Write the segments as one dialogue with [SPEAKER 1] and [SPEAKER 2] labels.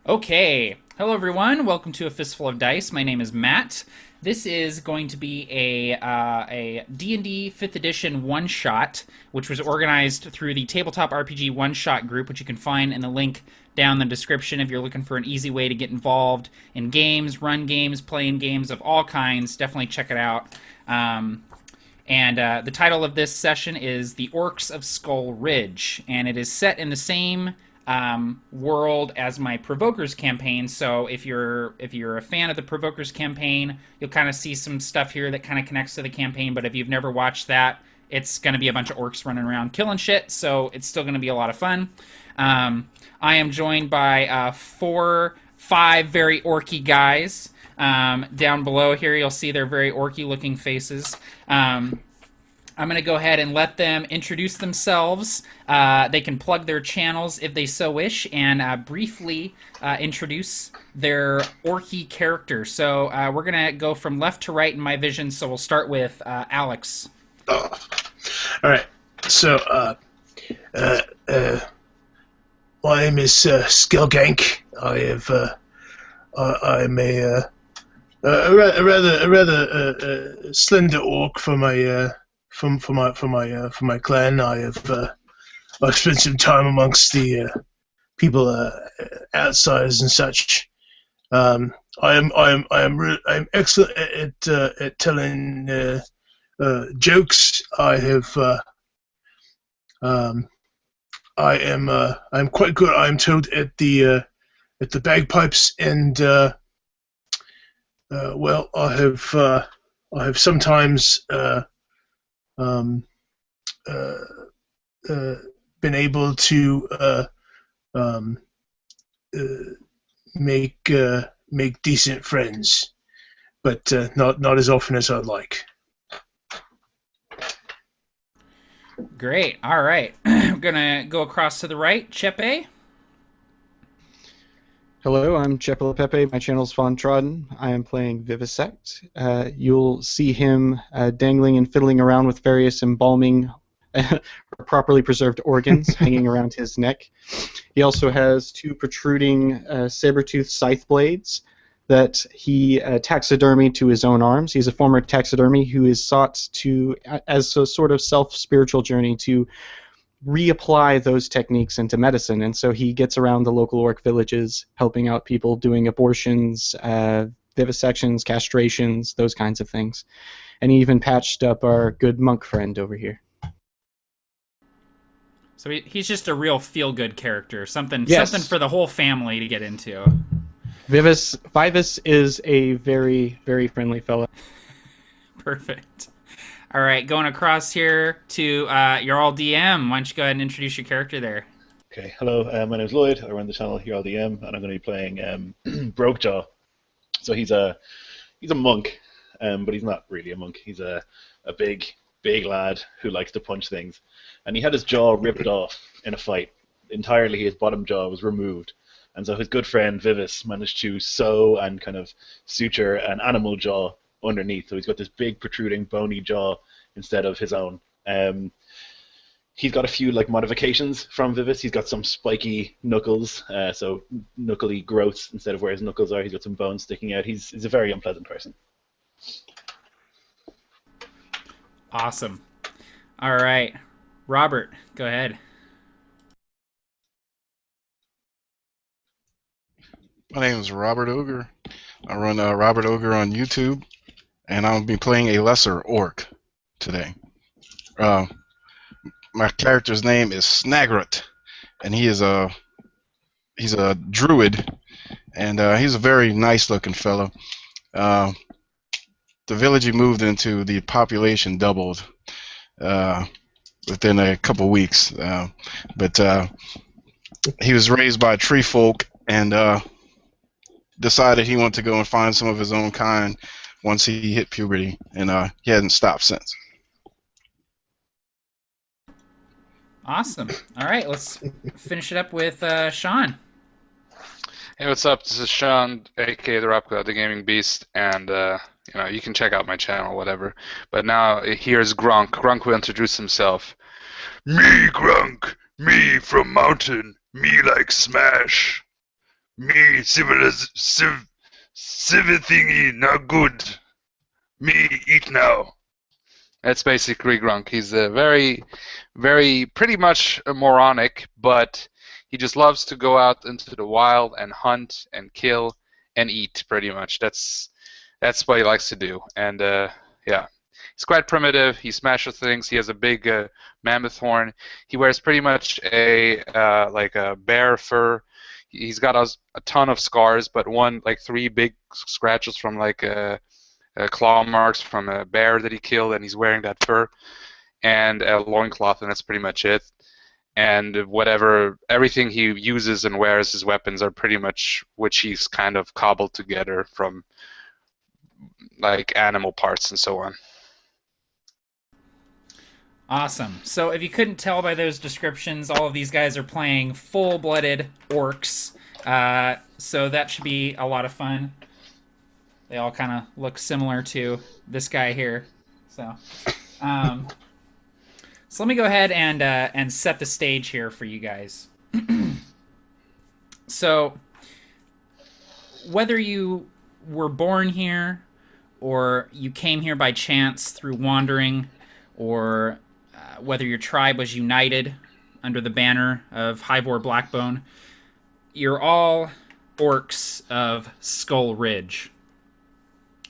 [SPEAKER 1] Okay. Hello, everyone. Welcome to A Fistful of Dice. My name is Matt. This is going to be a D&D 5th edition one-shot, which was organized through the Tabletop RPG one-shot group, which you can find in the link down in the description if you're looking for an easy way to get involved in games, run games, playing games of all kinds. Definitely check it out. And the title of this session is The Orcs of Skull Ridge, and it is set in the same world as my Provokers campaign. So if you're a fan of the Provokers campaign, you'll kind of see some stuff here that kind of connects to the campaign. But if you've never watched that, it's going to be a bunch of orcs running around killing shit. So it's still going to be a lot of fun. I am joined by 5 very orky guys. Down below here, you'll see their very orky-looking faces. I'm going to go ahead and let them introduce themselves. They can plug their channels if they so wish, and briefly introduce their orky character. So we're going to go from left to right in my vision, so we'll start with Alex.
[SPEAKER 2] Oh. All right. So, my name is Skillgank. I'm a rather slender orc for my clan. I've spent some time amongst the people outsiders and such. I'm excellent at telling jokes. I'm quite good, I'm told, at the bagpipes, and well, I have sometimes been able to make decent friends, but not as often as I'd like.
[SPEAKER 1] Great. All right. I'm going to go across to the right. Chepe.
[SPEAKER 3] Hello, I'm Chepe Pepe. My channel's Cardon. I am playing Vivisect. You'll see him dangling and fiddling around with various embalming or properly preserved organs hanging around his neck. He also has 2 protruding saber-toothed scythe blades that he taxidermied to his own arms. He's a former taxidermy who is sought to, as a sort of self-spiritual journey, to reapply those techniques into medicine, and so he gets around the local orc villages helping out people doing abortions, vivisections, castrations, those kinds of things. And he even patched up our good monk friend over here.
[SPEAKER 1] So he's just a real feel-good character, something for the whole family to get into.
[SPEAKER 3] Vivis is a very, very friendly fellow.
[SPEAKER 1] Perfect. All right, going across here to your all DM. Why don't you go ahead and introduce your character there?
[SPEAKER 4] Okay, hello, my name is Lloyd. I run the channel here, all DM, and I'm going to be playing Brokejaw. So he's a monk, but he's not really a monk. He's a big lad who likes to punch things, and he had his jaw ripped off in a fight. Entirely, his bottom jaw was removed, and so his good friend Vivis managed to sew and kind of suture an animal jaw underneath, so he's got this big protruding bony jaw instead of his own. He's got a few modifications from Vivis. He's got some spiky knuckles, so knuckly growths instead of where his knuckles are. He's got some bones sticking out. He's a very unpleasant person.
[SPEAKER 1] Awesome. All right, Robert, go ahead.
[SPEAKER 5] My name is Robert Ogre. I run Robert Ogre on YouTube, and I'll be playing a lesser orc today. My character's name is Snagrut, and he's a druid, and he's a very nice-looking fellow. The village he moved into, the population doubled within a couple weeks, but he was raised by tree folk and decided he wanted to go and find some of his own kind once he hit puberty, and he hasn't stopped since.
[SPEAKER 1] Awesome. All right, let's finish it up with Sean.
[SPEAKER 6] Hey, what's up? This is Sean, aka the Rapka, the Gaming Beast, and you can check out my channel, whatever. But now here's Grunk. Grunk will introduce himself. Me, Grunk. Me from mountain. Me like smash. Me, civ thingy, not good. Me, eat now. That's basically Grunk. He's a very, very, pretty much a moronic, but he just loves to go out into the wild and hunt and kill and eat, pretty much. That's what he likes to do. And, yeah. He's quite primitive. He smashes things. He has a big mammoth horn. He wears pretty much like a bear fur. He's got a ton of scars, but three big scratches from claw marks from a bear that he killed, and he's wearing that fur and a loincloth, and that's pretty much it. And everything he uses and wears as weapons are pretty much which he's kind of cobbled together from like animal parts and so on.
[SPEAKER 1] Awesome. So if you couldn't tell by those descriptions, all of these guys are playing full-blooded orcs. So that should be a lot of fun. They all kind of look similar to this guy here. So let me go ahead and set the stage here for you guys. So whether you were born here or you came here by chance through wandering, or whether your tribe was united under the banner of Hivor Blackbone, you're all orcs of Skull Ridge.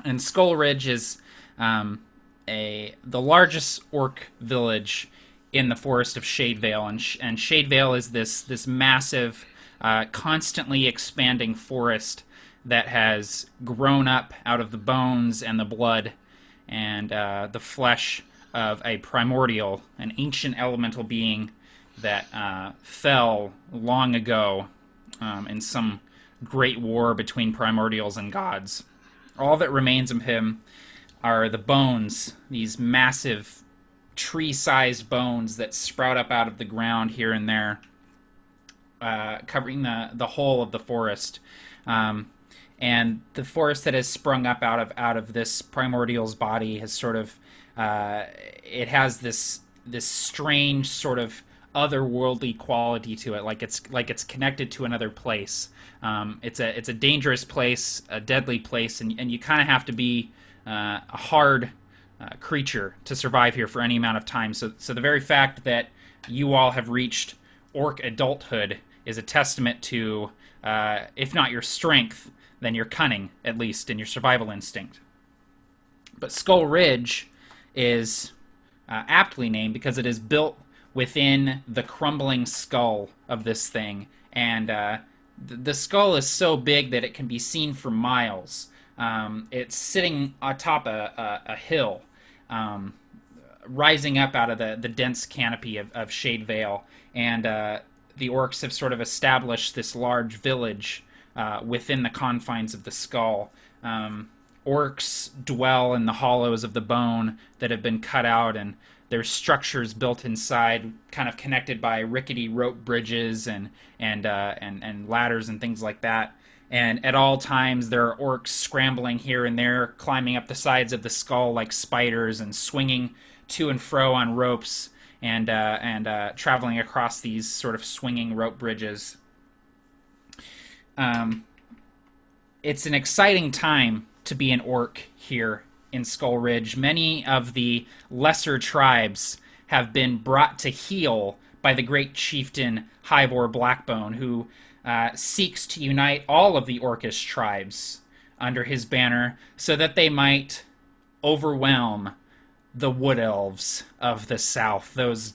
[SPEAKER 1] And Skull Ridge is the largest orc village in the forest of Shade Vale, and Shade Vale is this massive, constantly expanding forest that has grown up out of the bones and the blood and the flesh of a primordial, an ancient elemental being that fell long ago in some great war between primordials and gods. All that remains of him are the bones, these massive tree-sized bones that sprout up out of the ground here and there, covering the whole of the forest. And the forest that has sprung up out of this primordial's body has sort of it has this strange sort of otherworldly quality to it, like it's connected to another place. It's a dangerous place, a deadly place, and you kind of have to be a hard creature to survive here for any amount of time. So the very fact that you all have reached orc adulthood is a testament to, if not your strength, then your cunning, at least, and your survival instinct. But Skull Ridge is aptly named because it is built within the crumbling skull of this thing, and the skull is so big that it can be seen for miles. It's sitting atop a hill, rising up out of the dense canopy of Shade Vale, and the orcs have sort of established this large village within the confines of the skull. Orcs dwell in the hollows of the bone that have been cut out, and there's structures built inside, kind of connected by rickety rope bridges and ladders and things like that. And at all times, there are orcs scrambling here and there, climbing up the sides of the skull like spiders, and swinging to and fro on ropes, and traveling across these sort of swinging rope bridges. It's an exciting time to be an orc here in Skull Ridge. Many of the lesser tribes have been brought to heel by the great chieftain Hivor Blackbone, who seeks to unite all of the orcish tribes under his banner so that they might overwhelm the wood elves of the south, those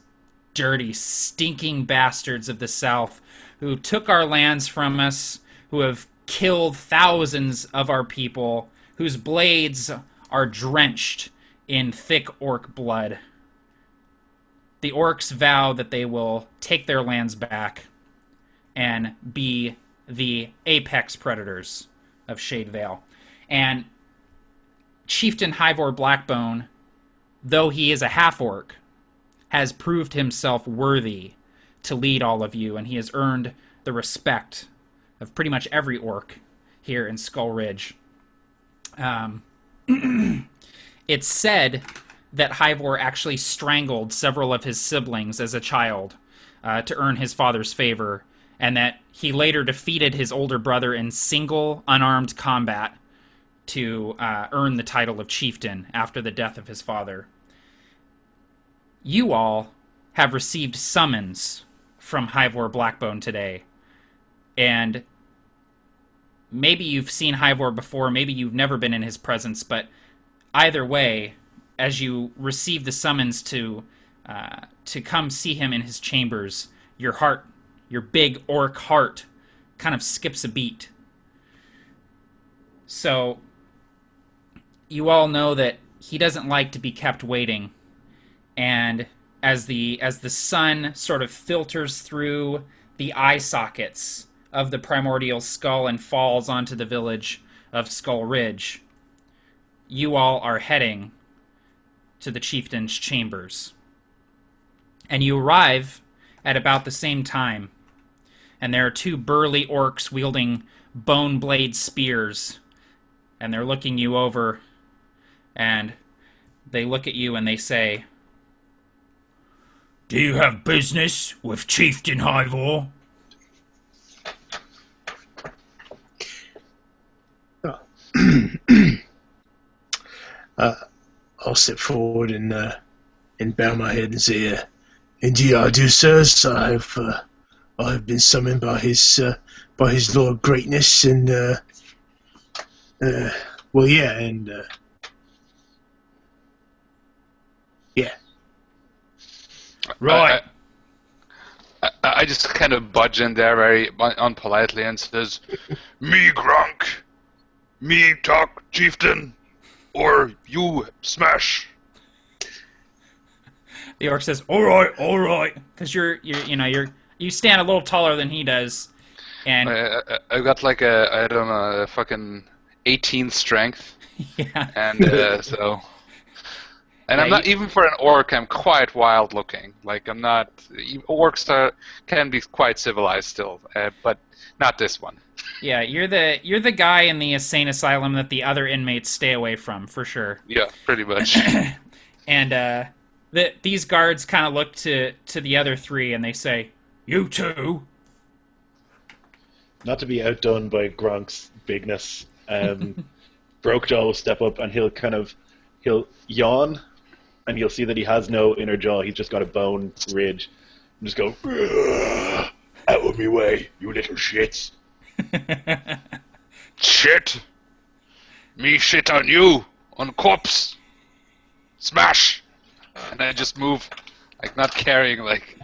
[SPEAKER 1] dirty, stinking bastards of the south who took our lands from us, who have killed thousands of our people, whose blades are drenched in thick orc blood. The orcs vow that they will take their lands back and be the apex predators of Shade Vale. And Chieftain Hivor Blackbone, though he is a half-orc, has proved himself worthy to lead all of you, and he has earned the respect of pretty much every orc here in Skull Ridge. It's said that Hivor actually strangled several of his siblings as a child to earn his father's favor, and that he later defeated his older brother in single, unarmed combat to earn the title of chieftain after the death of his father. You all have received summons from Hivor Blackbone today, and maybe you've seen Hivor before, maybe you've never been in his presence, but either way, as you receive the summons to come see him in his chambers, your heart, your big orc heart, kind of skips a beat. So you all know that he doesn't like to be kept waiting, and as the sun sort of filters through the eye sockets of the primordial skull and falls onto the village of Skull Ridge, you all are heading to the chieftain's chambers. And you arrive at about the same time, and there are two burly orcs wielding bone blade spears, and they're looking you over, and they look at you and they say, "Do you have business with Chieftain Hivor?"
[SPEAKER 2] I'll step forward and bow my head and say, "Indeed, I do, sirs. I have been summoned by his Lord Greatness, and well, yeah, and yeah."
[SPEAKER 1] Right.
[SPEAKER 6] I just kind of budge in there very unpolitely and says, "Me Grunk, me talk chieftain, or you smash."
[SPEAKER 1] The orc says, all right, because you stand a little taller than he does, and
[SPEAKER 6] I've got like a fucking 18 strength,
[SPEAKER 1] yeah,
[SPEAKER 6] and so. And
[SPEAKER 1] Yeah,
[SPEAKER 6] I'm not, even for an orc, I'm quite wild looking. Like, I'm not... Orcs can be quite civilized still, but not this one.
[SPEAKER 1] yeah, you're the guy in the insane asylum that the other inmates stay away from, for sure.
[SPEAKER 6] Yeah, pretty much.
[SPEAKER 1] And these guards kind of look to the other three and they say, "You too?"
[SPEAKER 4] Not to be outdone by Gronk's bigness, Brokejaw will step up and he'll yawn, and you'll see that he has no inner jaw. He's just got a bone ridge. And just go, "Out of me way, you little shits."
[SPEAKER 6] Shit! Me shit on you! On corpse! Smash! And I just move, like, not carrying, like...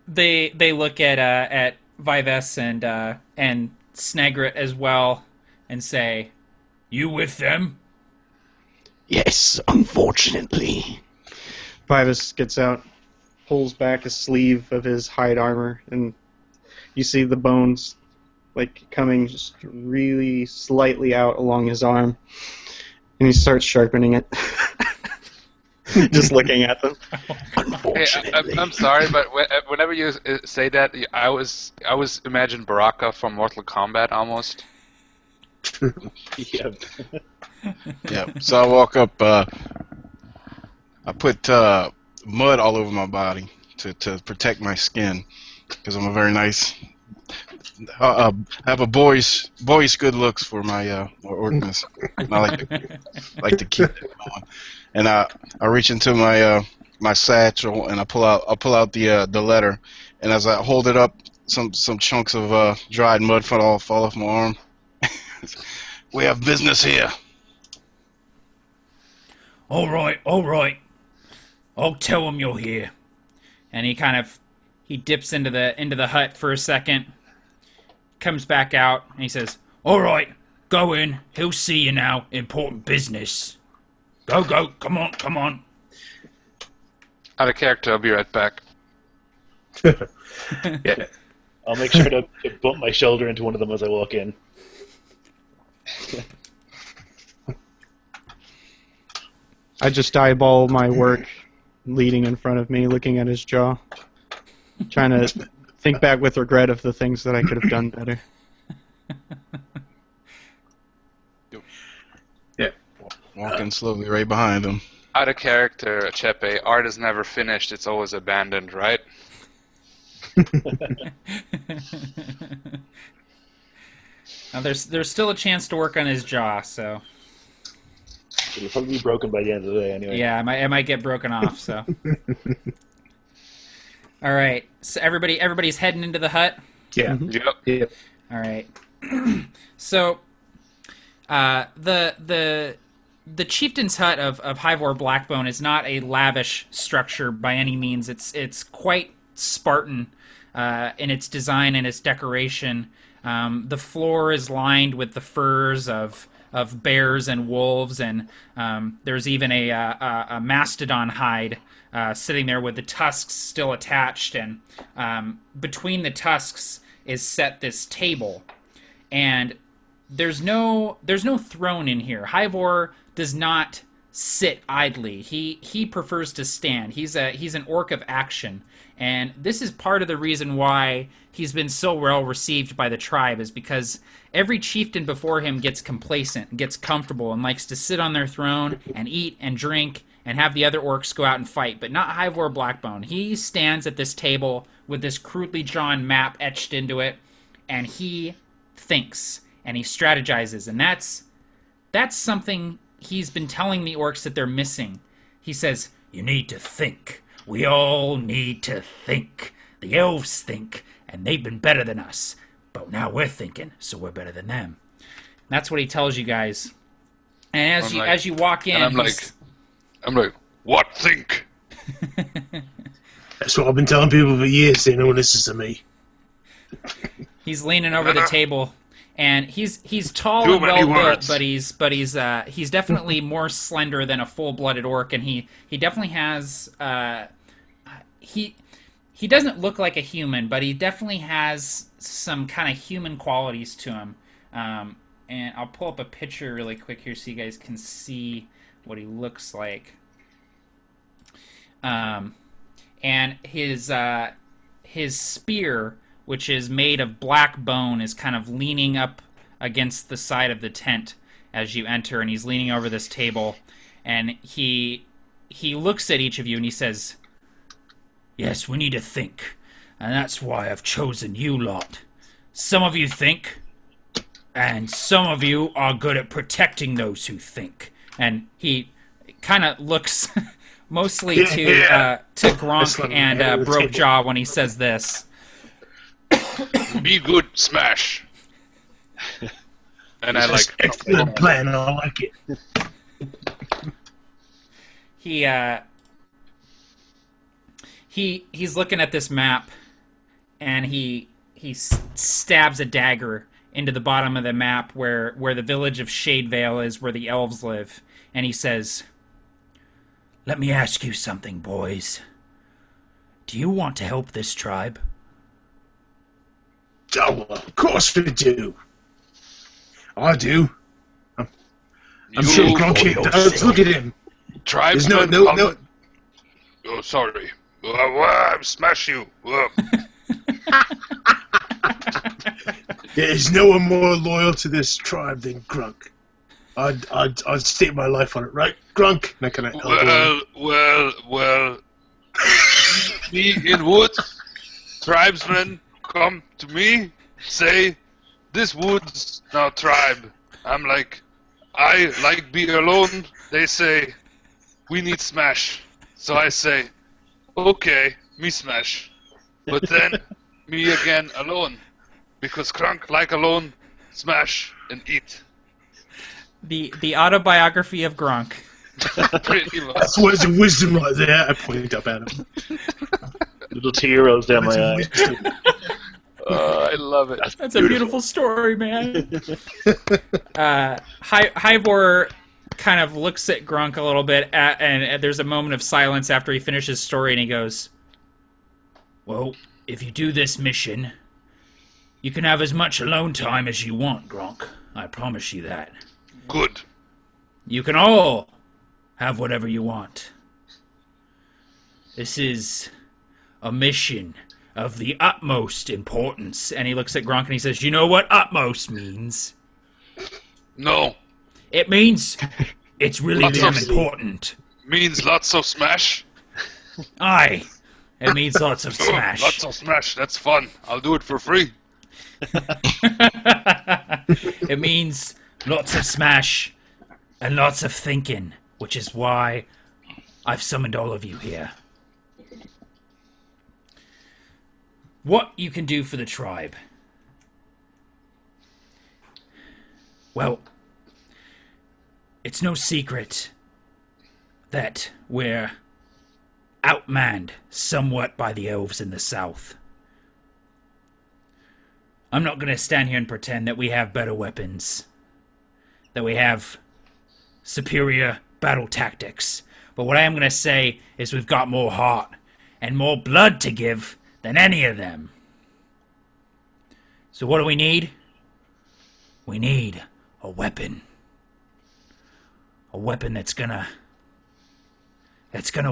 [SPEAKER 1] They look at Vives and Snegret as well and say, "You with them?"
[SPEAKER 2] Yes, unfortunately.
[SPEAKER 3] Vives gets out, pulls back a sleeve of his hide armor, and you see the bones like coming just really slightly out along his arm, and he starts sharpening it. Just looking at them.
[SPEAKER 6] Hey, I'm sorry, but whenever you say that, I was imagine Baraka from Mortal Kombat almost.
[SPEAKER 4] Yeah.
[SPEAKER 5] Yeah. So I walk up. I put mud all over my body to protect my skin because I'm a very nice. I have a boyish good looks for my orcness. And I like to keep that going. And I reach into my satchel and I pull out the letter. And as I hold it up, some chunks of dried mud fall off my arm. We have business here.
[SPEAKER 1] All right. I'll tell him you're here. And he dips into the hut for a second, comes back out, and he says, "All right, go in. He'll see you now. Important business. Go, come on."
[SPEAKER 6] Out of character, I'll be right back.
[SPEAKER 4] Yeah. I'll make sure to bump my shoulder into one of them as I walk in.
[SPEAKER 3] I just eyeball my work leading in front of me, looking at his jaw, trying to think back with regret of the things that I could have done better.
[SPEAKER 5] Walking slowly right behind him.
[SPEAKER 6] Out of character, Chepe, art is never finished, it's always abandoned, right?
[SPEAKER 1] Now, there's still a chance to work on his jaw, so
[SPEAKER 4] It'll probably be broken by the end of the day anyway.
[SPEAKER 1] yeah, it might get broken off. So, all right. So everybody's heading into the hut.
[SPEAKER 2] Yeah.
[SPEAKER 6] Yep.
[SPEAKER 1] All right. So, the chieftain's hut of Hivor Blackbone is not a lavish structure by any means. It's quite Spartan in its design and its decoration. The floor is lined with the furs of bears and wolves, and there's even a mastodon hide sitting there with the tusks still attached. And between the tusks is set this table, and there's no throne in here. Hivor does not sit idly. He prefers to stand. He's an orc of action, and this is part of the reason why he's been so well received by the tribe, is because every chieftain before him gets complacent, gets comfortable, and likes to sit on their throne and eat and drink and have the other orcs go out and fight, but not Hivor Blackbone. He stands at this table with this crudely drawn map etched into it, and he thinks and he strategizes, and that's something he's been telling the orcs that they're missing. He says, "You need to think. We all need to think. The elves think, and they've been better than us. But now we're thinking, so we're better than them." That's what he tells you guys. And as you walk in,
[SPEAKER 6] I'm like, what think?
[SPEAKER 2] That's what I've been telling people for years. They no one listens to me.
[SPEAKER 1] He's leaning over the table, and he's tall
[SPEAKER 6] Too
[SPEAKER 1] and
[SPEAKER 6] many
[SPEAKER 1] well built,
[SPEAKER 6] words.
[SPEAKER 1] but he's definitely more slender than a full-blooded orc, and he definitely has he doesn't look like a human, but he definitely has some kind of human qualities to him. And I'll pull up a picture really quick here so you guys can see what he looks like. And his spear, which is made of black bone, is kind of leaning up against the side of the tent as you enter, and he's leaning over this table, and he looks at each of you and he says, "Yes, we need to think, and that's why I've chosen you lot. Some of you think, and some of you are good at protecting those who think." And he kind of looks mostly to Gronk and Brokejaw when he says this.
[SPEAKER 6] Be good, smash. And I like,
[SPEAKER 2] Excellent plan. I like it.
[SPEAKER 1] He's looking at this map, and he stabs a dagger into the bottom of the map where the village of Shade Vale is, where the elves live, and he says, "Let me ask you something, boys. Do you want to help this tribe?"
[SPEAKER 2] Oh, of course we do. I do. I'm sure Gronk does. Look at him. There's
[SPEAKER 6] tribesmen.
[SPEAKER 2] no.
[SPEAKER 6] Oh, sorry. I smash you.
[SPEAKER 2] There's no one more loyal to this tribe than Grunk. I'd stake my life on it, right, Grunk? Now can I help
[SPEAKER 6] Well. Me in wood, tribesmen come to me, say, "This wood's now tribe." I'm like, I like be alone. They say, "We need smash." So I say, "Okay, me smash." But then, me again alone. Because Crunk like alone, smash, and eat.
[SPEAKER 1] The autobiography of Gronk.
[SPEAKER 6] Pretty much.
[SPEAKER 2] That's words of wisdom right there. I pointed up at him.
[SPEAKER 4] Little tear rolls down
[SPEAKER 2] Words
[SPEAKER 4] my
[SPEAKER 2] of
[SPEAKER 4] eye.
[SPEAKER 2] wisdom.
[SPEAKER 6] I love it.
[SPEAKER 1] That's a beautiful story, man. Hivor kind of looks at Grunk a little bit, and there's a moment of silence after he finishes his story, and he goes, "Well, if you do this mission, you can have as much alone time as you want, Gronk. I promise you that.
[SPEAKER 6] Good.
[SPEAKER 1] You can all have whatever you want. This is a mission of the utmost importance." And he looks at Gronk and he says, "You know what utmost means?
[SPEAKER 6] No.
[SPEAKER 1] It means it's really damn important."
[SPEAKER 6] means lots of smash.
[SPEAKER 1] Aye, it means lots of smash.
[SPEAKER 6] Lots of smash. That's fun. I'll do it for free.
[SPEAKER 1] It means lots of smash and lots of thinking, which is why I've summoned all of you here. What you can do for the tribe? Well, it's no secret that we're outmanned somewhat by the elves in the south. I'm not going to stand here and pretend that we have better weapons, that we have superior battle tactics. But what I am going to say is we've got more heart and more blood to give than any of them. So what do we need? We need a weapon. A weapon that's gonna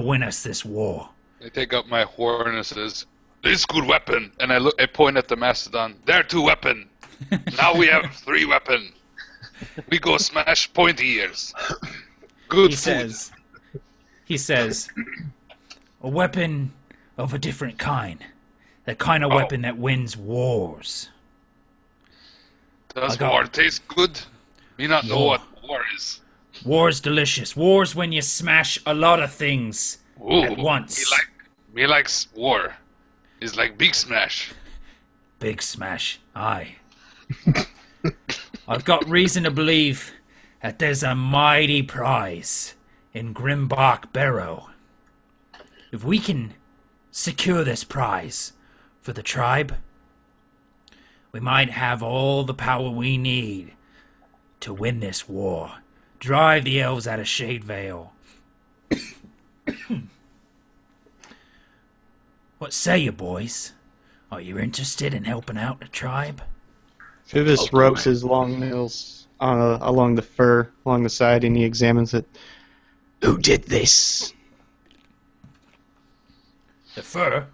[SPEAKER 1] win us this war.
[SPEAKER 6] I take out my horn and says, "This good weapon," and I point at the mastodon. There 2 weapon. Now we have 3 weapon. We go smash pointy ears. Good food.
[SPEAKER 1] He says, a weapon of a different kind. The kind of weapon that wins wars.
[SPEAKER 6] Does war taste good? Me not know what war is.
[SPEAKER 1] War's delicious. War's when you smash a lot of things at once.
[SPEAKER 6] Me likes war. It's like big smash.
[SPEAKER 1] Big smash, aye. I've got reason to believe that there's a mighty prize in Grimbach Barrow. If we can secure this prize for the tribe, we might have all the power we need to win this war. Drive the elves out of Shade Vale. What say you, boys? Are you interested in helping out the tribe?
[SPEAKER 3] Vivis rubs his long nails along the fur, along the side, and he examines it.
[SPEAKER 2] Who did this?
[SPEAKER 1] The fur?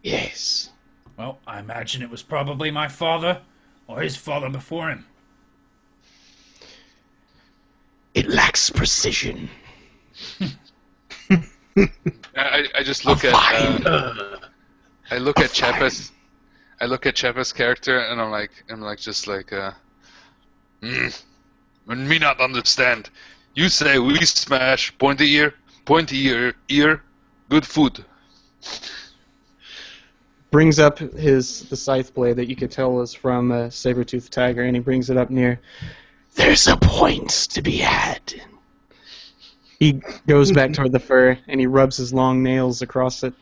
[SPEAKER 2] Yes.
[SPEAKER 1] Well, I imagine it was probably my father, or his father before him.
[SPEAKER 2] It lacks precision.
[SPEAKER 6] I just look at I look at Chepis. I look at Chepis' character and I'm like me not understand. You say we smash pointy ear, good food.
[SPEAKER 3] Brings up the scythe blade that you could tell was from a saber-toothed tiger, and he brings it up near.
[SPEAKER 2] There's a point to be had.
[SPEAKER 3] He goes back toward the fur and he rubs his long nails across it.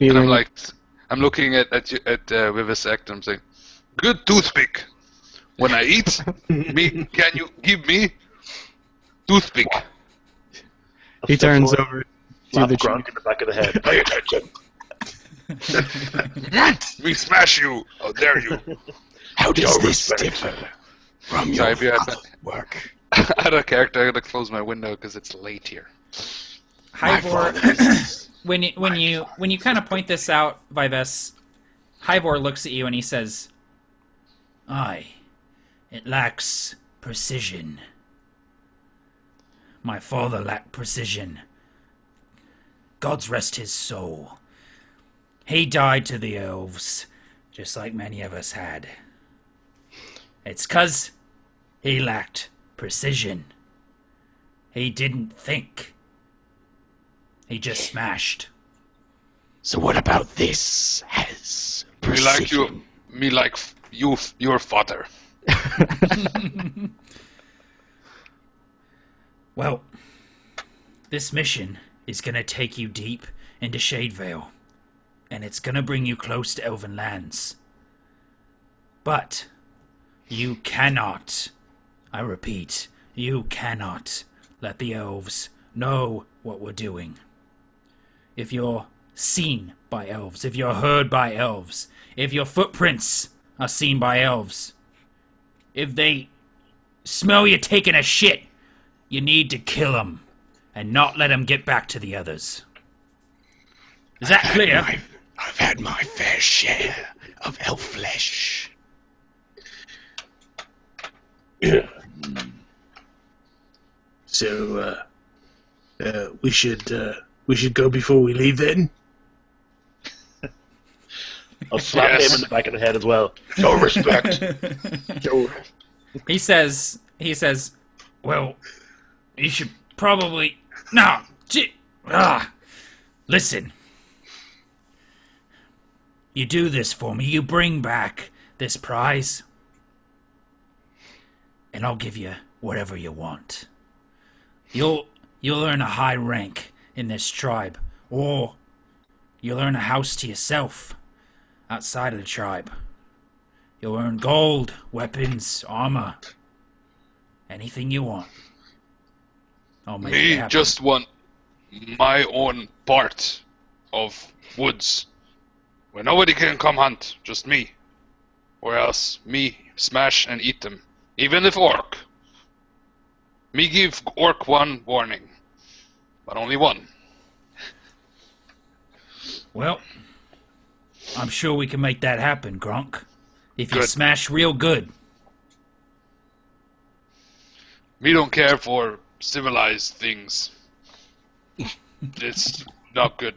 [SPEAKER 6] And I'm looking at Vivisect and I'm saying, good toothpick. When I eat, can you give me toothpick?
[SPEAKER 3] He turns over to the
[SPEAKER 4] Grunk in the back of the head. Pay attention.
[SPEAKER 6] We smash you. How dare you?
[SPEAKER 2] How does this differ from your work?
[SPEAKER 6] Out of character, I gotta close my window because it's late here.
[SPEAKER 1] Hivor, when you kind of point this out, Vives, Hivor looks at you and he says, "Aye, it lacks precision. My father lacked precision. God's rest his soul. He died to the elves, just like many of us had. It's 'cause he lacked precision. He didn't think. He just smashed."
[SPEAKER 2] So what about this has precision?
[SPEAKER 6] Me like your father.
[SPEAKER 1] Well, this mission is gonna take you deep into Shade Vale, and it's gonna bring you close to Elven lands. But you cannot, I repeat, you cannot let the elves know what we're doing. If you're seen by elves, if you're heard by elves, if your footprints are seen by elves, if they smell you taking a shit, you need to kill them and not let them get back to the others. Is that clear?
[SPEAKER 2] I've had my fair share of elf flesh. So, we should go before we leave then.
[SPEAKER 4] I'll slap him in the back of the head as well. No respect.
[SPEAKER 1] He says, well, you should probably... No! Listen. You do this for me, you bring back this prize, and I'll give you whatever you want. You'll earn a high rank in this tribe, or you'll earn a house to yourself outside of the tribe. You'll earn gold, weapons, armor, anything you want. I'll make it happen.
[SPEAKER 6] Just want my own part of woods where nobody can come hunt, just me. Or else me smash and eat them, even if orc. Me give orc one warning, but only one.
[SPEAKER 1] Well, I'm sure we can make that happen, Grunk. If you smash real good.
[SPEAKER 6] Me don't care for civilized things. It's not good.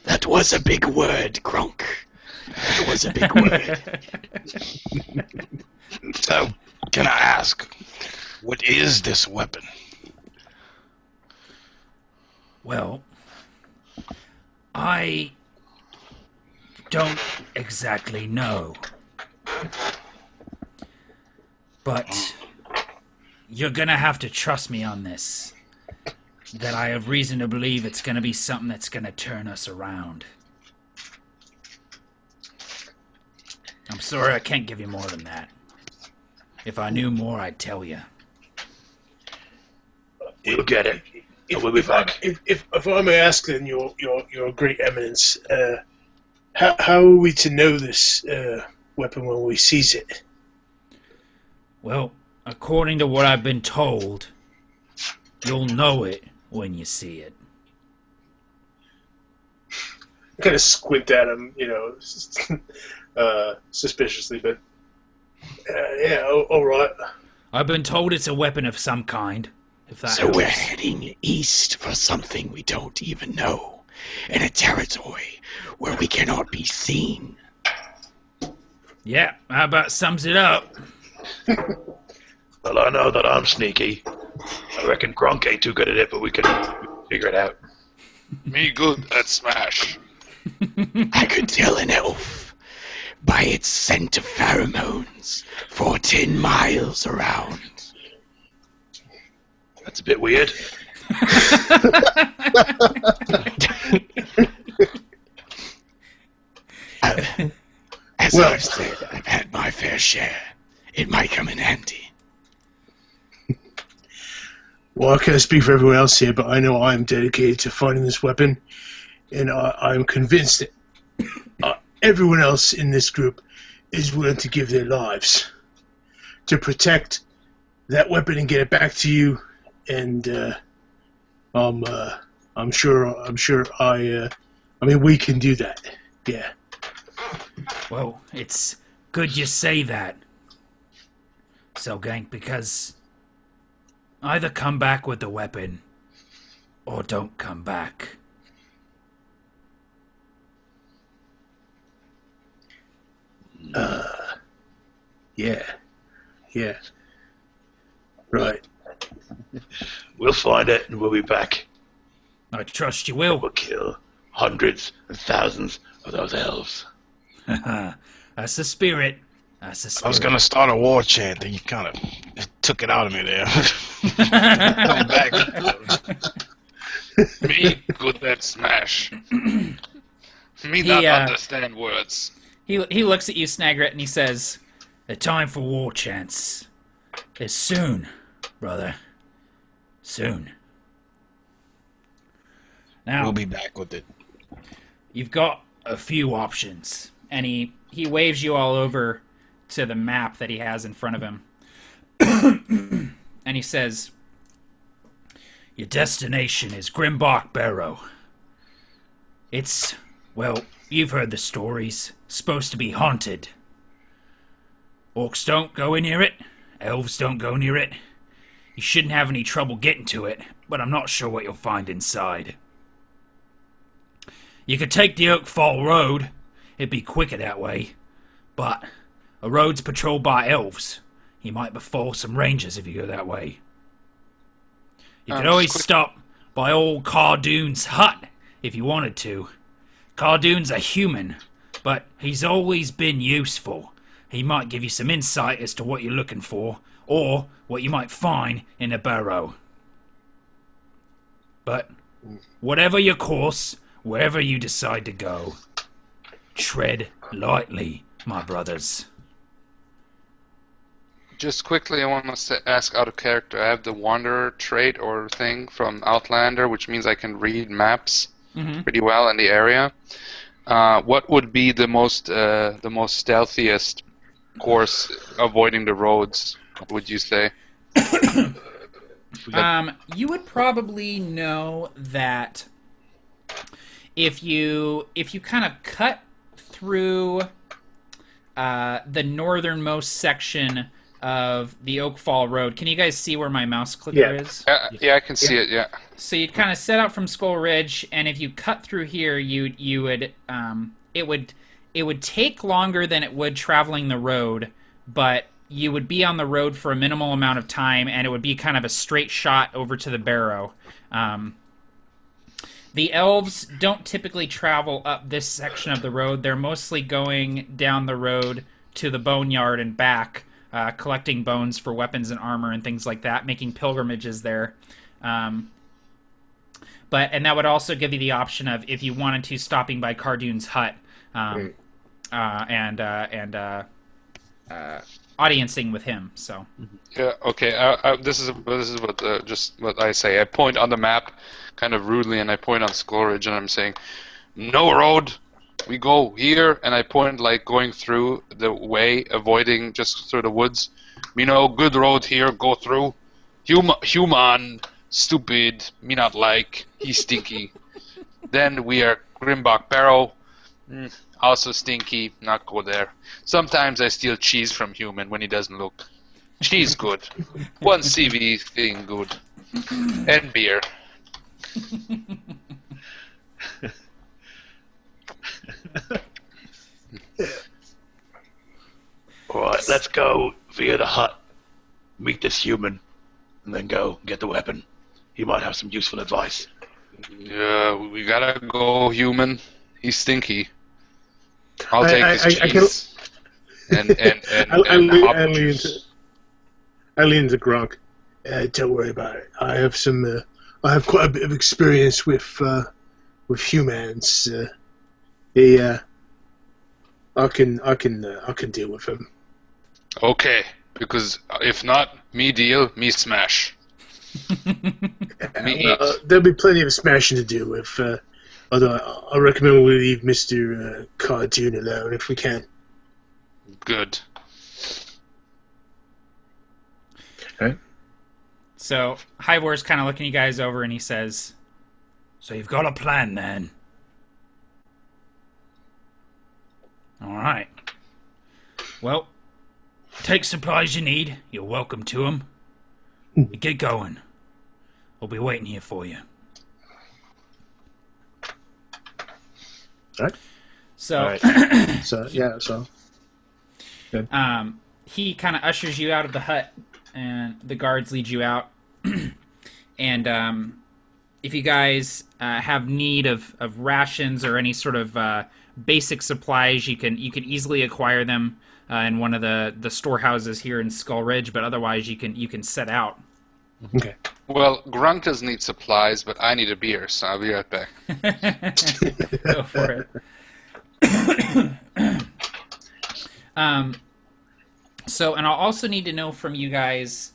[SPEAKER 7] That was a big word, Grunk. That was a big word.
[SPEAKER 5] So, can I ask, what is this weapon?
[SPEAKER 1] Well, I don't exactly know. But you're gonna have to trust me on this. That I have reason to believe it's gonna be something that's gonna turn us around. I'm sorry I can't give you more than that. If I knew more, I'd tell you.
[SPEAKER 4] We'll get it. We'll be back.
[SPEAKER 2] If I may ask, then, your great eminence, how are we to know this weapon when we seize it?
[SPEAKER 1] Well, according to what I've been told, you'll know it when you see it.
[SPEAKER 2] I kind of squint at him, suspiciously, but yeah, all right.
[SPEAKER 1] I've been told it's a weapon of some kind. If that
[SPEAKER 7] So
[SPEAKER 1] helps.
[SPEAKER 7] we're heading east for something we don't even know, in a territory where we cannot be seen.
[SPEAKER 1] Yeah, how about sums it up?
[SPEAKER 4] Well, I know that I'm sneaky. I reckon Gronk ain't too good at it, but we can figure it out.
[SPEAKER 6] Me good at smash.
[SPEAKER 7] I could tell an elf by its scent of pheromones for 10 miles around.
[SPEAKER 4] That's a bit weird.
[SPEAKER 7] As I've said, I've had my fair share. It might come in handy.
[SPEAKER 2] Well, I can't speak for everyone else here, but I know I am dedicated to finding this weapon, and I am convinced that everyone else in this group is willing to give their lives to protect that weapon and get it back to you. And I'm sure we can do that. Yeah.
[SPEAKER 1] Well, it's good you say that, Selgank, because either come back with the weapon or don't come back.
[SPEAKER 2] Yeah. Right.
[SPEAKER 4] We'll find it and we'll be back.
[SPEAKER 1] I trust you will.
[SPEAKER 4] We'll kill hundreds and thousands of those elves.
[SPEAKER 1] That's the spirit. That's the spirit.
[SPEAKER 5] I was gonna start a war chant, and you kind of took it out of me there. Coming back.
[SPEAKER 6] Me good at smash. Me not understand words.
[SPEAKER 1] He looks at you, Snagret, and he says, "The time for war chants is soon, brother. Soon." Now,
[SPEAKER 5] We'll be back with it.
[SPEAKER 1] you've got a few options. And he waves you all over to the map that he has in front of him. And he says, your destination is Grimbach Barrow. It's, well, you've heard the stories. Supposed to be haunted. Orcs don't go near it. Elves don't go near it. You shouldn't have any trouble getting to it, but I'm not sure what you'll find inside. You could take the Oakfall Road. It'd be quicker that way. But a road's patrolled by elves. You might befall some rangers if you go that way. You could always stop by old Cardon's hut if you wanted to. Cardon's a human, but he's always been useful. He might give you some insight as to what you're looking for, or what you might find in a Barrow. But whatever your course, wherever you decide to go, tread lightly, my brothers.
[SPEAKER 6] Just quickly, I want to ask out of character. I have the Wanderer trait or thing from Outlander, which means I can read maps pretty well in the area. What would be the most stealthiest course avoiding the roads? Would you say?
[SPEAKER 1] You would probably know that if you kind of cut through the northernmost section of the Oakfall Road. Can you guys see where my mouse clicker is?
[SPEAKER 6] Yeah, I can see it. Yeah.
[SPEAKER 1] So you'd kind of set out from Skull Ridge, and if you cut through here, you would it would take longer than it would traveling the road, but you would be on the road for a minimal amount of time, and it would be kind of a straight shot over to the Barrow. The elves don't typically travel up this section of the road. They're mostly going down the road to the boneyard and back, collecting bones for weapons and armor and things like that, making pilgrimages there. And that would also give you the option of, if you wanted to, stopping by Cardon's hut and audiencing with him. So
[SPEAKER 6] yeah, okay. This is what just what I say. I point on the map, kind of rudely, and I point on Skull Ridge, and I'm saying, "No road. We go here," and I point like going through the way, avoiding just through the woods. Me know good road here. Go through. Human, stupid. Me not like. He stinky. Then we are Grimbach Barrow. Also stinky, not go there. Sometimes I steal cheese from human when he doesn't look. Cheese good. One CV thing good. And beer.
[SPEAKER 7] Alright, let's go via the hut, meet this human, and then go get the weapon. He might have some useful advice.
[SPEAKER 6] Yeah, we gotta go human. He's stinky. I'll take this cheese.
[SPEAKER 2] I lean to Gronk. Don't worry about it. I have quite a bit of experience with humans. I can deal with them.
[SPEAKER 6] Okay, because if not, me deal, me smash.
[SPEAKER 2] There'll be plenty of smashing to do with. Although I recommend we leave Mr. Cardon alone if we can.
[SPEAKER 6] Good.
[SPEAKER 2] Okay.
[SPEAKER 1] So Hivor's kind of looking you guys over, and he says, "So you've got a plan, then? All right. Well, take supplies you need. You're welcome to them. Get going. We'll be waiting here for you."
[SPEAKER 2] Right.
[SPEAKER 1] So,
[SPEAKER 2] Good.
[SPEAKER 1] He kind of ushers you out of the hut, and the guards lead you out. And if you guys have need of rations or any sort of basic supplies, you can easily acquire them in one of the storehouses here in Skull Ridge. But otherwise, you can set out.
[SPEAKER 2] Okay.
[SPEAKER 6] Well, Grunk doesn't need supplies, but I need a beer, so I'll be right back.
[SPEAKER 1] Go for it. So, and I'll also need to know from you guys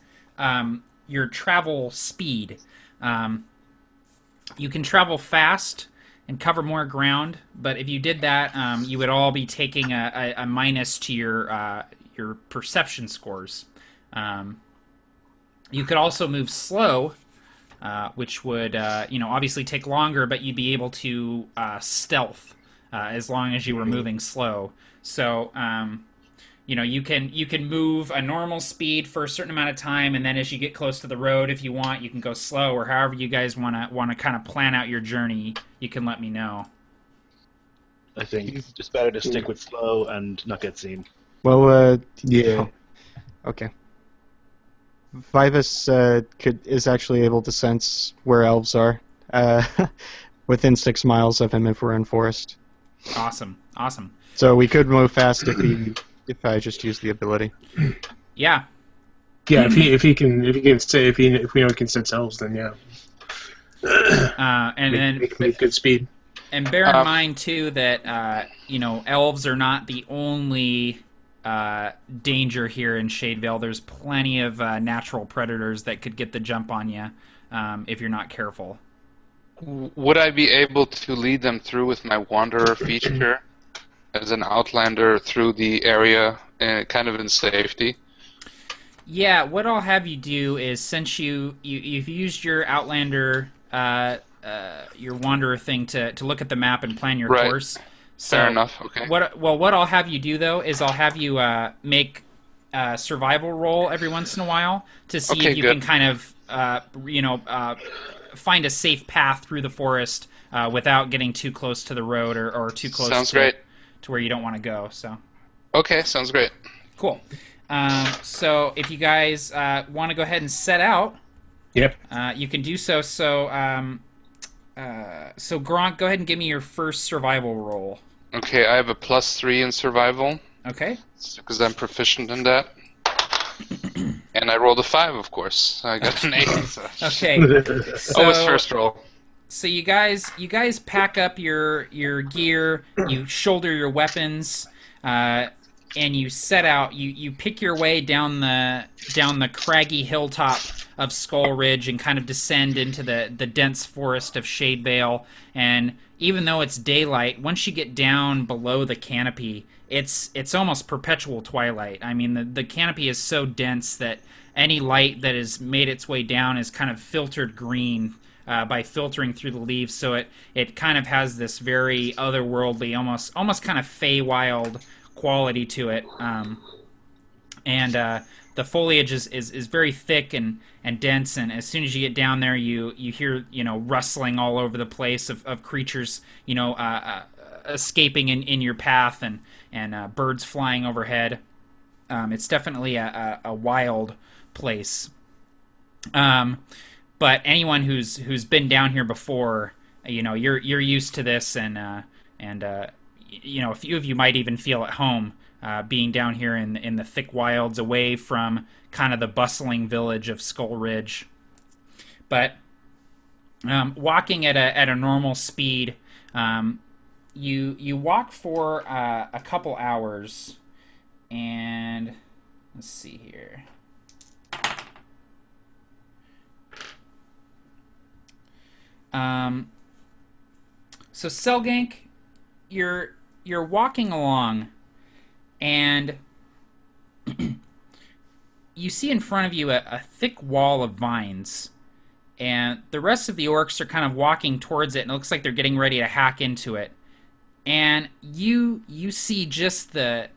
[SPEAKER 1] your travel speed. You can travel fast and cover more ground, but if you did that, you would all be taking a minus to your perception scores. You could also move slow, which would, obviously take longer, but you'd be able to stealth as long as you were moving slow. So you can move a normal speed for a certain amount of time, and then as you get close to the road, if you want, you can go slow, or however you guys want to kind of plan out your journey. You can let me know.
[SPEAKER 4] I think it's just better to stick with slow and not get seen.
[SPEAKER 3] Well,
[SPEAKER 2] Yeah.
[SPEAKER 3] okay. Vivus is actually able to sense where elves are, within 6 miles of him if we're in forest.
[SPEAKER 1] Awesome.
[SPEAKER 3] So we could move fast if I just use the ability.
[SPEAKER 1] Yeah.
[SPEAKER 2] Yeah, if we know he can sense elves, then yeah.
[SPEAKER 1] And then
[SPEAKER 2] make good speed.
[SPEAKER 1] And bear in mind too that elves are not the only danger here in Shade Vale. There's plenty of natural predators that could get the jump on you if you're not careful.
[SPEAKER 6] Would I be able to lead them through with my Wanderer feature as an Outlander through the area, kind of in safety?
[SPEAKER 1] Yeah, what I'll have you do is, since you've used your Outlander, your Wanderer thing to look at the map and plan your course. So
[SPEAKER 6] fair enough. Okay.
[SPEAKER 1] What I'll have you do though is I'll have you make a survival roll every once in a while to see if you can kind of find a safe path through the forest without getting too close to the road or too close to where you don't want to go. So.
[SPEAKER 6] Okay, sounds great.
[SPEAKER 1] Cool. So if you guys want to go ahead and set out,
[SPEAKER 2] yep,
[SPEAKER 1] you can do so. So Gronk, go ahead and give me your first survival roll.
[SPEAKER 6] Okay, I have a +3 in survival.
[SPEAKER 1] Okay.
[SPEAKER 6] Because I'm proficient in that. And I rolled a 5, of course. I got an 8. So.
[SPEAKER 1] Okay.
[SPEAKER 6] Always first roll.
[SPEAKER 1] So you guys pack up your gear, you shoulder your weapons, and you set out. You pick your way down the craggy hilltop of Skull Ridge and kind of descend into the dense forest of Shade Vale. And even though it's daylight, once you get down below the canopy, it's almost perpetual twilight. I mean, the canopy is so dense that any light that has made its way down is kind of filtered green by filtering through the leaves. So it kind of has this very otherworldly, almost kind of Feywild quality to it. And the foliage is very thick and dense, and as soon as you get down there, you hear rustling all over the place of creatures escaping in your path, and birds flying overhead. It's definitely a wild place. But anyone who's been down here before, you're used to this, and a few of you might even feel at home. Being down here in the thick wilds, away from kind of the bustling village of Skull Ridge. But walking at a normal speed, you walk for a couple hours, and let's see here. So Selgank, you're walking along, and you see in front of you a thick wall of vines, and the rest of the orcs are kind of walking towards it, and it looks like they're getting ready to hack into it. And you see just the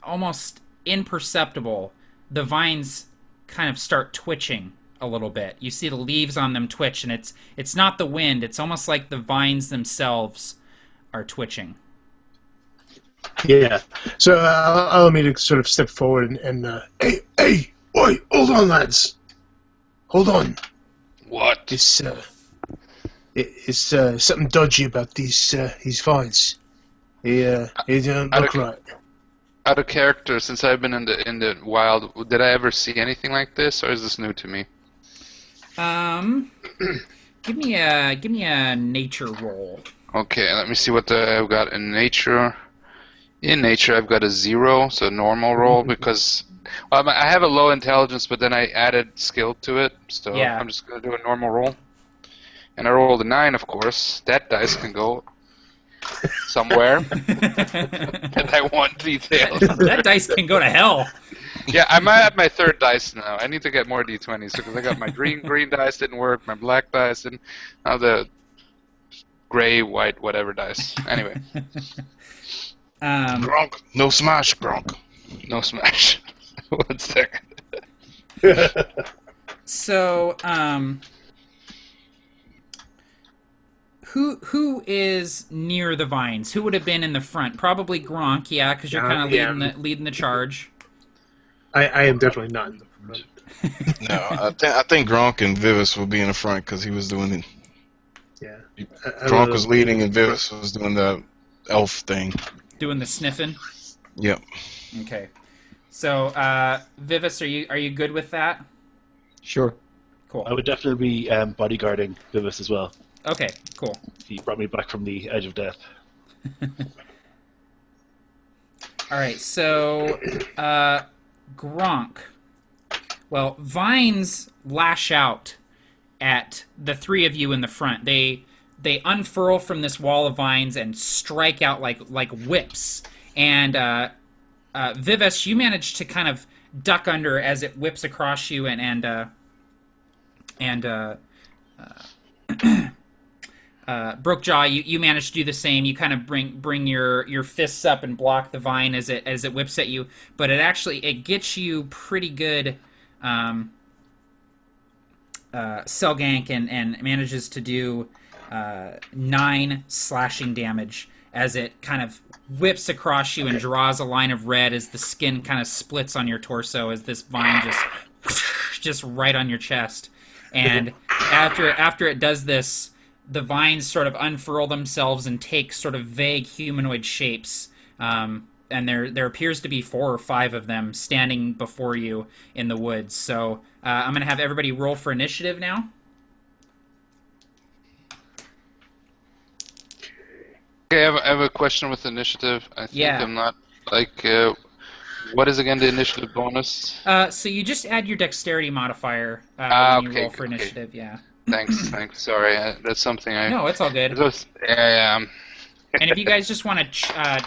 [SPEAKER 1] almost imperceptible, the vines kind of start twitching a little bit. You see the leaves on them twitch, and it's not the wind. It's almost like the vines themselves are twitching.
[SPEAKER 2] Yeah. So allow me to sort of step forward and hey, oi, hold on, lads. Hold on.
[SPEAKER 6] What?
[SPEAKER 2] It's something dodgy about these vines. They don't look right.
[SPEAKER 6] Out of character, since I've been in the wild, did I ever see anything like this, or is this new to me?
[SPEAKER 1] Give me a nature roll.
[SPEAKER 6] Okay, let me see what I've got in nature. In nature, I've got a 0, so normal roll, because I have a low intelligence, but then I added skill to it, so yeah. I'm just going to do a normal roll. And I rolled a 9, of course. That dice can go somewhere. And I want details.
[SPEAKER 1] That dice can go to hell.
[SPEAKER 6] Yeah, I might have my 3rd dice now. I need to get more d20s, because I got my green dice didn't work, my black dice didn't. Now the gray, white, whatever dice. Anyway.
[SPEAKER 5] Gronk, no smash, Gronk.
[SPEAKER 6] No smash. 1 second.
[SPEAKER 1] So, who is near the vines? Who would have been in the front? Probably Gronk, yeah, because you're kind of leading the charge.
[SPEAKER 2] I am definitely not in the front.
[SPEAKER 5] No, I think Gronk and Vivis will be in the front because he was doing it.
[SPEAKER 2] Yeah.
[SPEAKER 5] Gronk was leading and Vivis was doing the elf thing.
[SPEAKER 1] Doing the sniffing?
[SPEAKER 5] Yep.
[SPEAKER 1] Okay. So, Vivis, are you good with that?
[SPEAKER 3] Sure.
[SPEAKER 1] Cool.
[SPEAKER 4] I would definitely be bodyguarding Vivis as well.
[SPEAKER 1] Okay, cool.
[SPEAKER 4] He brought me back from the edge of death.
[SPEAKER 1] All right, so Gronk. Well, vines lash out at the three of you in the front. They unfurl from this wall of vines and strike out like whips. And Vivis, you manage to kind of duck under as it whips across you, and Brokejaw, you manage to do the same. You kind of bring your fists up and block the vine as it whips at you, but it gets you pretty good cell gank and manages to do 9 slashing damage as it kind of whips across you and draws a line of red as the skin kind of splits on your torso as this vine just right on your chest. And after it does this, the vines sort of unfurl themselves and take sort of vague humanoid shapes. And there appears to be 4 or 5 of them standing before you in the woods. So I'm going to have everybody roll for initiative now.
[SPEAKER 6] Okay, I have a question with initiative. I think I'm not what is again the initiative bonus?
[SPEAKER 1] So you just add your dexterity modifier when you roll for initiative. Yeah.
[SPEAKER 6] Thanks. Sorry, that's something I.
[SPEAKER 1] No, it's all good.
[SPEAKER 6] Yeah.
[SPEAKER 1] And if you guys just want to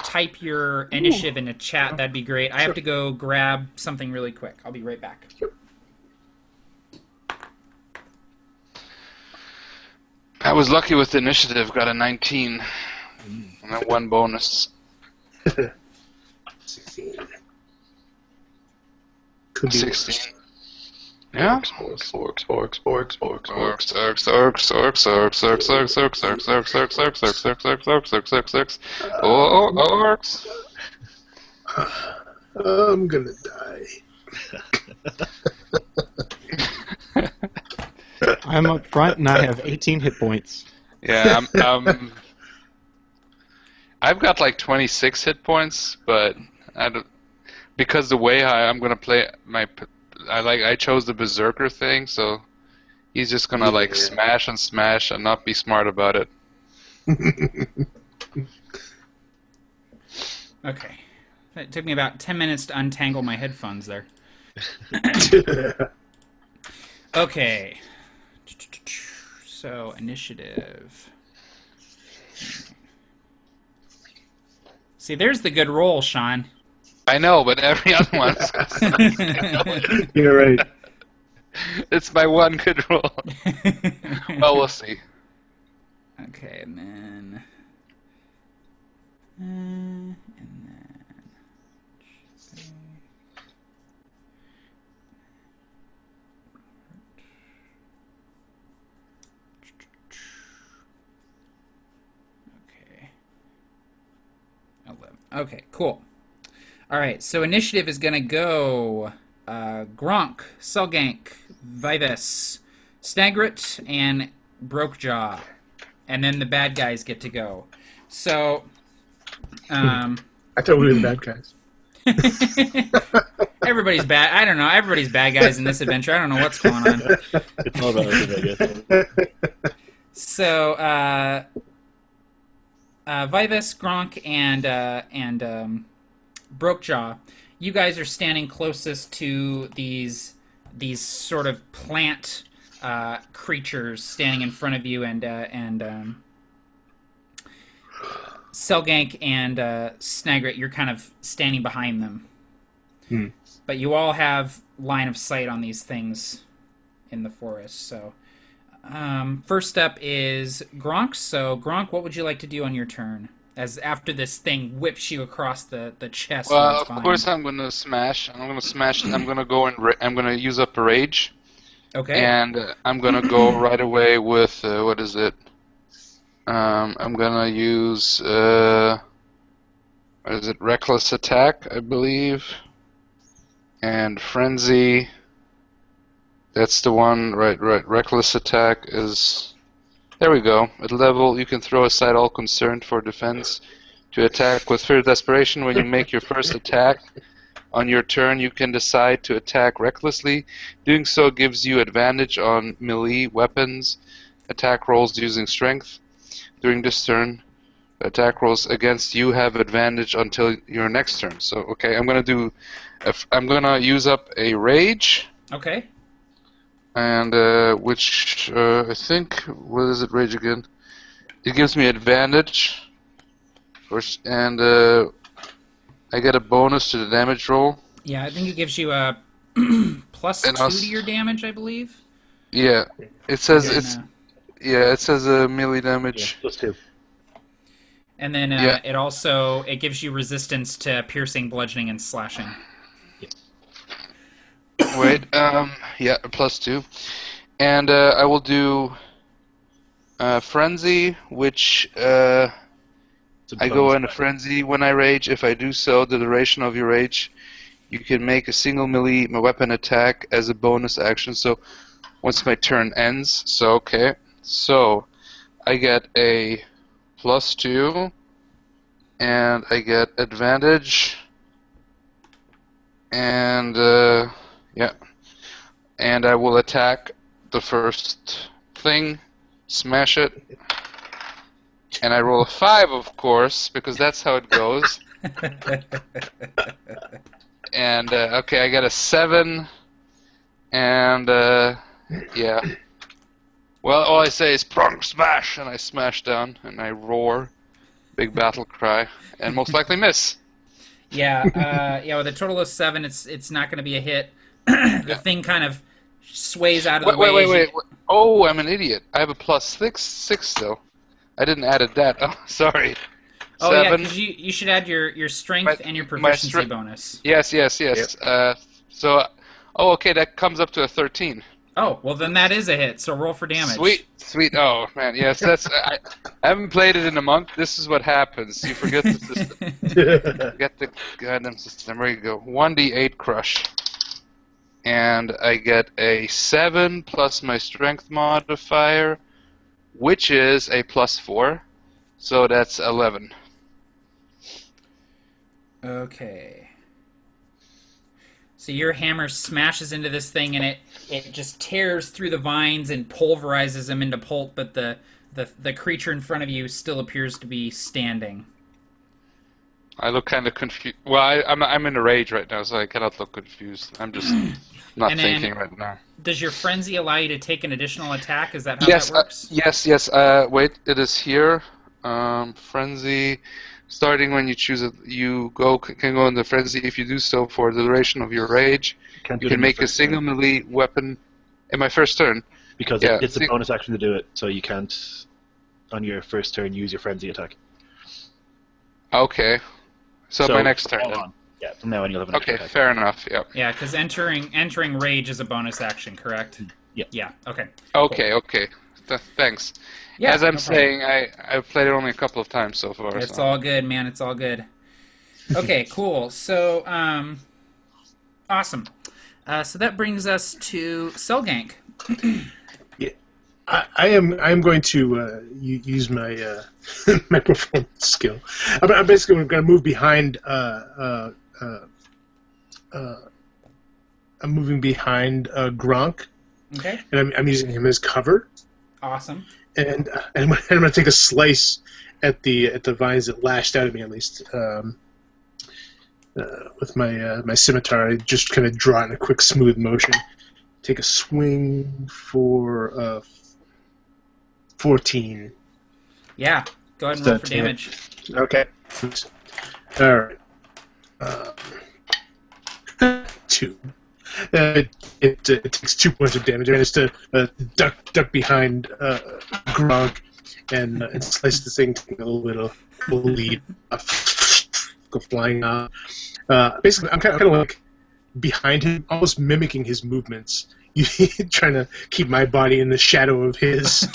[SPEAKER 1] type your initiative in the chat, that'd be great. I have to go grab something really quick. I'll be right back.
[SPEAKER 6] I was lucky with the initiative. Got a 19. And that 1 bonus.
[SPEAKER 2] 16.
[SPEAKER 6] 16. Yeah.
[SPEAKER 7] Orcs.
[SPEAKER 2] I'm gonna die.
[SPEAKER 3] I'm up front and I have 18 hit points.
[SPEAKER 6] Yeah, I've got like 26 hit points, but because the way I'm gonna play I chose the berserker thing, so he's just gonna smash and not be smart about it.
[SPEAKER 1] Okay. It took me about 10 minutes to untangle my headphones there. Okay. So, initiative. See, there's the good roll, Sean.
[SPEAKER 6] I know, but every other one.
[SPEAKER 2] You're right.
[SPEAKER 6] It's my one good roll. Well, we'll see.
[SPEAKER 1] Okay, and then... Okay. 11. Okay, cool. Alright, so initiative is going to go Gronk, Selgank, Vivis, Snagrit, and Brokejaw. And then the bad guys get to go. So,
[SPEAKER 2] I thought we were the bad guys.
[SPEAKER 1] Everybody's bad. I don't know. Everybody's bad guys in this adventure. I don't know what's going on.
[SPEAKER 4] It's all about us, I guess.
[SPEAKER 1] So, Vivis, Gronk, and Brokejaw, you guys are standing closest to these sort of plant creatures standing in front of you, and Selgank and Snagrit, you're kind of standing behind them. But you all have line of sight on these things in the forest. So, first up is Gronk. So, Gronk, what would you like to do on your turn as after this thing whips you across the chest. where
[SPEAKER 6] Well,
[SPEAKER 1] it's
[SPEAKER 6] of course I'm gonna smash. I'm gonna go and I'm gonna use up a rage,
[SPEAKER 1] Okay.
[SPEAKER 6] and I'm gonna go right away with what is it? I'm gonna use what is it? Reckless attack, I believe, and frenzy. That's the one, right. Reckless attack is... There we go. At level, you can throw aside all concern for defense. To attack with fear desperation, when you make your first attack on your turn, you can decide to attack recklessly. Doing so gives you advantage on melee weapons, attack rolls using strength. During this turn, attack rolls against you have advantage until your next turn. So, okay, I'm gonna use up a rage.
[SPEAKER 1] Okay.
[SPEAKER 6] And which I think, what is it, rage again? It gives me advantage, and I get a bonus to the damage roll.
[SPEAKER 1] Yeah, I think it gives you a plus
[SPEAKER 6] And
[SPEAKER 1] 2
[SPEAKER 6] us-
[SPEAKER 1] to your damage, I believe.
[SPEAKER 6] Yeah, it says
[SPEAKER 1] And,
[SPEAKER 6] it says melee damage.
[SPEAKER 4] +2.
[SPEAKER 1] and then
[SPEAKER 6] Yeah.
[SPEAKER 1] it gives you resistance to piercing, bludgeoning, and slashing.
[SPEAKER 6] Wait, yeah, +2, and I will do frenzy, which I go into frenzy when I rage. If I do so, the duration of your rage, you can make a single melee weapon attack as a bonus action. So once my turn ends, so okay, so I get a +2, and I get advantage, and yeah, and I will attack the first thing, smash it, and I roll a 5, of course, because that's how it goes. And okay, I got a 7, and yeah. Well, all I say is prong smash, and I smash down, and I roar, big battle cry, and most likely miss.
[SPEAKER 1] Yeah, with a total of 7, it's not going to be a hit. The thing kind of sways out of the way.
[SPEAKER 6] Wait. Oh, I'm an idiot. I have a +6 still. I didn't add that. Oh, sorry.
[SPEAKER 1] Oh, yeah,
[SPEAKER 6] 7.
[SPEAKER 1] because you should add your strength and your proficiency bonus.
[SPEAKER 6] Yes. So, okay, that comes up to a 13.
[SPEAKER 1] Oh, well then that is a hit, so roll for damage.
[SPEAKER 6] Sweet. Oh, man, yes, that's... I haven't played it in a month. This is what happens. You forget the system. Forget the goddamn system. There you go. 1d8 crush. And I get a 7 plus my strength modifier, which is a +4. So that's 11.
[SPEAKER 1] Okay. So your hammer smashes into this thing, and it just tears through the vines and pulverizes them into pulp, but the creature in front of you still appears to be standing.
[SPEAKER 6] I look kind of confused. Well, I'm in a rage right now, so I cannot look confused. I'm just not
[SPEAKER 1] And then-
[SPEAKER 6] thinking right now.
[SPEAKER 1] Does your frenzy allow you to take an additional attack? Is that how that works?
[SPEAKER 6] Yes. Wait, it is here. Frenzy. Starting when you choose it, you can go into frenzy. If you do so for the duration of your rage, you can make a single melee weapon in my first turn.
[SPEAKER 4] Because
[SPEAKER 6] Yeah,
[SPEAKER 4] it's a bonus action to do it, so you can't, on your first turn, use your frenzy attack.
[SPEAKER 6] Okay. So my next turn
[SPEAKER 4] hold
[SPEAKER 6] then.
[SPEAKER 4] on. Yeah, from now on you'll have an extra
[SPEAKER 6] Okay,
[SPEAKER 4] attack.
[SPEAKER 6] fair enough. Yeah.
[SPEAKER 1] Yeah, because entering rage is a bonus action, correct?
[SPEAKER 4] Yeah.
[SPEAKER 1] Yeah. Okay.
[SPEAKER 6] Okay. Thanks.
[SPEAKER 1] Yeah.
[SPEAKER 6] As I'm
[SPEAKER 1] no problem.
[SPEAKER 6] saying, I've played it only a couple of times so far.
[SPEAKER 1] It's
[SPEAKER 6] so.
[SPEAKER 1] all good, man. It's all good. Okay, cool. So, awesome. So that brings us to Selgank.
[SPEAKER 2] I am going to use my my performance skill. I'm basically going to move behind. I'm moving behind Gronk,
[SPEAKER 1] Okay.
[SPEAKER 2] and I'm using him as cover.
[SPEAKER 1] Awesome.
[SPEAKER 2] And I'm going to take a slice at the vines that lashed out at me, at least with my scimitar. I just kind of draw it in a quick, smooth motion. Take a swing for 14.
[SPEAKER 1] Yeah. Go ahead and roll for damage.
[SPEAKER 2] Okay. All right. 2. It takes 2 points of damage. I managed to duck behind Gronk and slice the thing, taking a little bit will lead. Go flying out. Basically, I'm kind of like behind him, almost mimicking his movements. Trying to keep my body in the shadow of his.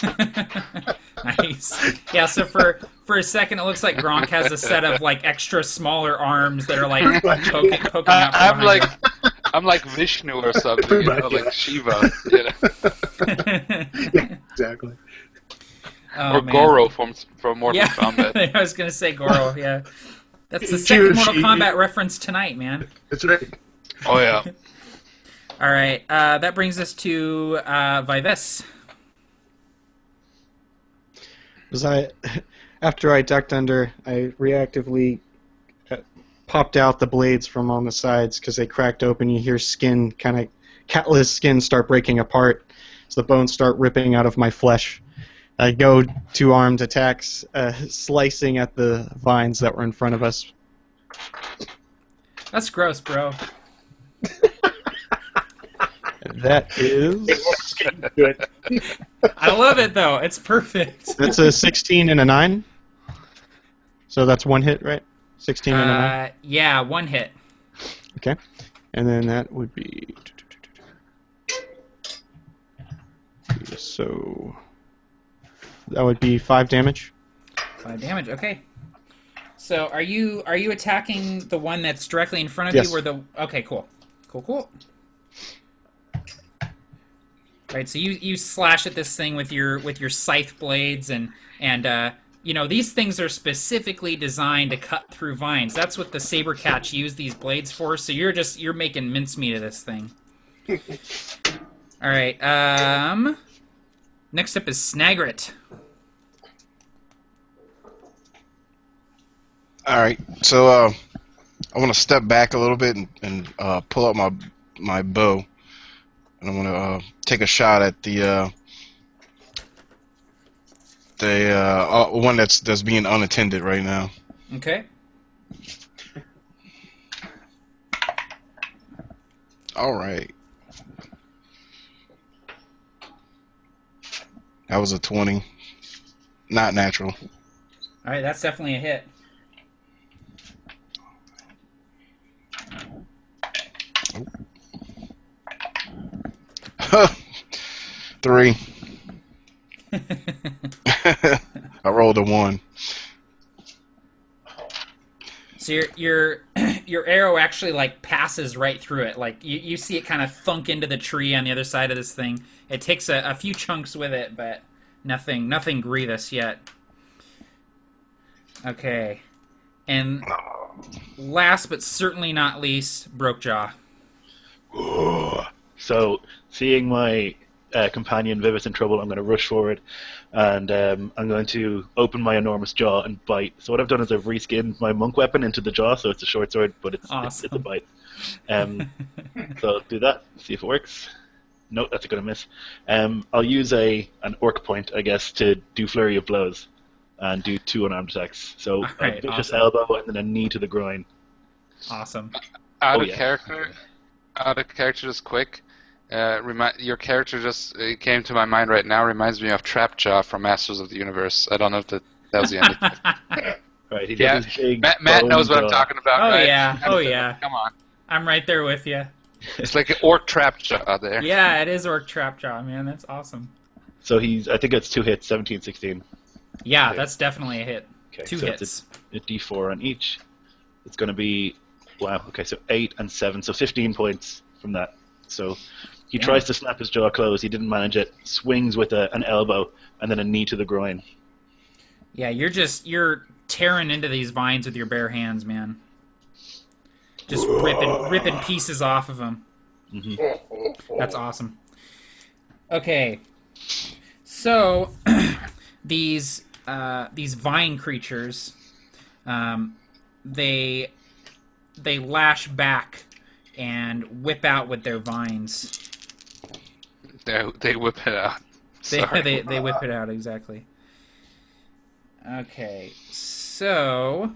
[SPEAKER 1] Nice. Yeah, so for a second, it looks like Gronk has a set of like extra smaller arms that are like poking out from
[SPEAKER 6] I'm
[SPEAKER 1] behind
[SPEAKER 6] I'm like Vishnu or something, you know, like Shiva, you know.
[SPEAKER 2] Yeah, exactly.
[SPEAKER 1] Oh,
[SPEAKER 6] Or
[SPEAKER 1] man.
[SPEAKER 6] Goro from Mortal
[SPEAKER 1] Yeah,
[SPEAKER 6] Kombat.
[SPEAKER 1] I was gonna say Goro. Yeah, that's the second Mortal Kombat reference tonight, man.
[SPEAKER 2] That's right.
[SPEAKER 6] Oh yeah.
[SPEAKER 1] All right, that brings us to Vives.
[SPEAKER 3] After I ducked under, I reactively popped out the blades from on the sides because they cracked open. You hear skin, kind of catless skin, start breaking apart. So the bones start ripping out of my flesh. I go 2-armed attacks, slicing at the vines that were in front of us.
[SPEAKER 1] That's gross, bro.
[SPEAKER 3] That is...
[SPEAKER 1] I love it though. It's perfect.
[SPEAKER 3] That's a 16 and a 9. So that's one hit, right? 16 and a 9?
[SPEAKER 1] Yeah, one hit.
[SPEAKER 3] Okay. And then that would be... So... That would be 5 damage.
[SPEAKER 1] 5 damage. Okay. So are you attacking the one that's directly in front of
[SPEAKER 3] Yes.
[SPEAKER 1] you? Or the okay, cool. Cool. Right, so you slash at this thing with your scythe blades and you know, these things are specifically designed to cut through vines. That's what the saber cats use these blades for. So you're making mincemeat of this thing. All right. Next up is Snagrit.
[SPEAKER 5] All right, so I want to step back a little bit and pull out my bow, and I want to take a shot at the one that's being unattended right now.
[SPEAKER 1] Okay.
[SPEAKER 5] All right, that was a 20, not natural.
[SPEAKER 1] All right, that's definitely a hit.
[SPEAKER 5] Three. I rolled a 1.
[SPEAKER 1] So your arrow actually like passes right through it. Like you see it kind of thunk into the tree on the other side of this thing. It takes a few chunks with it, but nothing grievous yet. Okay, and last but certainly not least, Brokejaw.
[SPEAKER 4] So, seeing my companion Vivis in trouble, I'm going to rush forward, and I'm going to open my enormous jaw and bite. So what I've done is I've reskinned my monk weapon into the jaw, so it's a short sword, but it's a bite. So I'll do that, see if it works. No, that's going to miss. I'll use an orc point, I guess, to do flurry of blows and do 2 unarmed attacks. So
[SPEAKER 1] Alright,
[SPEAKER 4] a vicious
[SPEAKER 1] awesome.
[SPEAKER 4] elbow and then a knee to the groin.
[SPEAKER 1] Awesome.
[SPEAKER 6] Out
[SPEAKER 4] Oh,
[SPEAKER 6] of
[SPEAKER 4] yeah.
[SPEAKER 6] character, just quick. Your character just came to my mind right now. Reminds me of Trapjaw from Masters of the Universe. I don't know if that was the end.
[SPEAKER 4] Right, he does
[SPEAKER 6] Yeah,
[SPEAKER 4] his big
[SPEAKER 6] Matt
[SPEAKER 4] bone
[SPEAKER 6] knows what I'm
[SPEAKER 4] jaw.
[SPEAKER 6] talking about.
[SPEAKER 1] Oh
[SPEAKER 6] right?
[SPEAKER 1] yeah. Oh yeah.
[SPEAKER 6] Come on,
[SPEAKER 1] I'm right there with you.
[SPEAKER 6] it's like an orc Trapjaw there.
[SPEAKER 1] Yeah, it is Orc Trapjaw, man. That's awesome.
[SPEAKER 4] So I think it's 2 hits, 17, 16.
[SPEAKER 1] Yeah,
[SPEAKER 4] Okay.
[SPEAKER 1] that's definitely a hit.
[SPEAKER 4] Okay,
[SPEAKER 1] 2
[SPEAKER 4] so
[SPEAKER 1] hits.
[SPEAKER 4] It's a D4 on each. It's going to be, wow, okay, so 8 and 7, so 15 points from that. So he tries to snap his jaw closed, he didn't manage it, swings with an elbow, and then a knee to the groin.
[SPEAKER 1] Yeah, you're tearing into these vines with your bare hands, man. Just ripping pieces off of them.
[SPEAKER 4] Mm-hmm.
[SPEAKER 1] That's awesome. Okay, so these vine creatures, they lash back and whip out with their vines.
[SPEAKER 6] They whip it out.
[SPEAKER 1] They whip it out, exactly. Okay, so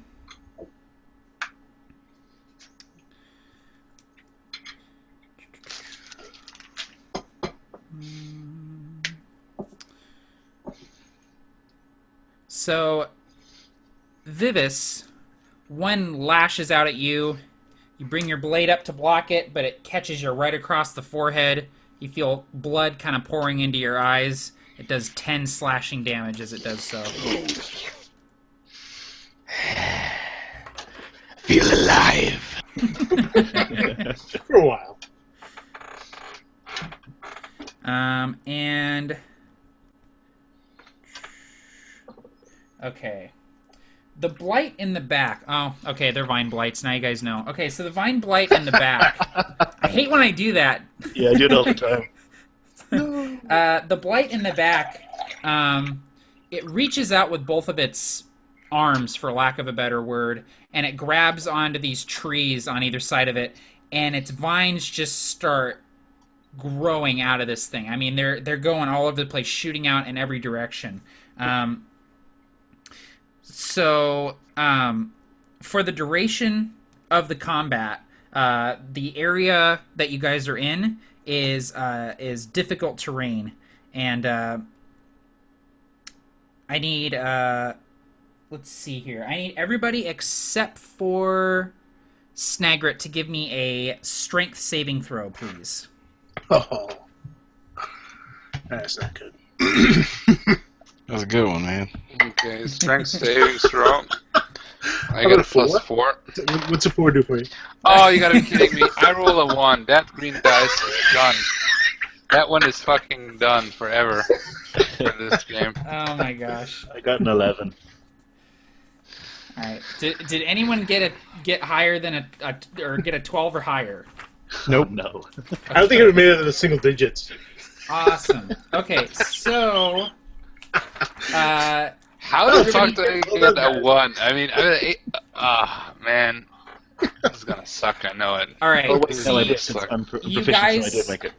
[SPEAKER 1] Vivis, one lashes out at you. You bring your blade up to block it, but it catches you right across the forehead. You feel blood kind of pouring into your eyes. It does 10 slashing damage as it does so.
[SPEAKER 7] Feel alive.
[SPEAKER 2] For a while.
[SPEAKER 1] And... Okay. The blight in the back. Oh, okay, they're vine blights. Now you guys know. Okay, so the vine blight in the back. I hate when I do that.
[SPEAKER 4] Yeah, I do it all the time.
[SPEAKER 1] The blight in the back, it reaches out with both of its arms, for lack of a better word, and it grabs onto these trees on either side of it, and its vines just start growing out of this thing. I mean, they're going all over the place, shooting out in every direction. So, for the duration of the combat, the area that you guys are in is difficult terrain, and I need let's see here. I need everybody except for Snagrit to give me a strength saving throw, please.
[SPEAKER 2] Oh, that's not good.
[SPEAKER 5] That was a good one, man.
[SPEAKER 6] Okay, strength saving throw. I
[SPEAKER 2] How
[SPEAKER 6] got
[SPEAKER 2] about
[SPEAKER 6] a
[SPEAKER 2] a four?
[SPEAKER 6] +4.
[SPEAKER 2] What's a 4 do for you?
[SPEAKER 6] Oh, you gotta be kidding me. I roll a 1. That green dice is done. That one is fucking done forever for this game.
[SPEAKER 1] Oh my gosh!
[SPEAKER 4] I got an 11.
[SPEAKER 1] All right. Did anyone get higher than or get a 12 or higher?
[SPEAKER 2] Nope.
[SPEAKER 4] No.
[SPEAKER 2] I don't think it would have made it to the single digits.
[SPEAKER 1] Awesome. Okay, so
[SPEAKER 6] How the fuck did I get a 1? I mean, man. This is gonna suck, I know it.
[SPEAKER 1] all right.
[SPEAKER 4] Oh, wait,
[SPEAKER 1] see,
[SPEAKER 4] no, I'm
[SPEAKER 1] you
[SPEAKER 4] proficient, so
[SPEAKER 1] guys-
[SPEAKER 4] I did make it.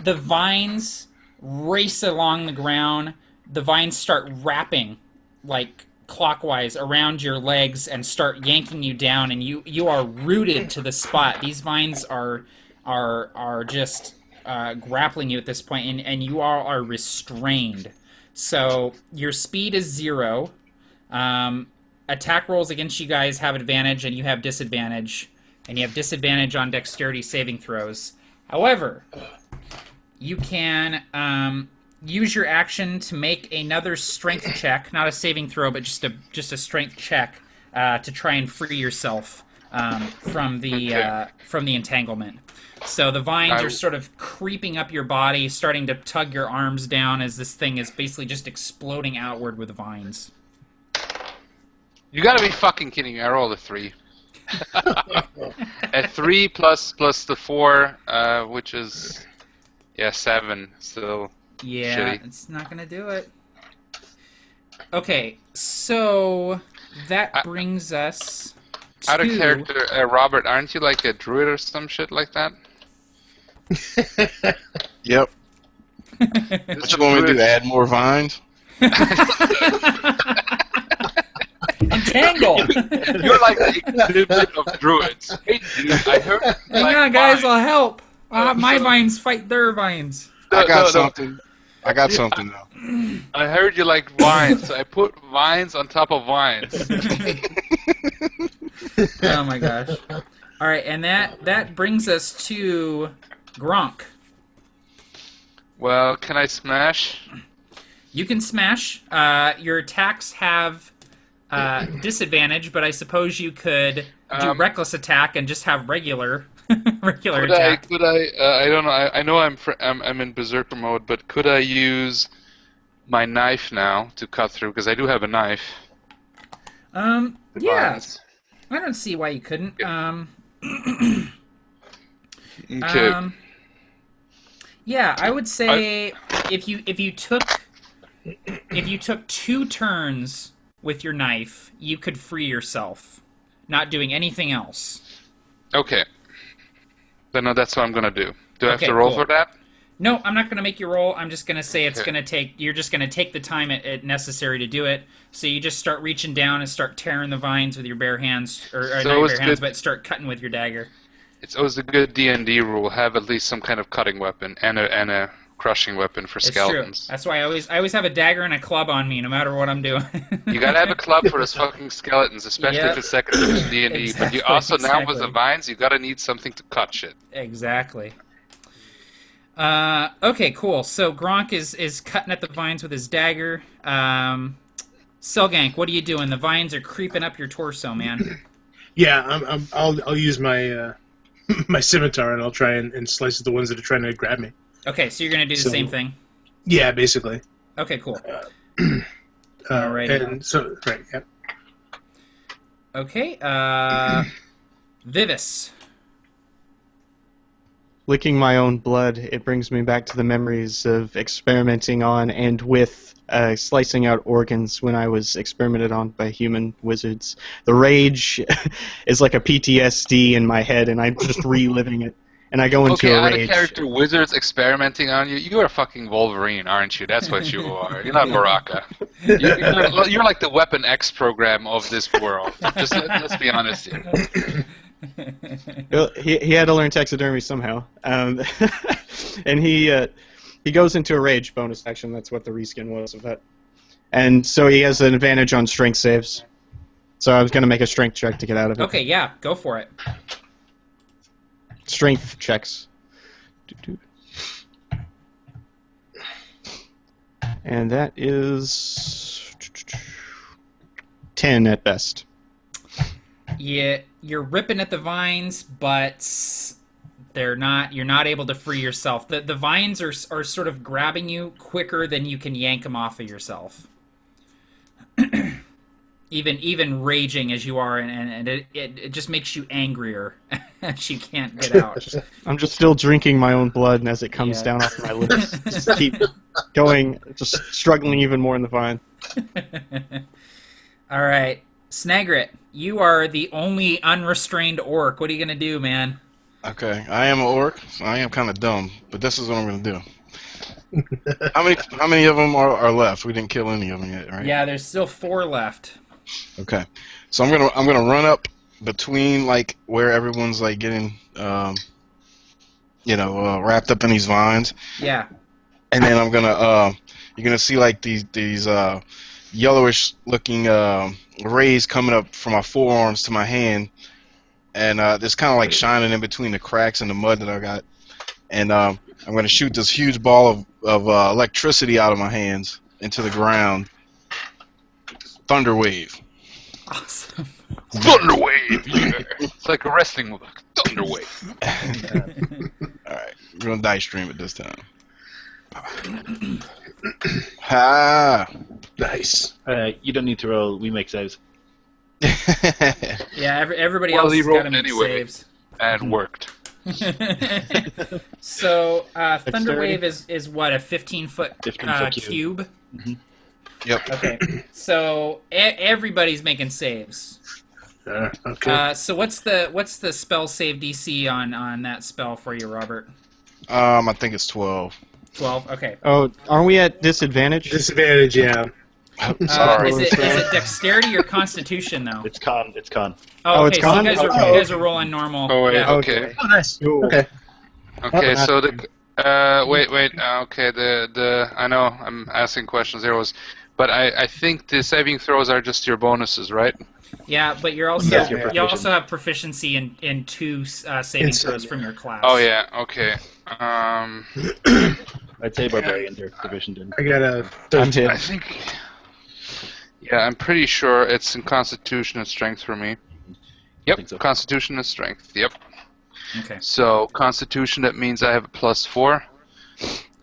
[SPEAKER 1] the vines race along the ground. The vines start wrapping like clockwise around your legs and start yanking you down, and you are rooted to the spot. These vines are just grappling you at this point, and you all are restrained. So your speed is 0. Attack rolls against you guys have advantage, and you have disadvantage. And you have disadvantage on dexterity saving throws. However, you can use your action to make another strength check, not a saving throw, but just a strength check to try and free yourself from the entanglement. So the vines are sort of creeping up your body, starting to tug your arms down as this thing is basically just exploding outward with vines.
[SPEAKER 6] You gotta be fucking kidding me. I rolled a 3. A 3 plus the 4, which is 7. So
[SPEAKER 1] Yeah,
[SPEAKER 6] shitty.
[SPEAKER 1] it's not gonna do it. Okay, so that brings us to...
[SPEAKER 6] Out of character, Robert, aren't you like a druid or some shit like that?
[SPEAKER 5] Yep. What you want me to do? Add more vines?
[SPEAKER 1] Entangle!
[SPEAKER 6] You're like the exhibit of druids. Hey, dude, I heard.
[SPEAKER 1] Hang on, guys, I'll help. My vines fight their vines.
[SPEAKER 5] I got something. I got something now.
[SPEAKER 6] I heard you like vines, so I put vines on top of vines.
[SPEAKER 1] Oh my gosh. Alright, and that brings us to Gronk.
[SPEAKER 6] Well, can I smash?
[SPEAKER 1] You can smash. Your attacks have disadvantage, but I suppose you could do reckless attack and just have regular attack.
[SPEAKER 6] Could I? I don't know. I know I'm in berserker mode, but could I use my knife now to cut through? Because I do have a knife.
[SPEAKER 1] Yeah.
[SPEAKER 6] Vines.
[SPEAKER 1] I don't see why you couldn't.
[SPEAKER 6] Okay.
[SPEAKER 1] Yeah, I would say if you took 2 turns with your knife, you could free yourself, not doing anything else.
[SPEAKER 6] Okay. Then that's what I'm gonna do. Do I have
[SPEAKER 1] Okay,
[SPEAKER 6] to roll
[SPEAKER 1] cool.
[SPEAKER 6] for that?
[SPEAKER 1] No, I'm not going to make you roll. I'm just going to say it's going to take... You're just going to take the time it necessary to do it. So you just start reaching down and start tearing the vines with your bare hands, or
[SPEAKER 6] So
[SPEAKER 1] not your
[SPEAKER 6] it's
[SPEAKER 1] bare hands,
[SPEAKER 6] good-
[SPEAKER 1] but start cutting with your dagger.
[SPEAKER 6] It's always a good D&D rule. Have at least some kind of cutting weapon and a crushing weapon for
[SPEAKER 1] It's
[SPEAKER 6] skeletons.
[SPEAKER 1] true. That's why I always have a dagger and a club on me, no matter what I'm doing.
[SPEAKER 6] You gotta have a club for those fucking skeletons, especially
[SPEAKER 1] Yep.
[SPEAKER 6] if it's second edition D&D. But you also now with the
[SPEAKER 1] Exactly.
[SPEAKER 6] vines, you gotta need something to cut shit.
[SPEAKER 1] Exactly. Okay, cool. So Gronk is cutting at the vines with his dagger. Selgank, what are you doing? The vines are creeping up your torso, man.
[SPEAKER 2] Yeah, I'll use my my scimitar and I'll try and slice at the ones that are trying to grab me.
[SPEAKER 1] Okay, so you're gonna do the
[SPEAKER 2] So-
[SPEAKER 1] same thing.
[SPEAKER 2] Yeah, basically.
[SPEAKER 1] Okay, cool. Alrighty.
[SPEAKER 2] And so right, yeah.
[SPEAKER 1] Okay, Vivis.
[SPEAKER 3] Licking my own blood, it brings me back to the memories of experimenting on and with slicing out organs when I was experimented on by human wizards. The rage is like a PTSD in my head, and I'm just reliving it. And I go into
[SPEAKER 6] Okay,
[SPEAKER 3] a
[SPEAKER 6] out of
[SPEAKER 3] rage.
[SPEAKER 6] character wizards experimenting on you. You are fucking Wolverine, aren't you? That's what you are. You're not Baraka. You're like the Weapon X program of this world. Just let's be honest here.
[SPEAKER 3] Well, he had to learn taxidermy somehow, and he goes into a rage bonus action. That's what the reskin was of that, and so he has an advantage on strength saves. So I was going to make a strength check to get out of it.
[SPEAKER 1] Okay, yeah, go for it.
[SPEAKER 3] Strength checks. And that is 10 at best.
[SPEAKER 1] Yeah, you're ripping at the vines, but you're not able to free yourself. The vines are sort of grabbing you quicker than you can yank them off of yourself. even raging as you are, and it just makes you angrier as you can't get out.
[SPEAKER 3] I'm just still drinking my own blood, and as it comes
[SPEAKER 1] Yeah.
[SPEAKER 3] down off my lips, just keep going, just struggling even more in the vine.
[SPEAKER 1] All right, Snagrit, you are the only unrestrained orc. What are you gonna do, man?
[SPEAKER 5] Okay, I am an orc, so I am kind of dumb, but this is what I'm gonna do. How many of them are left? We didn't kill any of them yet, right?
[SPEAKER 1] Yeah, there's still 4 left.
[SPEAKER 5] Okay, so I'm gonna run up between like where everyone's like getting wrapped up in these vines,
[SPEAKER 1] Yeah.
[SPEAKER 5] and then I'm gonna you're gonna see like these yellowish looking rays coming up from my forearms to my hand, and it's kind of like shining in between the cracks in the mud that I got, and I'm gonna shoot this huge ball of electricity out of my hands into the ground. Thunder wave.
[SPEAKER 1] Awesome.
[SPEAKER 6] Thunderwave! Yeah. It's like a wrestling move. Thunderwave.
[SPEAKER 5] Alright, we're gonna dice stream it this time. Ha!
[SPEAKER 2] Nice.
[SPEAKER 4] You don't need to roll. We make saves.
[SPEAKER 1] Yeah, everybody
[SPEAKER 6] Well,
[SPEAKER 1] else
[SPEAKER 6] he
[SPEAKER 1] has got to
[SPEAKER 6] rolled
[SPEAKER 1] make
[SPEAKER 6] anyway.
[SPEAKER 1] saves.
[SPEAKER 6] And worked.
[SPEAKER 1] So, Thunderwave
[SPEAKER 3] Dexterity?
[SPEAKER 1] is what, a 15-foot
[SPEAKER 4] 15-foot
[SPEAKER 1] cube?
[SPEAKER 5] Yep.
[SPEAKER 1] Okay, so everybody's making saves.
[SPEAKER 2] Okay.
[SPEAKER 1] So what's the spell save DC on that spell for you, Robert?
[SPEAKER 5] I think it's 12.
[SPEAKER 1] 12. Okay.
[SPEAKER 3] Oh, aren't we at disadvantage?
[SPEAKER 2] Disadvantage, yeah.
[SPEAKER 5] Sorry.
[SPEAKER 1] Is it dexterity or constitution though?
[SPEAKER 4] It's con. It's con.
[SPEAKER 1] Oh,
[SPEAKER 3] it's
[SPEAKER 1] okay. So
[SPEAKER 3] con?
[SPEAKER 1] you
[SPEAKER 3] Okay.
[SPEAKER 1] guys are rolling normal.
[SPEAKER 6] Oh, wait,
[SPEAKER 1] Yeah.
[SPEAKER 6] okay.
[SPEAKER 2] Oh, nice.
[SPEAKER 3] Cool.
[SPEAKER 2] Okay.
[SPEAKER 6] Okay, so wait. Okay, I know I'm asking questions here, but I think the saving throws are just your bonuses, right?
[SPEAKER 1] Yeah, but you're also
[SPEAKER 2] Yeah.
[SPEAKER 4] You're
[SPEAKER 1] you also have proficiency in 2 saving throws from your class.
[SPEAKER 6] Oh yeah, okay.
[SPEAKER 4] I'd say barbarian. They're divisioned in.
[SPEAKER 2] I got a
[SPEAKER 3] I'm
[SPEAKER 2] 13.
[SPEAKER 6] I
[SPEAKER 3] hit.
[SPEAKER 6] think. Yeah, I'm pretty sure it's in Constitution and Strength for me. Yep,
[SPEAKER 4] think so.
[SPEAKER 6] Constitution and Strength. Yep.
[SPEAKER 1] Okay.
[SPEAKER 6] So Constitution, that means I have a +4,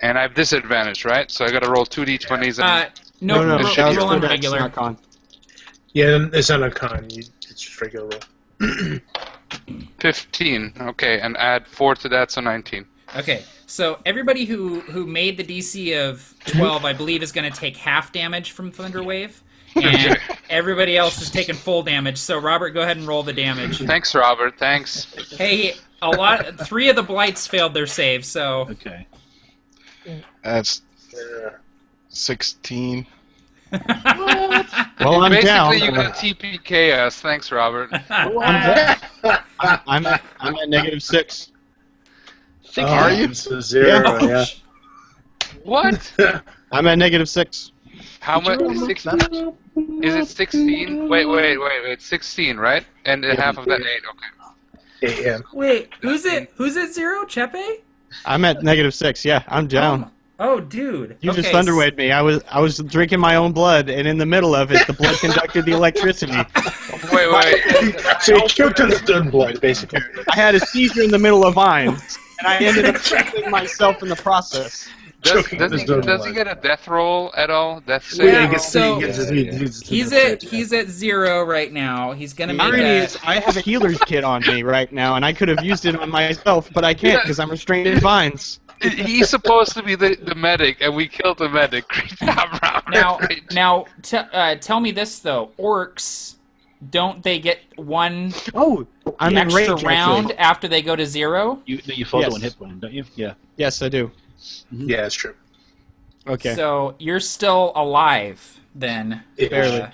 [SPEAKER 6] and I have disadvantage, right? So I got to roll 2d20s. And
[SPEAKER 1] No,
[SPEAKER 3] no,
[SPEAKER 6] It should
[SPEAKER 3] that
[SPEAKER 6] be
[SPEAKER 3] was
[SPEAKER 1] roll on
[SPEAKER 3] Dex,
[SPEAKER 1] regular.
[SPEAKER 3] not con.
[SPEAKER 2] Yeah, it's not a con. It's just regular roll.
[SPEAKER 6] 15. Okay, and add 4 to that, so 19.
[SPEAKER 1] Okay, so everybody who made the DC of 12, I believe, is going to take half damage from Thunderwave, and everybody else is taking full damage. So Robert, go ahead and roll the damage.
[SPEAKER 6] Thanks, Robert. Thanks.
[SPEAKER 1] Hey, 3 of the blights failed their save, so
[SPEAKER 4] Okay.
[SPEAKER 5] That's 16.
[SPEAKER 3] Well, I'm
[SPEAKER 6] Basically,
[SPEAKER 3] down.
[SPEAKER 6] you got TPK us. Thanks, Robert.
[SPEAKER 3] I'm at -6.
[SPEAKER 2] Are you? So 0, yeah.
[SPEAKER 6] What?
[SPEAKER 3] I'm at -6.
[SPEAKER 6] How much? 16? Is it 16? Wait. 16, right? And half of that 8. Okay.
[SPEAKER 2] Yeah.
[SPEAKER 1] Wait, who's it? Who's at 0? Chepe?
[SPEAKER 3] I'm at -6. Yeah, I'm down.
[SPEAKER 1] Oh, dude.
[SPEAKER 3] You
[SPEAKER 1] okay.
[SPEAKER 3] just thunderwaved me. I was drinking my own blood, and in the middle of it, the blood conducted the electricity.
[SPEAKER 6] Wait.
[SPEAKER 2] So you choked on the stun blood, basically.
[SPEAKER 3] I had a seizure in the middle of vines, and I ended up choking myself in the process.
[SPEAKER 6] Does he get a death roll at all? Death save?
[SPEAKER 1] Yeah, so he's at
[SPEAKER 2] 0.
[SPEAKER 1] 0 right now. He's gonna make
[SPEAKER 3] irony
[SPEAKER 1] a...
[SPEAKER 3] is, I have a healer's kit on me right now, and I could have used it on myself, but I can't because I'm restrained in vines.
[SPEAKER 6] He's supposed to be the medic, and we killed the medic.
[SPEAKER 1] Now, tell me this though: orcs, don't they get one
[SPEAKER 3] I'm in
[SPEAKER 1] extra
[SPEAKER 3] rage,
[SPEAKER 1] round
[SPEAKER 3] actually.
[SPEAKER 1] after they go to 0?
[SPEAKER 4] You fall to
[SPEAKER 3] Yes.
[SPEAKER 4] 1 hit point, don't you? Yeah.
[SPEAKER 3] Yes, I do.
[SPEAKER 2] Yeah, that's true.
[SPEAKER 3] Okay.
[SPEAKER 1] So you're still alive then,
[SPEAKER 3] Barely.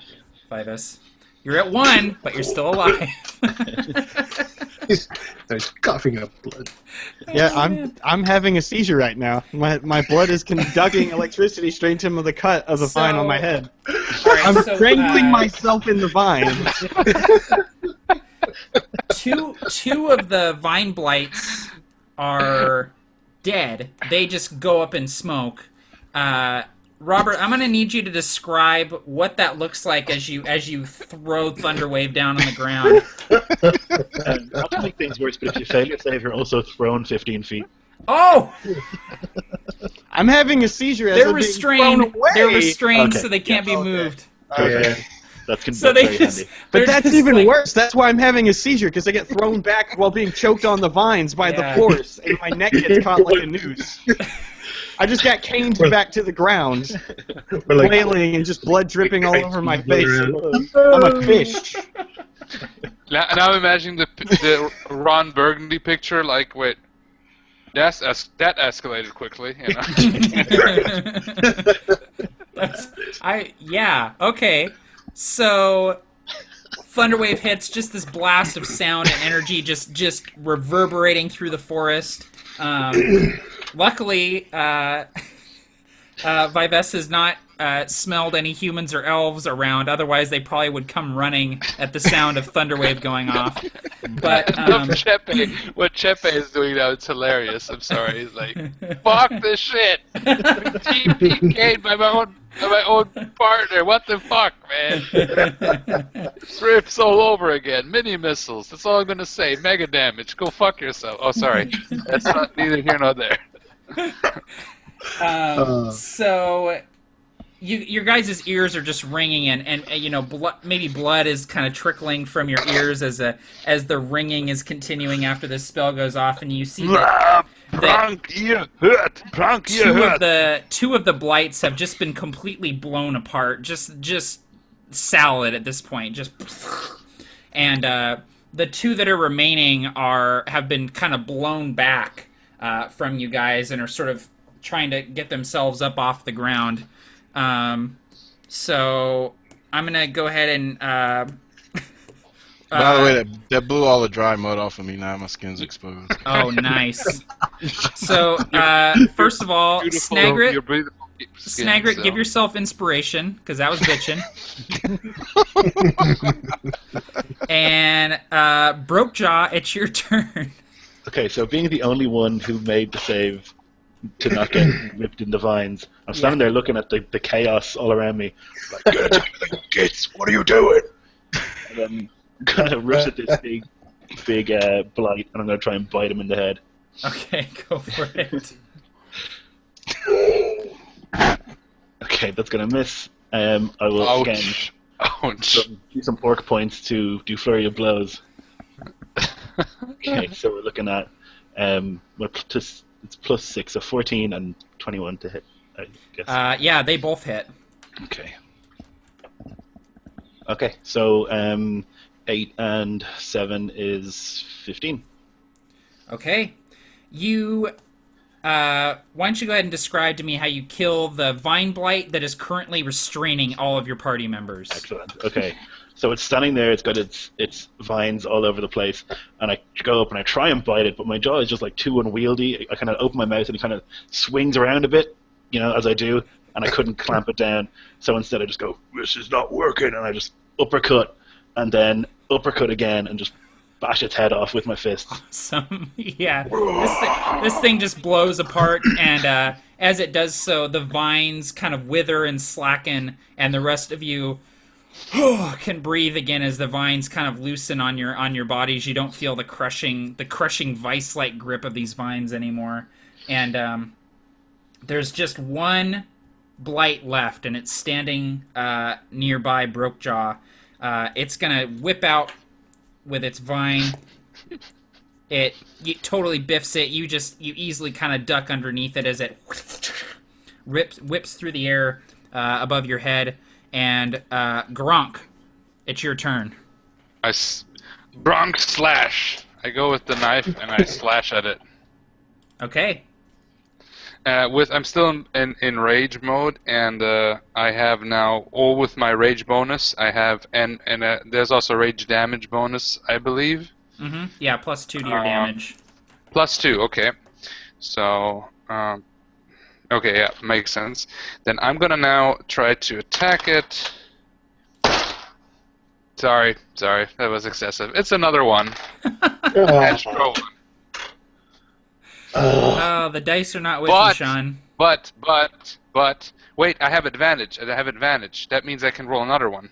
[SPEAKER 1] Vivus. You're at 1, but you're still alive.
[SPEAKER 2] He's coughing up blood.
[SPEAKER 3] Yeah, I'm having a seizure right now. My blood is conducting electricity straight into the cut of the vine on my head.
[SPEAKER 1] Alright,
[SPEAKER 3] I'm
[SPEAKER 1] so,
[SPEAKER 3] strangling myself in the vine.
[SPEAKER 1] Two of the vine blights are dead. They just go up in smoke. Robert, I'm gonna need you to describe what that looks like as you throw Thunderwave down on the ground.
[SPEAKER 4] Not to make things worse, but if you fail your save, you're also thrown 15 feet.
[SPEAKER 1] Oh!
[SPEAKER 3] I'm having a seizure as
[SPEAKER 1] They're
[SPEAKER 3] I'm
[SPEAKER 1] restrained.
[SPEAKER 3] being thrown away.
[SPEAKER 1] They're restrained,
[SPEAKER 4] Okay.
[SPEAKER 1] so they can't be moved.
[SPEAKER 2] Yeah.
[SPEAKER 4] That's
[SPEAKER 1] So they
[SPEAKER 4] very
[SPEAKER 1] just.
[SPEAKER 4] handy.
[SPEAKER 3] But
[SPEAKER 1] they're
[SPEAKER 3] that's
[SPEAKER 1] just
[SPEAKER 3] even
[SPEAKER 1] like-
[SPEAKER 3] worse. That's why I'm having a seizure, because I get thrown back while being choked on the vines by
[SPEAKER 1] Yeah.
[SPEAKER 3] the force, and my neck gets caught like a noose. I just got caned back to the ground,
[SPEAKER 2] We're like,
[SPEAKER 3] flailing and just blood dripping all over my
[SPEAKER 2] Blood
[SPEAKER 3] face.
[SPEAKER 2] around.
[SPEAKER 3] I'm a fish.
[SPEAKER 6] Now I'm imagining the Ron Burgundy picture. Like, wait, that escalated quickly. You know?
[SPEAKER 1] Okay. So Thunderwave hits, just this blast of sound and energy just reverberating through the forest. Luckily, Vives has not smelled any humans or elves around. Otherwise, they probably would come running at the sound of Thunderwave going off. But
[SPEAKER 6] I love Chepe. What Chepe is doing now, it's hilarious. I'm sorry. He's like, fuck this shit. TPK'd by my own partner. What the fuck, man? Rips all over again. Mini missiles. That's all I'm gonna say. Mega damage. Go fuck yourself. Oh, sorry. That's not neither here nor there.
[SPEAKER 1] So your guys' ears are just ringing, and you know, maybe blood is kind of trickling from your ears as the ringing is continuing after this spell goes off, and you see that two of the blights have just been completely blown apart, just salad at this point, and the two that are remaining have been kind of blown back from you guys and are sort of trying to get themselves up off the ground. So I'm gonna go ahead and.
[SPEAKER 5] By the way, that blew all the dry mud off of me. Now my skin's exposed.
[SPEAKER 1] Oh, nice. So first of all,
[SPEAKER 6] Beautiful.
[SPEAKER 1] Snagrit,
[SPEAKER 6] Your beautiful skin,
[SPEAKER 1] Snagrit,
[SPEAKER 6] so.
[SPEAKER 1] give yourself inspiration because that was bitchin'. And Brokejaw, it's your turn.
[SPEAKER 4] Okay, so being the only one who made the save to not get ripped in the vines, I'm standing there looking at the chaos all around me. Like, get it to the kids, what are you doing? And then kind of rush at this big blight, and I'm going to try and bite him in the head.
[SPEAKER 1] Okay, go for it.
[SPEAKER 4] Okay, that's going to miss. I will
[SPEAKER 6] Ouch. Ouch.
[SPEAKER 4] use some orc points to do flurry of blows. Okay, so we're looking at it's +6, so 14 and 21 to hit, I guess.
[SPEAKER 1] Yeah, they both hit.
[SPEAKER 4] Okay. Okay, so 8 and 7 is 15.
[SPEAKER 1] Okay. You, why don't you go ahead and describe to me how you kill the Vine Blight that is currently restraining all of your party members.
[SPEAKER 4] Excellent. Okay, so it's standing there, it's got its vines all over the place, and I go up and I try and bite it, but my jaw is just like too unwieldy. I kind of open my mouth and it kind of swings around a bit as I do, and I couldn't clamp it down. So instead I just go, this is not working, and I just uppercut, and then uppercut again, and just bash its head off with my fist.
[SPEAKER 1] Awesome. Yeah. This thing just blows apart, and as it does so, the vines kind of wither and slacken, and the rest of you can breathe again as the vines kind of loosen on your bodies. You don't feel the crushing vice-like grip of these vines anymore. And there's just one blight left, and it's standing nearby Brokejaw. It's gonna whip out with its vine. It totally biffs it. You easily kind of duck underneath it as it whips through the air above your head. And Gronk, it's your turn.
[SPEAKER 6] Gronk slash. I go with the knife and I slash at it.
[SPEAKER 1] Okay.
[SPEAKER 6] I'm still in rage mode, and I have now all with my rage bonus. I have and there's also rage damage bonus, I believe.
[SPEAKER 1] Mm-hmm. Yeah, +2 to your damage.
[SPEAKER 6] +2. Okay. So okay, yeah, makes sense. Then I'm gonna now try to attack it. Sorry, that was excessive. It's another one. Natural one.
[SPEAKER 1] Oh, the dice are not with you, Sean.
[SPEAKER 6] But, wait, I have advantage. That means I can roll another one.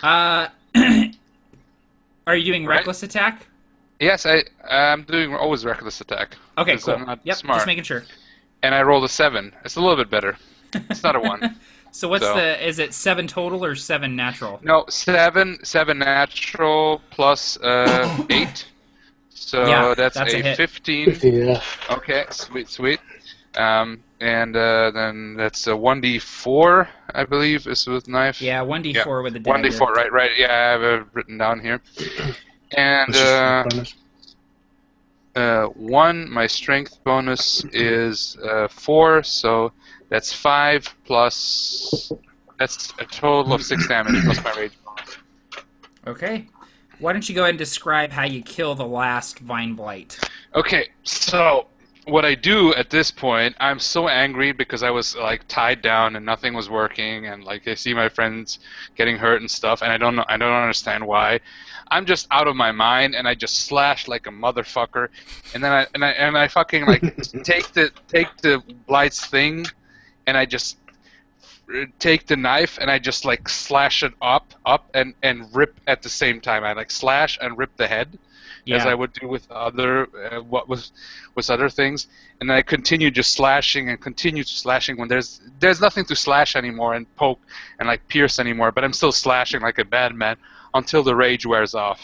[SPEAKER 1] Are you doing reckless attack?
[SPEAKER 6] Yes, I'm doing always reckless attack.
[SPEAKER 1] Okay, cool.
[SPEAKER 6] I'm not
[SPEAKER 1] yep,
[SPEAKER 6] smart.
[SPEAKER 1] just making sure.
[SPEAKER 6] And I rolled a 7. It's a little bit better. It's not a 1.
[SPEAKER 1] So is it 7 total or 7 natural?
[SPEAKER 6] No, 7 natural plus 8. So
[SPEAKER 1] yeah,
[SPEAKER 6] that's a 15.
[SPEAKER 2] Yeah.
[SPEAKER 6] Okay, sweet. And then that's a 1d4, I believe, is with knife.
[SPEAKER 1] Yeah, 1d4 with the dagger.
[SPEAKER 6] 1d4, right. Yeah, I have it written down here. And 1, my strength bonus is 4, so that's 5 plus... That's a total of 6 damage plus my rage bonus.
[SPEAKER 1] Okay. Why don't you go ahead and describe how you kill the last Vine Blight?
[SPEAKER 6] Okay, so what I do at this point, I'm so angry because I was like tied down and nothing was working, and like I see my friends getting hurt and stuff, and I don't understand why. I'm just out of my mind, and I just slash like a motherfucker, and then I fucking like take the Blight's thing, and I just take the knife and I just like slash it up and rip at the same time. I like slash and rip the head, as I would do with other other things, and then I continue just slashing and continue slashing when there's nothing to slash anymore and poke and like pierce anymore, but I'm still slashing like a bad man until the rage wears off.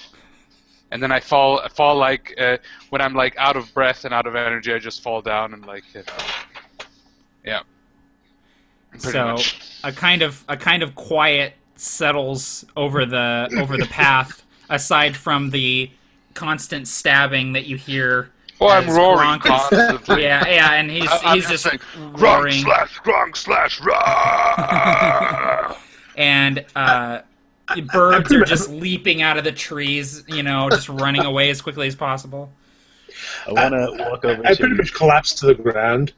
[SPEAKER 6] And then I fall like when I'm like out of breath and out of energy, I just fall down and like yeah.
[SPEAKER 1] So a kind of quiet settles over the path, aside from the constant stabbing that you hear.
[SPEAKER 6] Oh, I'm roaring
[SPEAKER 1] Gronk
[SPEAKER 6] constantly.
[SPEAKER 1] Yeah, and he's just
[SPEAKER 6] like,
[SPEAKER 1] roaring.
[SPEAKER 6] Gronk slash, rah!
[SPEAKER 1] And birds are just leaping out of the trees, just running away as quickly as possible.
[SPEAKER 4] I want to walk over
[SPEAKER 2] I pretty much collapsed to the ground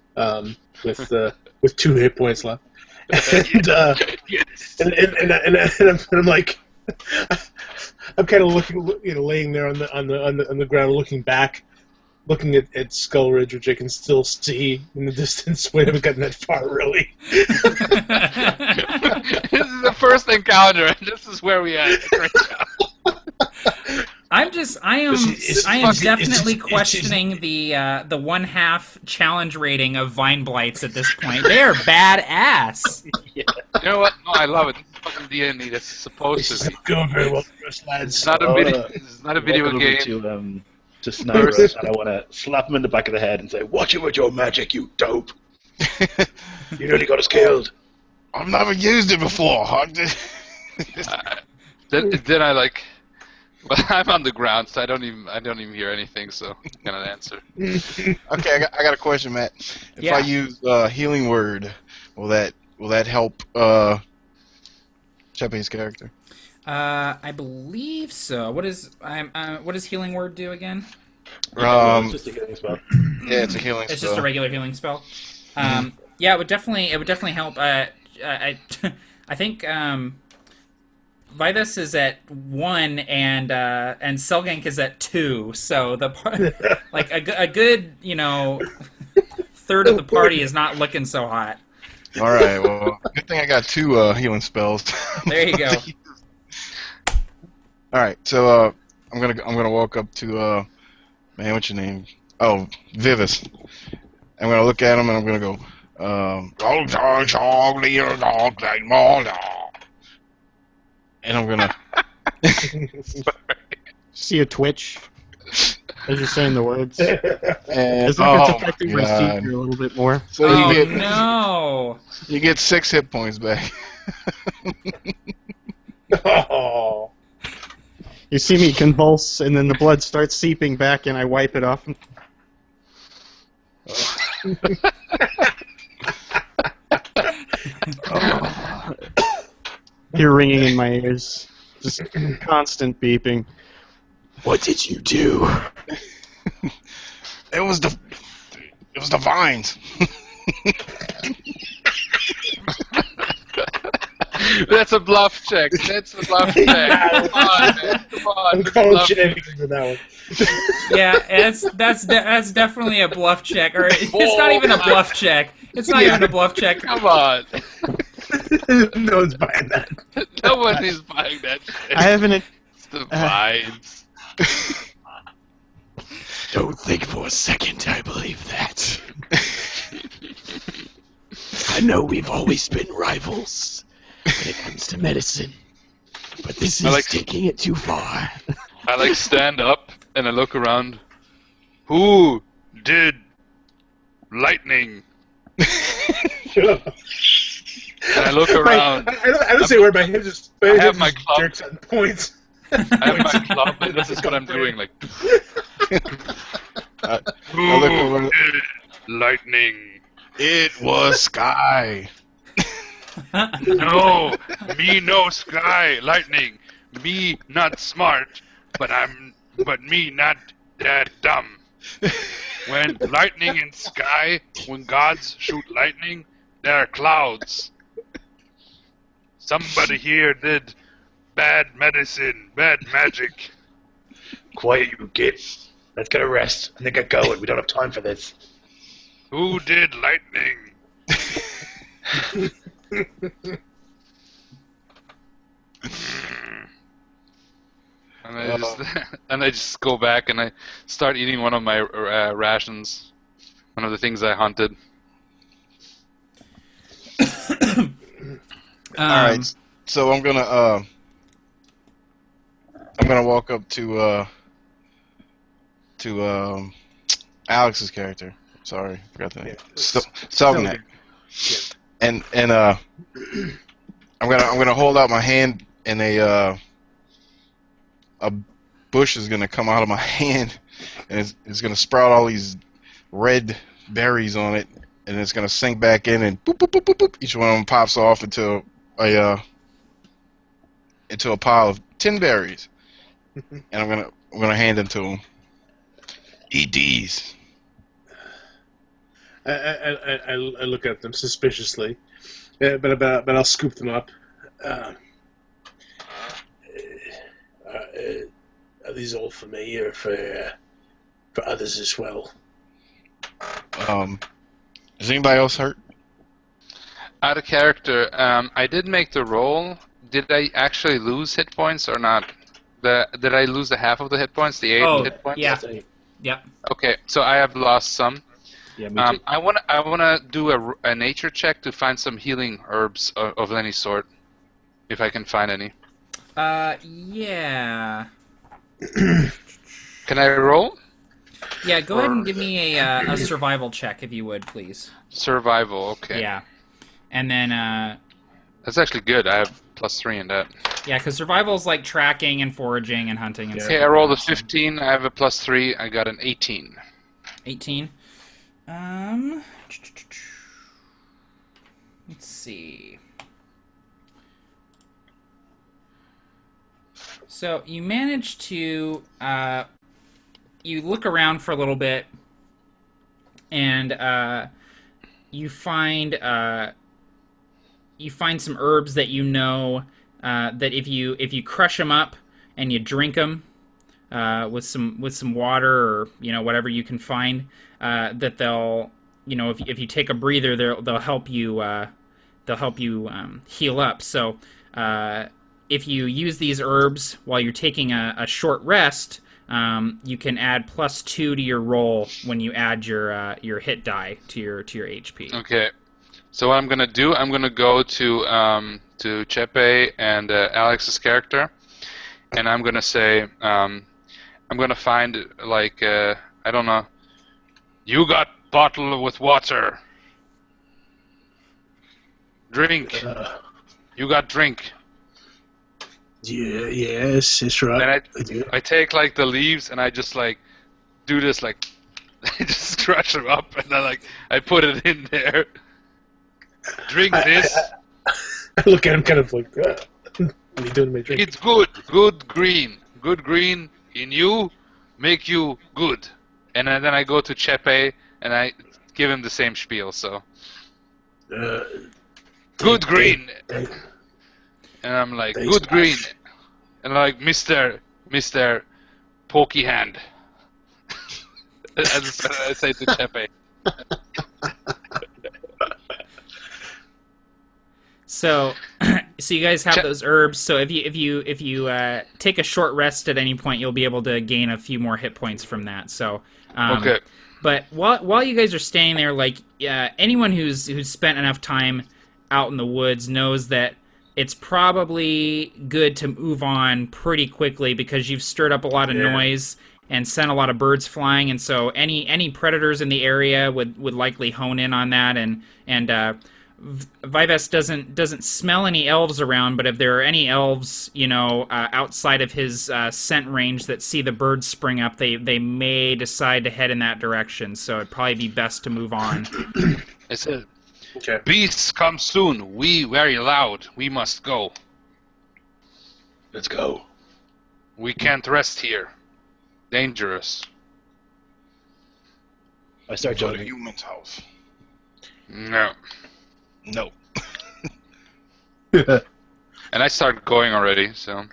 [SPEAKER 2] with 2 hit points left. And I'm like, I'm kind of looking, laying there on the ground, looking back, looking at Skull Ridge, which I can still see in the distance. We haven't gotten that far, really.
[SPEAKER 6] This is the first encounter, and this is where we are. Great job.
[SPEAKER 1] I am definitely questioning the 1/2 challenge rating of Vine Blights at this point. They are badass.
[SPEAKER 6] Yeah. You know what? No, I love it. This is fucking D&D. That's supposed
[SPEAKER 2] This
[SPEAKER 6] to
[SPEAKER 2] is
[SPEAKER 6] be.
[SPEAKER 2] going very well for us, lads.
[SPEAKER 6] It's not a video. It's not a video
[SPEAKER 4] walk
[SPEAKER 6] game.
[SPEAKER 4] over to Sniper, and I want to slap him in the back of the head and say, "Watch it with your magic, you dope! You nearly got us killed."
[SPEAKER 5] I've never used it before.
[SPEAKER 6] Then I like. Well, I'm on the ground, so I don't even hear anything. So I cannot answer.
[SPEAKER 5] Okay, I got a question, Matt. If I use healing word, will that help Chepe's character?
[SPEAKER 1] I believe so. What does Healing Word do again?
[SPEAKER 4] It's just a healing spell.
[SPEAKER 5] Yeah, it's a healing spell.
[SPEAKER 1] It's just a regular healing spell. Yeah, it would definitely help. I I think Vitus is at 1 and Selgank is at 2. So like a good third of the party is not looking so hot.
[SPEAKER 5] All right. Well, good thing I got 2 healing spells.
[SPEAKER 1] There you go.
[SPEAKER 5] All right. So I'm gonna walk up to man, what's your name? Oh, Vivis. I'm gonna look at him and I'm gonna go. And I'm gonna
[SPEAKER 3] See a twitch as you're saying the words. As
[SPEAKER 5] and
[SPEAKER 3] if it's affecting my seat here a little bit more.
[SPEAKER 5] So
[SPEAKER 1] Oh
[SPEAKER 5] you get
[SPEAKER 1] no!
[SPEAKER 5] you get 6 hit points back.
[SPEAKER 2] Oh.
[SPEAKER 3] You see me convulse, and then the blood starts seeping back, and I wipe it off. You're ringing in my ears. Just constant beeping.
[SPEAKER 7] What did you do?
[SPEAKER 5] It was the vines.
[SPEAKER 6] That's a bluff check. That's a bluff check. Come on, man. Come on.
[SPEAKER 2] I'm
[SPEAKER 6] That's a
[SPEAKER 2] calling
[SPEAKER 6] bluff check.
[SPEAKER 2] shenanigans with that one.
[SPEAKER 1] Yeah, that's definitely a bluff check. Or it's not even a bluff check. It's not even a bluff check.
[SPEAKER 6] Come on.
[SPEAKER 2] No one's buying that.
[SPEAKER 6] Nobody's buying that shit.
[SPEAKER 3] I haven't.
[SPEAKER 6] It's the vines.
[SPEAKER 7] Don't think for a second I believe that. I know we've always been rivals when it comes to medicine, but this is taking it too far.
[SPEAKER 6] I stand up and I look around. Who did lightning? And I look around.
[SPEAKER 2] I don't say where my head just.
[SPEAKER 6] I have my club.
[SPEAKER 2] Jerks on points.
[SPEAKER 6] I have my club, and this is what I'm doing. Like, who did lightning?
[SPEAKER 5] It was Sky.
[SPEAKER 6] No, me no sky lightning. Me not smart, but me not that dumb. When lightning in sky, when gods shoot lightning, there are clouds. Somebody here did bad medicine, bad magic.
[SPEAKER 2] Quiet, you git. Let's get a rest and then get going. We don't have time for this.
[SPEAKER 6] Who did lightning? And I just go back and I start eating one of my rations, one of the things I hunted.
[SPEAKER 5] All right, so I'm gonna walk up to Alex's character. Sorry, forgot the name. Selgnak.
[SPEAKER 2] Yeah.
[SPEAKER 5] And I'm gonna hold out my hand, and a bush is gonna come out of my hand, and it's gonna sprout all these red berries on it, and it's gonna sink back in, and boop boop boop boop boop. Each one of them pops off into a pile of 10 berries, and I'm gonna hand them to him. Eat these.
[SPEAKER 2] I look at them suspiciously, but I'll scoop them up. Are these all for me or for others as well?
[SPEAKER 5] Is anybody else hurt?
[SPEAKER 6] Out of character, I did make the roll. Did I actually lose hit points or not? Did I lose the half of the hit points? The 8 hit points?
[SPEAKER 1] Yeah. Yep.
[SPEAKER 6] Okay, so I have lost some.
[SPEAKER 2] Yeah, me too.
[SPEAKER 6] I wanna do a nature check to find some healing herbs of any sort, if I can find any.
[SPEAKER 1] Yeah.
[SPEAKER 6] Can I roll?
[SPEAKER 1] Yeah, go ahead and give me a survival check, if you would, please.
[SPEAKER 6] Survival, okay.
[SPEAKER 1] Yeah. And then,
[SPEAKER 6] That's actually good. I have +3 in that.
[SPEAKER 1] yeah, because survival's like tracking and foraging and hunting and stuff.
[SPEAKER 6] Okay, I rolled a 15. I have a +3. I got an 18.
[SPEAKER 1] 18. Let's see. So you manage to you look around for a little bit, and you find some herbs that you know that if you crush them up and you drink them with some water or whatever you can find, that they'll if you take a breather, they'll help you heal up. So if you use these herbs while you're taking a short rest, you can add +2 to your roll when you add your hit die to your HP.
[SPEAKER 6] Okay. So what I'm gonna do, I'm gonna go to Chepe and Alex's character, and I'm gonna say, I'm gonna find I don't know. You got bottle with water. Drink. You got drink.
[SPEAKER 2] Yeah, yes, that's right.
[SPEAKER 6] And I take the leaves and I just do this I just crush them up and then I put it in there. Drink this.
[SPEAKER 2] I look at him kind of like, what are you doing to my drink?
[SPEAKER 6] It's good green. Good green in you, make you good. And then I go to Chepe and I give him the same spiel, so. Good green. And I'm like,
[SPEAKER 2] thanks,
[SPEAKER 6] good green. And I'm like, Mr. Pokey Hand. I say to Chepe.
[SPEAKER 1] So you guys have those herbs. So if you take a short rest at any point, you'll be able to gain a few more hit points from that. So
[SPEAKER 6] okay.
[SPEAKER 1] But while you guys are staying there, anyone who's spent enough time out in the woods knows that it's probably good to move on pretty quickly because you've stirred up a lot of noise and sent a lot of birds flying, and so any predators in the area would likely hone in on that, and Vives doesn't smell any elves around, but if there are any elves, outside of his scent range that see the birds spring up, they may decide to head in that direction. So it'd probably be best to move on.
[SPEAKER 6] I said,
[SPEAKER 2] Okay.
[SPEAKER 6] beasts come soon. We very loud. We must go.
[SPEAKER 2] Let's go.
[SPEAKER 6] We can't rest here. Dangerous.
[SPEAKER 4] I start
[SPEAKER 5] Go to
[SPEAKER 4] jogging.
[SPEAKER 5] human's house.
[SPEAKER 6] No.
[SPEAKER 5] No.
[SPEAKER 6] And I start going already, so.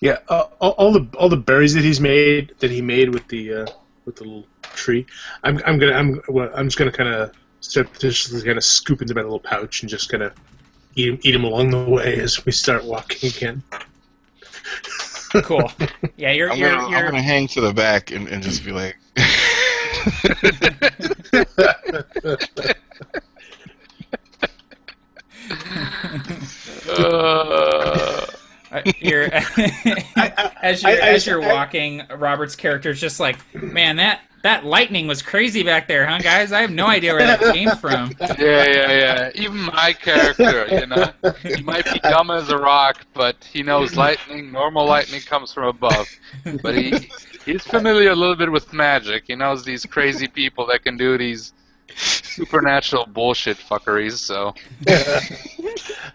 [SPEAKER 2] Yeah, all the berries that he made with the little tree. I'm just gonna kind of surreptitiously kind of scoop into my little pouch and just kind of eat them along the way as we start walking again.
[SPEAKER 1] Cool. Yeah,
[SPEAKER 5] I'm gonna hang to the back and just be like.
[SPEAKER 1] You're as you're walking, Robert's character is just like, man, that lightning was crazy back there, huh, guys? I have no idea where that came from.
[SPEAKER 6] Yeah. Even my character, he might be dumb as a rock, but he knows lightning. Normal lightning comes from above, but he's familiar a little bit with magic. He knows these crazy people that can do these supernatural bullshit fuckeries. So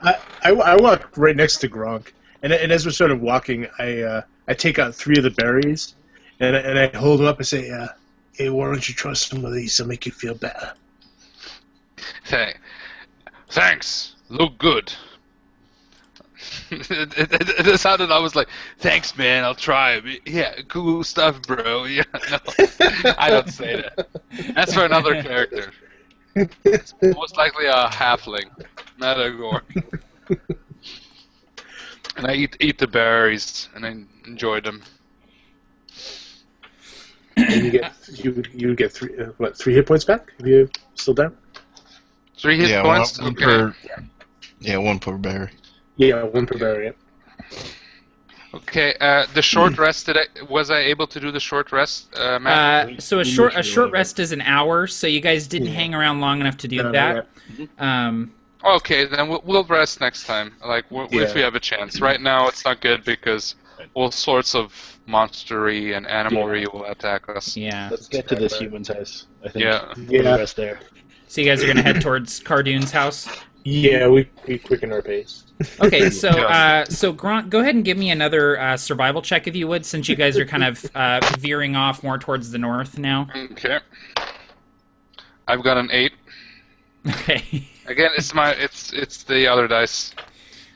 [SPEAKER 2] I walk right next to Gronk, and as we're sort of walking, I take out 3 of the berries, and I hold them up and say, "Hey, why don't you try some of these? They'll make you feel better."
[SPEAKER 6] Thanks. Look good. It sounded. I was like, "Thanks, man. I'll try." Yeah, cool stuff, bro. Yeah, no, I don't say that. That's for another character. It's most likely a halfling, not a gore. And I eat the berries, and I enjoy them.
[SPEAKER 2] And you get 3 3 hit points back? Are you still down?
[SPEAKER 6] 3 hit points.
[SPEAKER 5] One
[SPEAKER 6] Okay.
[SPEAKER 5] per. Yeah, 1 per berry.
[SPEAKER 2] Yeah, 1 per berry. Yeah.
[SPEAKER 6] Okay. The short rest. Was I able to do the short rest, Matt?
[SPEAKER 1] So a short rest is an hour, so you guys didn't hang around long enough to do that.
[SPEAKER 6] Okay, then we'll rest next time. If we have a chance. Right now, it's not good because all sorts of monstery and animalry will attack us.
[SPEAKER 1] Yeah.
[SPEAKER 4] Let's get to this human's house, I think.
[SPEAKER 6] Yeah.
[SPEAKER 4] We'll rest there.
[SPEAKER 1] So you guys are gonna head towards Cardon's house.
[SPEAKER 2] Yeah, we quicken our pace.
[SPEAKER 1] Okay, so Grant, go ahead and give me another survival check if you would, since you guys are kind of veering off more towards the north now.
[SPEAKER 6] Okay. I've got an 8.
[SPEAKER 1] Okay.
[SPEAKER 6] Again, it's the other dice.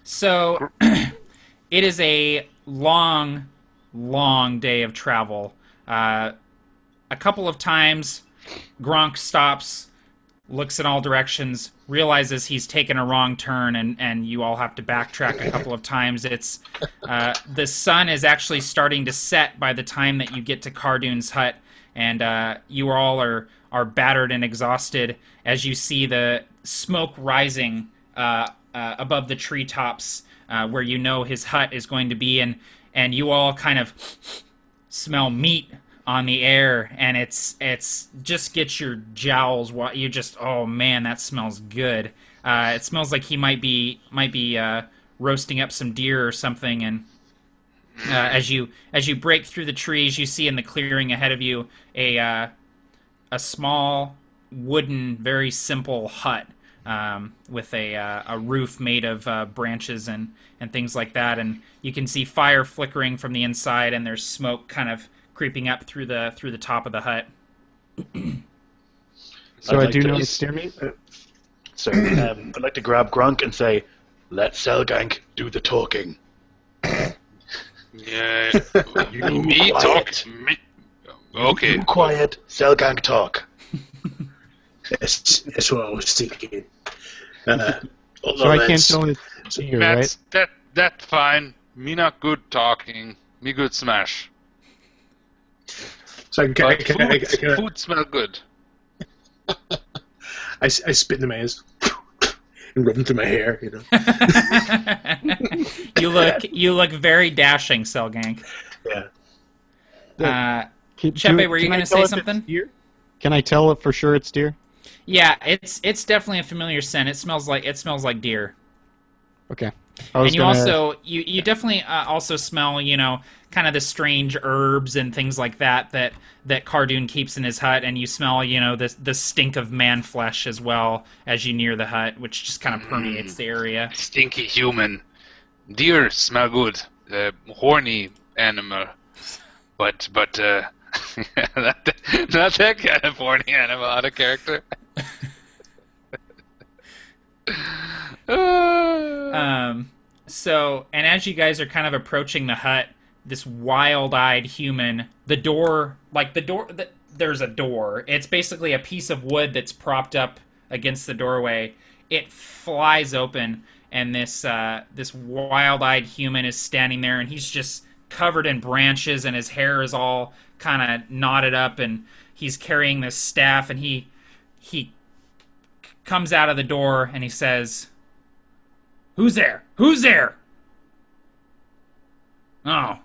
[SPEAKER 1] So it is a long, long day of travel. A couple of times, Gronk stops, looks in all directions, realizes he's taken a wrong turn, and you all have to backtrack a couple of times. It's the sun is actually starting to set by the time that you get to Cardon's hut, and you all are battered and exhausted as you see the smoke rising above the treetops where you know his hut is going to be, and you all kind of smell meat on the air, and it's just gets your jowls. You just, oh man, that smells good. It smells like he might be roasting up some deer or something. And as you break through the trees, you see in the clearing ahead of you a small wooden, very simple hut with a roof made of branches and things like that. And you can see fire flickering from the inside, and there's smoke kind of creeping up through the top of the hut.
[SPEAKER 3] So I do notice steer meat.
[SPEAKER 4] Sorry, I'd like to grab Gronk and say, "Let Selgank do the talking."
[SPEAKER 6] Yeah,
[SPEAKER 4] You
[SPEAKER 6] me
[SPEAKER 4] quiet.
[SPEAKER 6] talk. Me. Okay.
[SPEAKER 4] You quiet. Selgank talk.
[SPEAKER 2] That's what I was thinking.
[SPEAKER 3] So I can't tell it's steer, right?
[SPEAKER 6] That fine. Me not good talking. Me good smash.
[SPEAKER 2] So
[SPEAKER 6] But food smell good.
[SPEAKER 2] I spit in my hands and rub them through my hair, you know.
[SPEAKER 1] You look very dashing, Selgank.
[SPEAKER 2] Yeah.
[SPEAKER 1] Chepe, were you going to say something?
[SPEAKER 3] Can I tell it for sure it's deer?
[SPEAKER 1] Yeah, it's definitely a familiar scent. It smells like deer.
[SPEAKER 3] Okay.
[SPEAKER 1] And you also you definitely also smell, you know, kind of the strange herbs and things like that Cardon keeps in his hut, and you smell, you know, the stink of man flesh as well as you near the hut, which just kind of permeates the area.
[SPEAKER 6] Stinky human. Deer smell good. Horny animal. But not that kind of horny animal out of character.
[SPEAKER 1] So, and as you guys are kind of approaching the hut, this wild-eyed human, there's a door. It's basically a piece of wood that's propped up against the doorway. It flies open, and this wild-eyed human is standing there, and he's just covered in branches, and his hair is all kind of knotted up, and he's carrying this staff, and he comes out of the door, and he says, "Who's there? Who's there?" "Oh,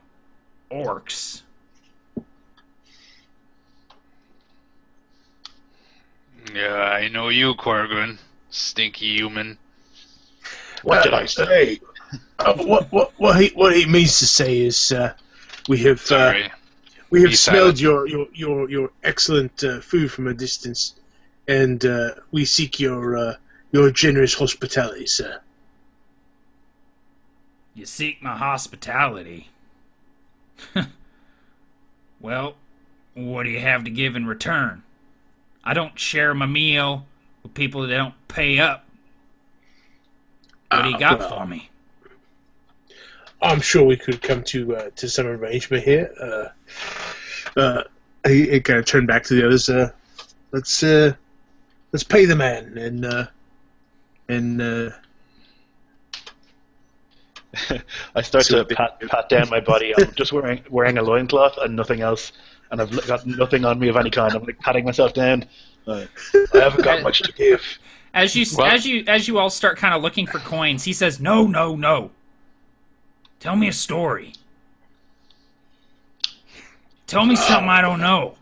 [SPEAKER 1] orcs."
[SPEAKER 6] Yeah, I know you, Corgan. Stinky human.
[SPEAKER 4] What did I say?
[SPEAKER 2] What he means to say is we have
[SPEAKER 6] Sorry.
[SPEAKER 2] we have
[SPEAKER 6] Be
[SPEAKER 2] smelled
[SPEAKER 6] silent.
[SPEAKER 2] your excellent food from a distance, and we seek your generous hospitality, sir.
[SPEAKER 1] "You seek my hospitality. Well, what do you have to give in return? I don't share my meal with people that don't pay up. What do you got for me?"
[SPEAKER 2] I'm sure we could come to some arrangement here. He kind of turned back to the others. Let's pay the man, and
[SPEAKER 4] I start to pat down my body. I'm just wearing a loincloth and nothing else, and I've got nothing on me of any kind. I'm like patting myself down. I haven't got much to give.
[SPEAKER 1] As you all start kind of looking for coins, he says, "No. Tell me a story. Tell me something I don't know."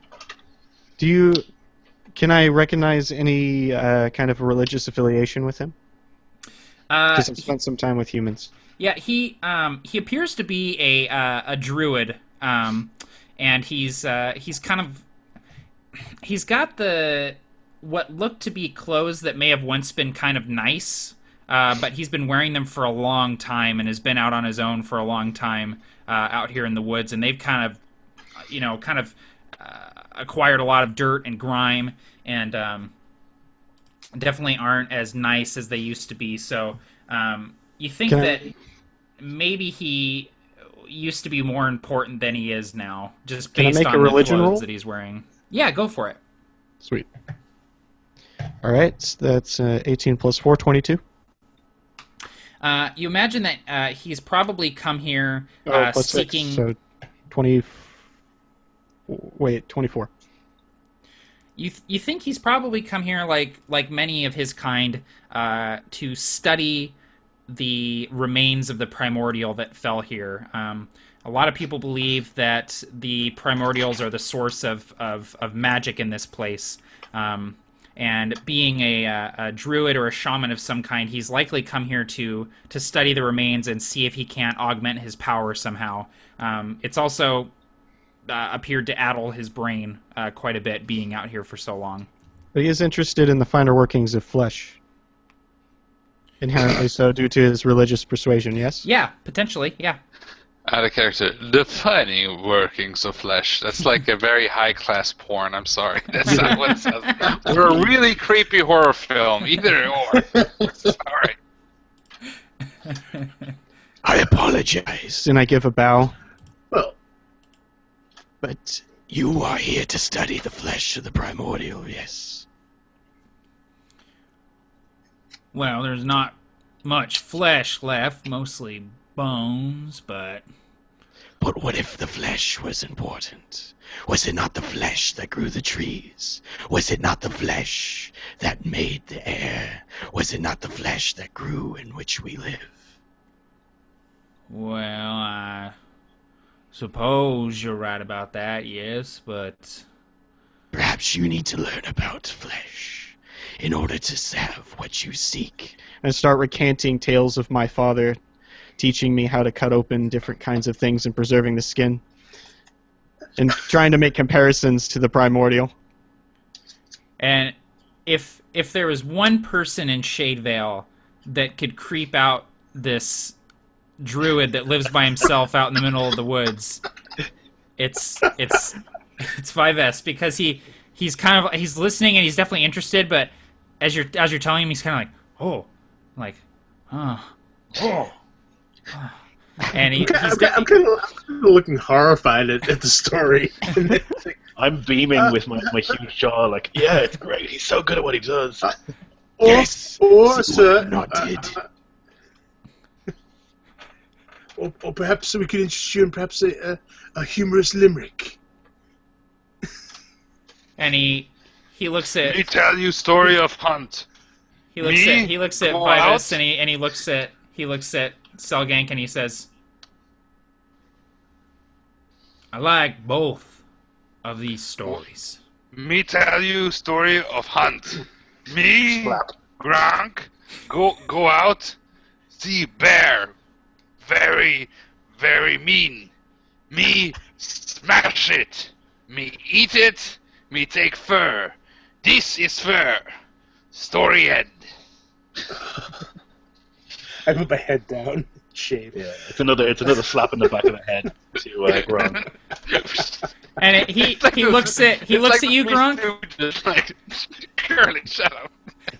[SPEAKER 3] Can I recognize any kind of religious affiliation with him? Because I've spent some time with humans.
[SPEAKER 1] Yeah, he appears to be a druid, and he's got what looked to be clothes that may have once been kind of nice, but he's been wearing them for a long time and has been out on his own for a long time out here in the woods, and they've kind of acquired a lot of dirt and grime, and definitely aren't as nice as they used to be. So you think
[SPEAKER 3] Can I-
[SPEAKER 1] that maybe he used to be more important than he is now, just
[SPEAKER 3] Can I
[SPEAKER 1] based
[SPEAKER 3] make
[SPEAKER 1] on
[SPEAKER 3] a
[SPEAKER 1] the
[SPEAKER 3] religion
[SPEAKER 1] clothes
[SPEAKER 3] roll?
[SPEAKER 1] that he's wearing. Yeah, go for it.
[SPEAKER 3] Sweet. All right, so that's 18 plus 4, 22.
[SPEAKER 1] You imagine that he's probably come here
[SPEAKER 3] Plus
[SPEAKER 1] seeking.
[SPEAKER 3] 6, so 20. Wait, 24.
[SPEAKER 1] You think he's probably come here like many of his kind to study the remains of the primordial that fell here. A lot of people believe that the primordials are the source of magic in this place. And being a druid or a shaman of some kind, he's likely come here to study the remains and see if he can't augment his power somehow. It's also appeared to addle his brain quite a bit, being out here for so long.
[SPEAKER 3] But he is interested in the finer workings of flesh. Inherently so, due to his religious persuasion, yes?
[SPEAKER 1] Yeah, potentially, yeah.
[SPEAKER 6] Out of character. Defining workings of flesh. That's like a very high-class porn. I'm sorry. That's not what it says. We're a really creepy horror film. Either or. Sorry.
[SPEAKER 7] I apologize,
[SPEAKER 3] And I give a bow.
[SPEAKER 2] Well,
[SPEAKER 7] but you are here to study the flesh of the primordial, yes.
[SPEAKER 1] Well, there's not much flesh left, mostly bones, but...
[SPEAKER 7] But what if the flesh was important? Was it not the flesh that grew the trees? Was it not the flesh that made the air? Was it not the flesh that grew in which we live?
[SPEAKER 1] Well, I suppose you're right about that, yes, but...
[SPEAKER 7] Perhaps you need to learn about flesh in order to have what you seek.
[SPEAKER 3] And start recanting tales of my father teaching me how to cut open different kinds of things and preserving the skin. And trying to make comparisons to the primordial.
[SPEAKER 1] And if there was one person in Shade Vale that could creep out this druid that lives by himself out in the middle of the woods, it's 5S, because he's listening and he's definitely interested, but as you're telling him, he's kind of like, and
[SPEAKER 2] I'm kind of looking horrified at the story.
[SPEAKER 4] I'm beaming with my huge jaw, like, yeah, it's great. He's so good at what he does.
[SPEAKER 7] Yes,
[SPEAKER 2] or
[SPEAKER 7] see
[SPEAKER 2] sir,
[SPEAKER 7] what you not did.
[SPEAKER 2] or perhaps we could interest you in perhaps a humorous limerick.
[SPEAKER 1] and he looks at
[SPEAKER 6] Let me tell you story of Hunt.
[SPEAKER 1] he looks at
[SPEAKER 6] Go
[SPEAKER 1] Vitus
[SPEAKER 6] out?
[SPEAKER 1] and he looks at Selgank and he says, I like both of these stories.
[SPEAKER 6] Me tell you story of Hunt. Me,
[SPEAKER 4] Slap.
[SPEAKER 6] Gronk, go out, see bear. Very, very mean. Me smash it. Me eat it. Me take fur. This is fur. Story end.
[SPEAKER 2] I put my head down. Shade.
[SPEAKER 4] Yeah, it's another slap in the back of the head to Gronk.
[SPEAKER 1] And he looks at you, Gronk.
[SPEAKER 6] Just like, Curly, shut up.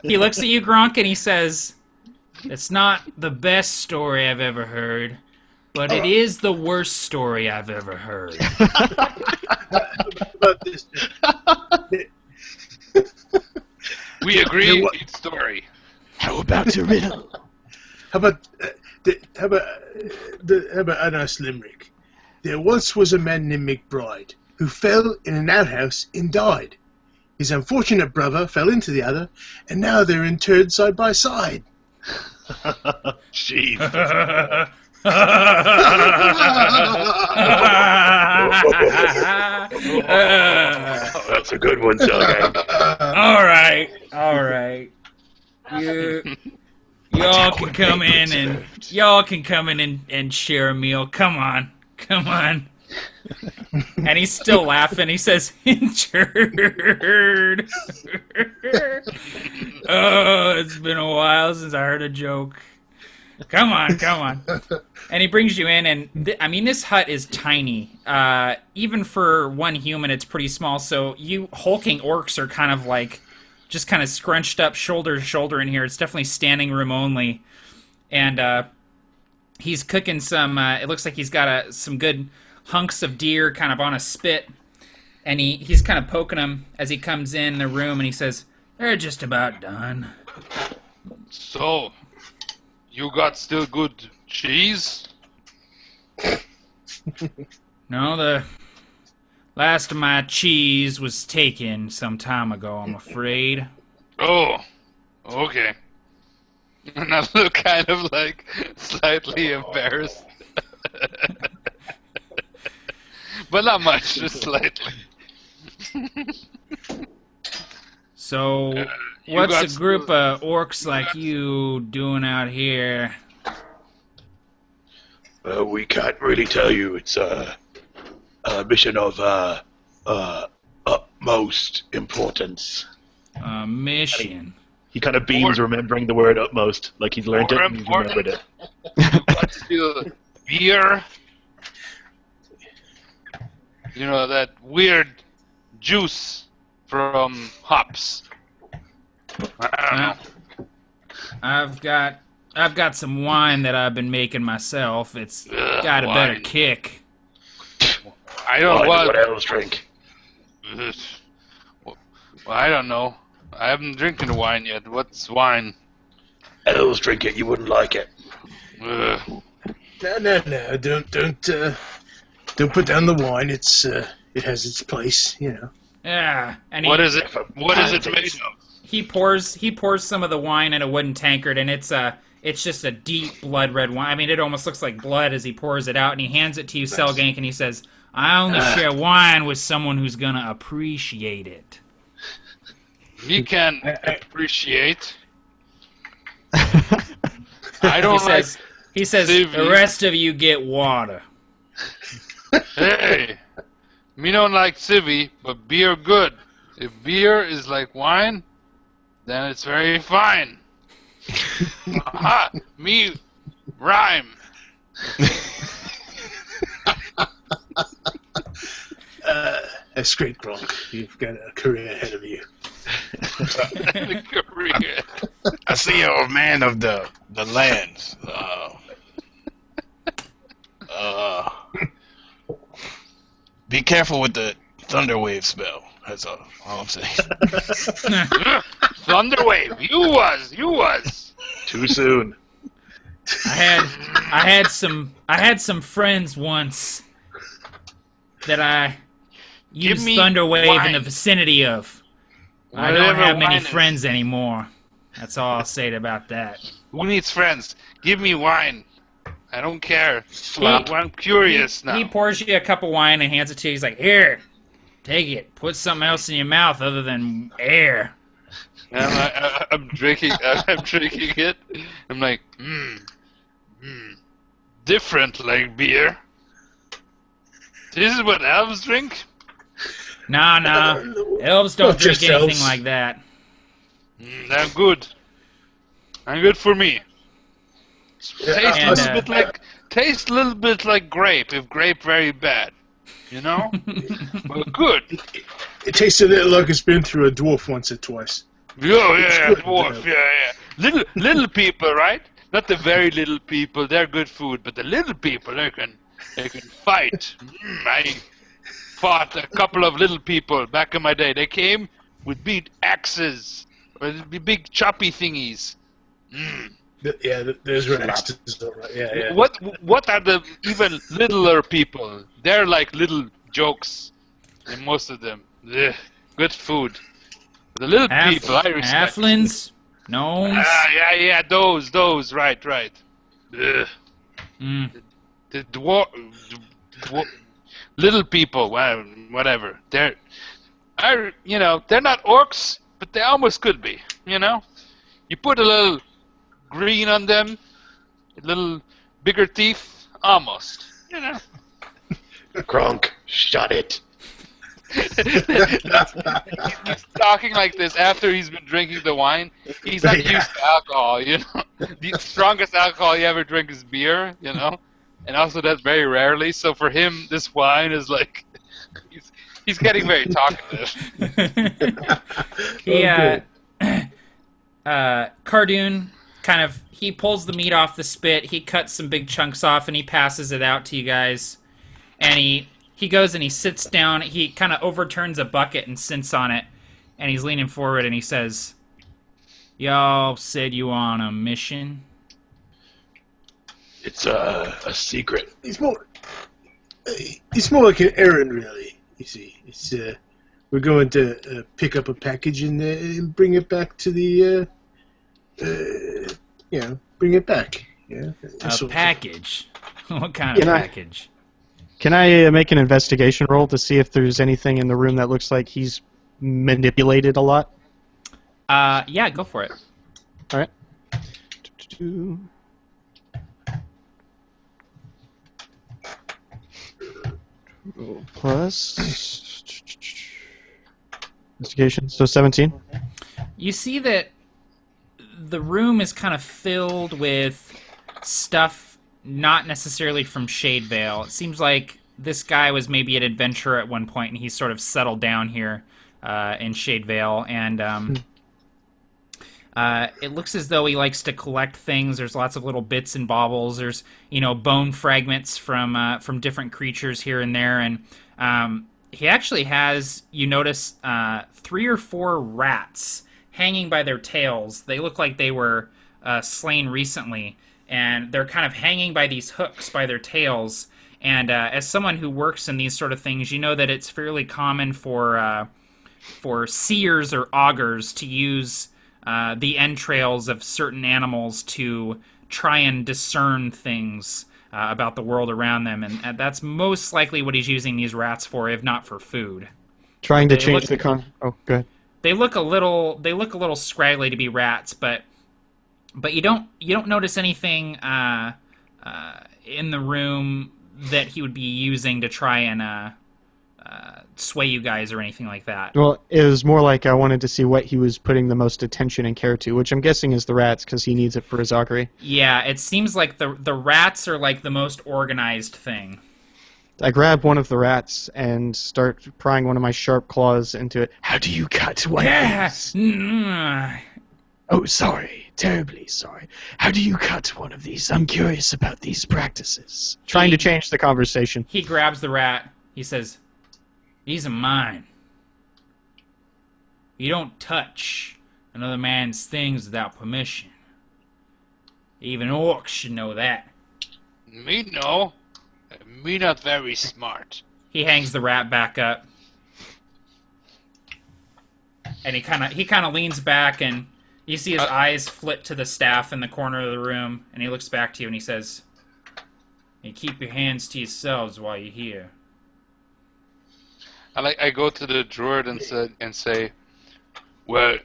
[SPEAKER 1] He looks at you, Gronk, and he says, it's not the best story I've ever heard, but it is the worst story I've ever heard.
[SPEAKER 2] About this.
[SPEAKER 6] We agree.
[SPEAKER 2] what-
[SPEAKER 6] It's story.
[SPEAKER 7] How about a riddle?
[SPEAKER 2] How about a nice limerick? There once was a man named McBride who fell in an outhouse and died. His unfortunate brother fell into the other, and now they're interred side by side.
[SPEAKER 4] Jeez. That's a good one, Selgang.
[SPEAKER 1] All right. Y'all can come in and share a meal. Come on. And he's still laughing. He says, "Injured." Oh, it's been a while since I heard a joke. Come on. And he brings you in, and this hut is tiny. Even for one human, it's pretty small. So you hulking orcs are kind of like just kind of scrunched up shoulder to shoulder in here. It's definitely standing room only. And he's cooking some, it looks like he's got some good hunks of deer kind of on a spit. And he's kind of poking them as he comes in the room, and he says, "They're just about done."
[SPEAKER 6] So, you got still good cheese?
[SPEAKER 1] No, the last of my cheese was taken some time ago, I'm afraid.
[SPEAKER 6] Oh, okay. And I look kind of like slightly embarrassed. But not much, just slightly.
[SPEAKER 1] So,
[SPEAKER 6] you
[SPEAKER 1] what's
[SPEAKER 6] got
[SPEAKER 1] a group of orcs like you doing out here?
[SPEAKER 2] We can't really tell you. It's a mission of utmost importance.
[SPEAKER 1] A mission.
[SPEAKER 4] He kind of beams remembering the word utmost, like he's learned it and he's remembered it.
[SPEAKER 6] You got still beer? You know, that weird juice from hops. I don't know.
[SPEAKER 1] I've got some wine that I've been making myself. It's got a better
[SPEAKER 6] wine.
[SPEAKER 1] kick.
[SPEAKER 6] I don't know
[SPEAKER 2] What elves drink?
[SPEAKER 6] Well, I don't know. I haven't drinking wine yet. What's wine?
[SPEAKER 2] Elves drink it. You wouldn't like it.
[SPEAKER 6] Ugh.
[SPEAKER 2] No. Don't put down the wine. It has its place, you know.
[SPEAKER 1] Yeah. And
[SPEAKER 6] What is it? What is it made of?
[SPEAKER 1] He pours some of the wine in a wooden tankard, and it's just a deep blood red wine. I mean, it almost looks like blood as he pours it out, and he hands it to you, Selgank, and he says, "I only share wine with someone who's gonna appreciate it."
[SPEAKER 6] We can appreciate. I don't like.
[SPEAKER 1] He says,
[SPEAKER 6] Civi.
[SPEAKER 1] "The rest of you get water."
[SPEAKER 6] Hey, me don't like civi, but beer good. If beer is like wine, then it's very fine. Aha! Me rhyme.
[SPEAKER 2] That's great, Gronk. You've got a career ahead of you.
[SPEAKER 6] Career.
[SPEAKER 5] I see you're a man of the lands. Be careful with the thunderwave spell. That's all I'm saying.
[SPEAKER 6] Thunderwave. You was.
[SPEAKER 4] Too soon.
[SPEAKER 1] I had some friends once that I used
[SPEAKER 6] me
[SPEAKER 1] Thunderwave in the
[SPEAKER 6] wine.
[SPEAKER 1] vicinity of. I don't
[SPEAKER 6] Whatever
[SPEAKER 1] have many
[SPEAKER 6] wine is.
[SPEAKER 1] friends anymore. That's all I'll say about that.
[SPEAKER 6] Who needs friends? Give me wine. I don't care. I'm curious now.
[SPEAKER 1] He pours you a cup of wine and hands it to you. He's like, "Here, take it. Put something else in your mouth other than air."
[SPEAKER 6] And I'm drinking. I'm drinking it. I'm like, different like beer. This is what elves drink.
[SPEAKER 1] Nah. Elves don't
[SPEAKER 2] Not
[SPEAKER 1] drink
[SPEAKER 2] just
[SPEAKER 1] anything
[SPEAKER 2] elves.
[SPEAKER 1] like that.
[SPEAKER 6] I'm good. I'm good for me. Taste a little bit like grape. If grape very bad, you know. But good.
[SPEAKER 2] It tastes a little like it's been through a dwarf once or twice.
[SPEAKER 6] Yeah,
[SPEAKER 2] good,
[SPEAKER 6] dwarf, yeah. Little people, right? Not the very little people. They're good food, but the little people, they can fight. I fought a couple of little people back in my day. They came with big axes, or big choppy thingies.
[SPEAKER 2] Yeah, there's relaxed. Right. Yeah.
[SPEAKER 6] What are the even littler people? They're like little jokes, and most of them. Ugh, good food. The little people I respect.
[SPEAKER 1] Halflings, gnomes.
[SPEAKER 6] Yeah, those, right. Ugh. The little people, well, whatever. They're not orcs, but they almost could be. You know, you put a little green on them, a little bigger teeth, almost. You know.
[SPEAKER 2] Gronk, shut it.
[SPEAKER 6] He's talking like this after he's been drinking the wine. He's not used to alcohol, you know. The strongest alcohol you ever drink is beer, you know, and also that's very rarely. So for him, this wine is like he's getting very talkative.
[SPEAKER 1] Cardon he pulls the meat off the spit, he cuts some big chunks off, and he passes it out to you guys. And he goes and he sits down, he kind of overturns a bucket and sits on it, and he's leaning forward and he says, "Y'all said you were on a mission?"
[SPEAKER 7] It's a secret.
[SPEAKER 2] It's more like an errand, really. You see, it's we're going to pick up a package and bring it back to the, bring it back. Yeah.
[SPEAKER 1] A package? What kind of package?
[SPEAKER 3] Can I make an investigation roll to see if there's anything in the room that looks like he's manipulated a lot?
[SPEAKER 1] Yeah, go for it.
[SPEAKER 3] All right. Plus investigation, so 17.
[SPEAKER 1] You see that the room is kind of filled with stuff not necessarily from Shade Vale. It seems like this guy was maybe an adventurer at one point, and he's sort of settled down here in Shade Vale, and it looks as though he likes to collect things. There's lots of little bits and baubles. There's, bone fragments from different creatures here and there, and he actually has, you notice, 3 or 4 rats hanging by their tails. They look like they were slain recently, and they're kind of hanging by these hooks by their tails. And as someone who works in these sort of things, you know that it's fairly common for seers or augurs to use the entrails of certain animals to try and discern things about the world around them, and that's most likely what he's using these rats for, if not for food.
[SPEAKER 3] Trying to change the Oh, go ahead.
[SPEAKER 1] They look a little scraggly to be rats, but you don't notice anything in the room that he would be using to try and sway you guys or anything like that.
[SPEAKER 3] Well, it was more like I wanted to see what he was putting the most attention and care to, which I'm guessing is the rats, because he needs it for his augury.
[SPEAKER 1] Yeah, it seems like the rats are like the most organized thing.
[SPEAKER 3] I grab one of the rats and start prying one of my sharp claws into it.
[SPEAKER 7] How do you cut one of these? Oh, sorry. Terribly sorry. How do you cut one of these? I'm curious about these practices.
[SPEAKER 3] Trying to change the conversation.
[SPEAKER 1] He grabs the rat. He says, "These are mine. You don't touch another man's things without permission. Even orcs should know that."
[SPEAKER 6] Me no. Me not very smart.
[SPEAKER 1] He hangs the rat back up. And he kind of leans back, and you see his eyes flit to the staff in the corner of the room, and he looks back to you and he says, "You keep your hands to yourselves while you're here."
[SPEAKER 6] I go to the druid and say, "Well,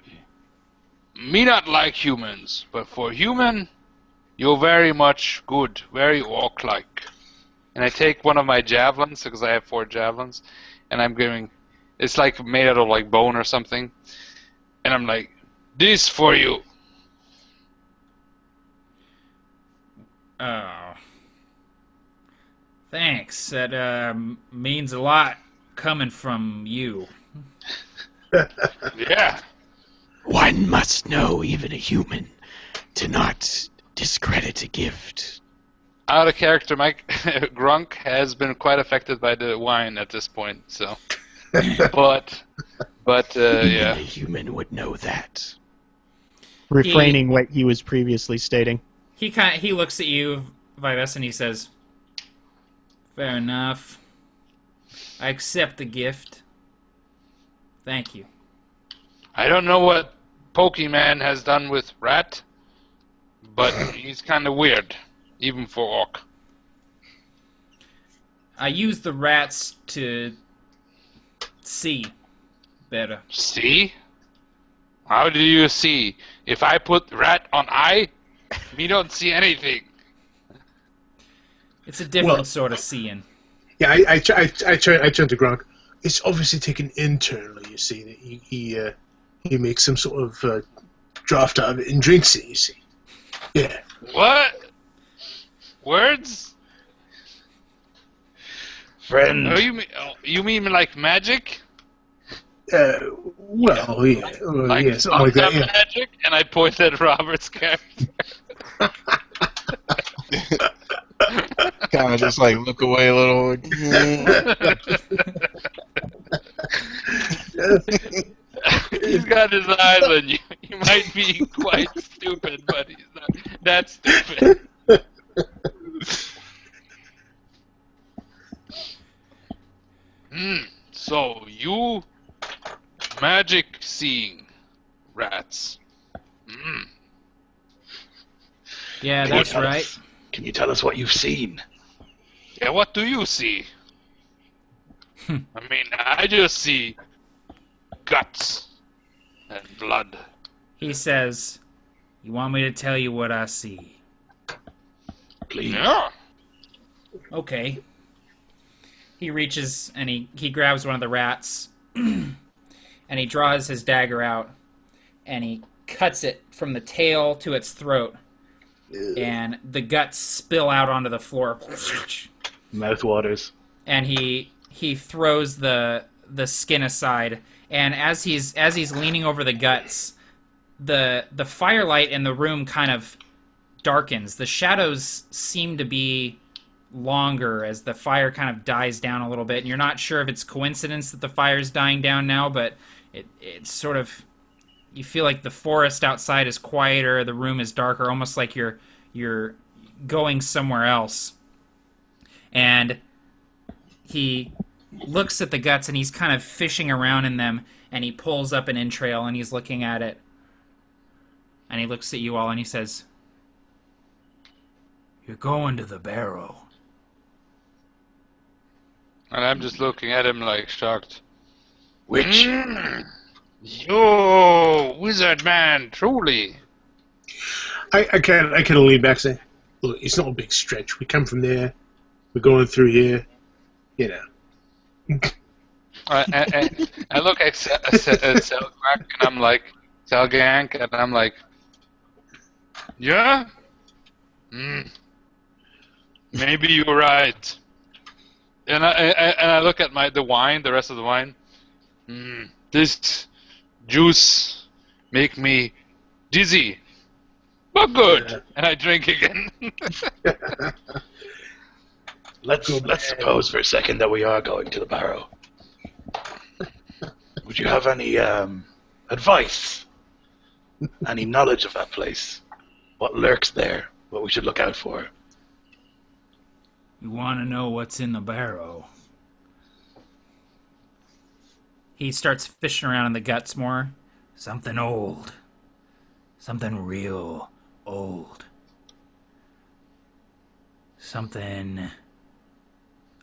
[SPEAKER 6] me not like humans, but for human, you're very much good, very orc-like." And I take one of my javelins, because I have 4 javelins, and I'm giving, it's like made out of like bone or something, and I'm like, "This for you."
[SPEAKER 1] Oh. Thanks. That means a lot coming from you.
[SPEAKER 6] Yeah.
[SPEAKER 7] One must know, even a human, to not discredit a gift.
[SPEAKER 6] Out of character, Mike Grunk has been quite affected by the wine at this point, so. but yeah.
[SPEAKER 7] A human would know that.
[SPEAKER 3] Refraining what he was previously stating.
[SPEAKER 1] He looks at you, Vives, and he says, "Fair enough. I accept the gift. Thank you."
[SPEAKER 6] I don't know what Pokemon has done with Rat, but he's kind of weird, even for Orc.
[SPEAKER 1] I use the rats to see better.
[SPEAKER 6] See? How do you see? If I put rat on eye, we don't see anything.
[SPEAKER 1] It's a different sort of seeing.
[SPEAKER 2] Yeah, I turn to Gronk. It's obviously taken internally. You see that he makes some sort of draft out of it and drinks it. You see, yeah.
[SPEAKER 6] What? Words?
[SPEAKER 7] Friend.
[SPEAKER 6] Oh, you mean like magic?
[SPEAKER 2] Well, yeah,
[SPEAKER 6] Like
[SPEAKER 2] yeah, something like that. Yeah.
[SPEAKER 6] magic, and I point at Robert's character.
[SPEAKER 5] Kind of just like look away a little. Like,
[SPEAKER 6] He's got his eyes on you. He might be quite stupid, but he's not that stupid. So you magic seeing rats.
[SPEAKER 1] Yeah,
[SPEAKER 4] Can you
[SPEAKER 1] that's
[SPEAKER 4] tell
[SPEAKER 1] right.
[SPEAKER 4] us- Can you tell us what you've seen?
[SPEAKER 6] Yeah, what do you see? I mean, I just see guts and blood.
[SPEAKER 1] He says, "You want me to tell you what I see?"
[SPEAKER 4] Please.
[SPEAKER 6] Yeah.
[SPEAKER 1] Okay. He reaches and he grabs one of the rats and he draws his dagger out and he cuts it from the tail to its throat. And the guts spill out onto the floor.
[SPEAKER 4] Mouth waters.
[SPEAKER 1] And he throws the skin aside. And as he's leaning over the guts, the firelight in the room kind of darkens. The shadows seem to be longer as the fire kind of dies down a little bit. And you're not sure if it's coincidence that the fire's dying down now, but it's sort of, you feel like the forest outside is quieter, the room is darker, almost like you're going somewhere else. And he looks at the guts and he's kind of fishing around in them, and he pulls up an entrail and he's looking at it. And he looks at you all and he says, "You're going to the Barrow."
[SPEAKER 6] And I'm just looking at him like shocked.
[SPEAKER 4] Which?
[SPEAKER 6] Yo, wizard man, truly.
[SPEAKER 2] I kind of lean back and say, "Look, it's not a big stretch. We come from there. We're going through here. You know."
[SPEAKER 6] I look at Selgrak and I'm like, Selgank, and I'm like, yeah? Maybe you're right. And I look at the wine, the rest of the wine. This juice make me dizzy, but good. And I drink again.
[SPEAKER 4] Let's suppose for a second that we are going to the Barrow. Would you have any advice? Any knowledge of that place? What lurks there? What we should look out for?
[SPEAKER 1] You want to know what's in the Barrow? He starts fishing around in the guts more. Something old. Something real old. Something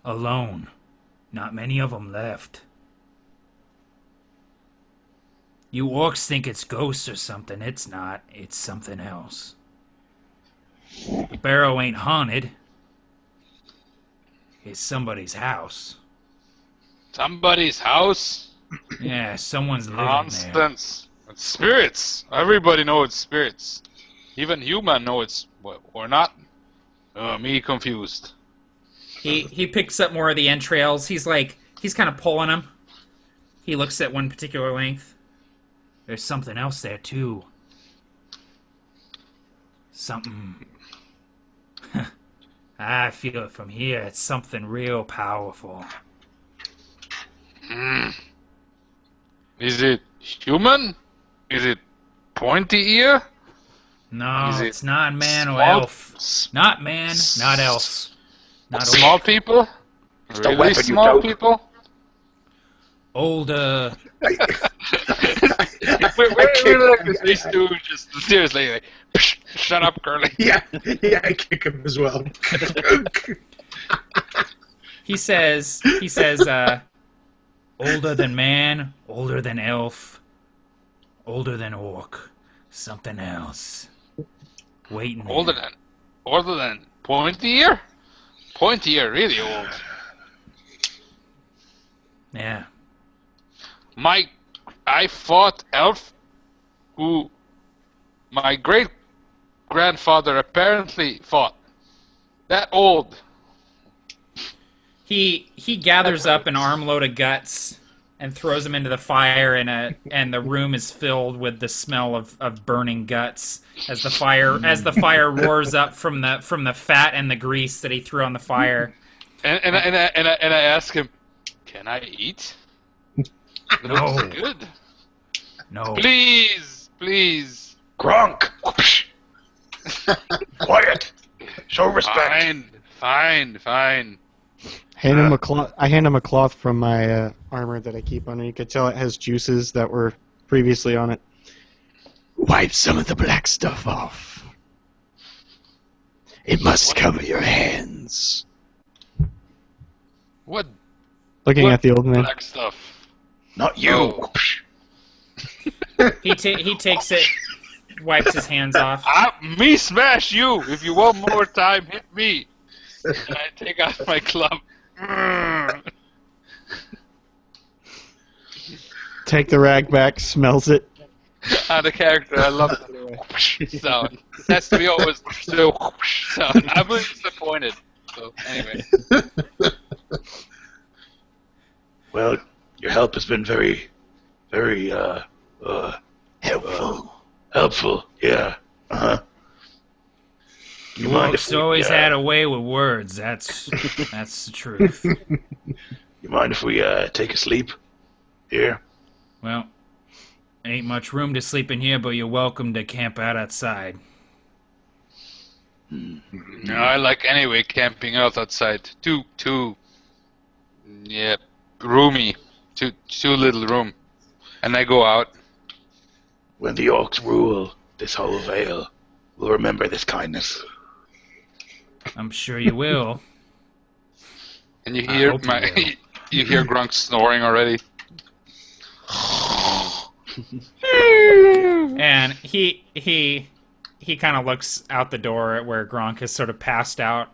[SPEAKER 1] alone. Not many of them left. You orcs think it's ghosts or something. It's not. It's something else. The Barrow ain't haunted. It's somebody's house.
[SPEAKER 6] Somebody's house?
[SPEAKER 1] Yeah, someone's living there.
[SPEAKER 6] Nonsense. It's spirits. Everybody knows it's spirits. Even human know it's, or not. Me confused.
[SPEAKER 1] He picks up more of the entrails. He's kind of pulling them. He looks at one particular length. There's something else there too. Something. I feel it from here. It's something real powerful.
[SPEAKER 6] Is it human? Is it pointy ear?
[SPEAKER 1] No,
[SPEAKER 6] Is it
[SPEAKER 1] it's not man or
[SPEAKER 6] small-
[SPEAKER 1] elf. Not man, not elf. Not
[SPEAKER 6] Small people?
[SPEAKER 4] the
[SPEAKER 6] Really
[SPEAKER 4] weapon, you
[SPEAKER 6] small
[SPEAKER 4] dope.
[SPEAKER 6] people?
[SPEAKER 1] older.
[SPEAKER 6] We're like these two just seriously like, shut up, Curly.
[SPEAKER 2] Yeah, I kick him as well.
[SPEAKER 1] He says, older than man, older than elf, older than orc, something else. Waiting.
[SPEAKER 6] Older than pointy ear? Pointy ear, really old.
[SPEAKER 1] Yeah.
[SPEAKER 6] I fought elf who my great grandfather apparently fought. That old.
[SPEAKER 1] He gathers up an armload of guts and throws him into the fire, and the room is filled with the smell of burning guts as the fire roars up from the fat and the grease that he threw on the fire.
[SPEAKER 6] And I ask him, "Can I eat?"
[SPEAKER 1] No.
[SPEAKER 6] Looks good.
[SPEAKER 1] No.
[SPEAKER 6] Please.
[SPEAKER 4] Gronk! Quiet! Show respect!
[SPEAKER 6] Fine.
[SPEAKER 3] I hand him a cloth from my armor that I keep on, and you could tell it has juices that were previously on it.
[SPEAKER 7] Wipe some of the black stuff off. It must cover your hands.
[SPEAKER 6] What?
[SPEAKER 3] Looking at the old man.
[SPEAKER 6] Black stuff.
[SPEAKER 4] Not you!
[SPEAKER 6] Oh.
[SPEAKER 1] He takes it, wipes his hands off.
[SPEAKER 6] Me smash you! If you want more time, hit me! And I take out my club.
[SPEAKER 3] Take the rag back, smells it.
[SPEAKER 6] The character, I love the sound. It has to be always the sound. I'm really disappointed. So, anyway.
[SPEAKER 4] Well, your help has been very, very, helpful, yeah. Uh-huh.
[SPEAKER 1] You Orcs always had a way with words. That's the truth.
[SPEAKER 4] You mind if we, take a sleep here?
[SPEAKER 1] Well, ain't much room to sleep in here, but you're welcome to camp out outside.
[SPEAKER 6] No, I like anyway camping out outside. Too roomy. Too little room. And I go out.
[SPEAKER 4] When the Orcs rule this whole Vale, we'll remember this kindness.
[SPEAKER 1] I'm sure you will.
[SPEAKER 6] And you hear you hear Grunk snoring already.
[SPEAKER 1] And he kind of looks out the door at where Gronk has sort of passed out,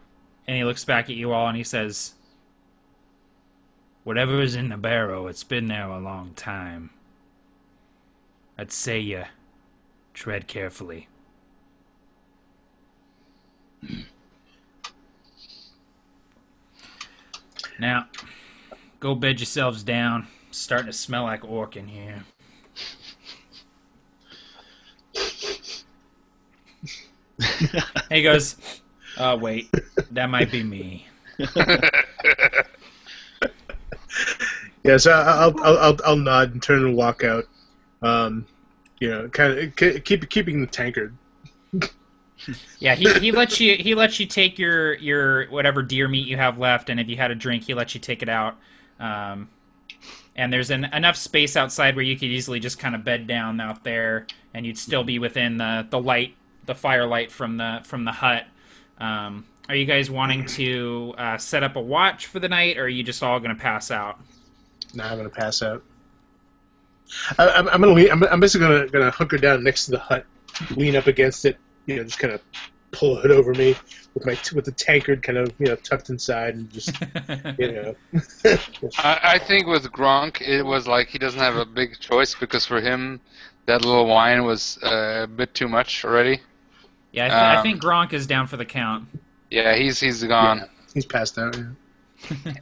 [SPEAKER 1] and he looks back at you all and he says, "Whatever is in the barrow, it's been there a long time. I'd say you tread carefully." Now, go bed yourselves down. It's starting to smell like orc in here. He goes, "Oh wait, that might be me."
[SPEAKER 2] Yeah, so I'll nod and turn and walk out. Kind of keeping the tankard.
[SPEAKER 1] Yeah, he lets you take your whatever deer meat you have left, and if you had a drink, he lets you take it out. And there's enough space outside where you could easily just kind of bed down out there, and you'd still be within the firelight from the hut. Are you guys wanting to set up a watch for the night, or are you just all going to pass out?
[SPEAKER 2] No, I'm gonna pass out. I'm gonna lean, I'm basically gonna hunker down next to the hut, lean up against it, just kind of pull it over me with the tankard kind of tucked inside, and just
[SPEAKER 6] I think with Gronk it was like he doesn't have a big choice, because for him that little wine was a bit too much already.
[SPEAKER 1] Yeah, I think Gronk is down for the count.
[SPEAKER 6] Yeah, he's gone.
[SPEAKER 2] Yeah, he's passed out. Yeah.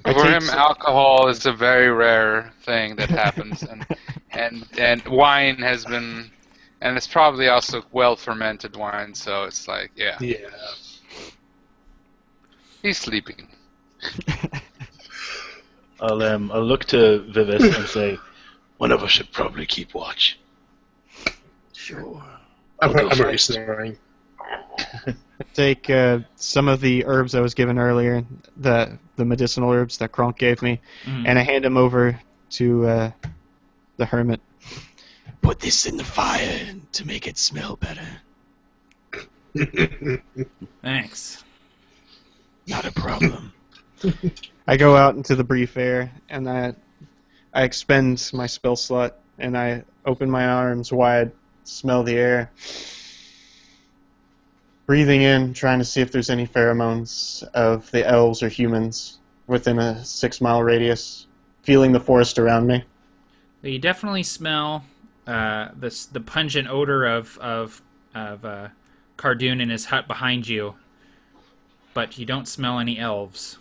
[SPEAKER 6] For him, alcohol is a very rare thing that happens, and wine has been, and it's probably also well fermented wine. So it's like, yeah, he's sleeping.
[SPEAKER 4] I'll look to Vivis and say, one of us should probably keep watch.
[SPEAKER 7] Sure.
[SPEAKER 2] I'm already snoring.
[SPEAKER 3] Take some of the herbs I was given earlier, the medicinal herbs that Kronk gave me, and I hand them over to the hermit.
[SPEAKER 7] Put this in the fire to make it smell better.
[SPEAKER 1] Thanks.
[SPEAKER 7] Not a problem.
[SPEAKER 3] I go out into the brief air, and I expend my spell slot, and I open my arms wide, smell the air. Breathing in, trying to see if there's any pheromones of the elves or humans within a 6-mile radius. Feeling the forest around me.
[SPEAKER 1] You definitely smell the pungent odor of Cardon in his hut behind you, but you don't smell any elves.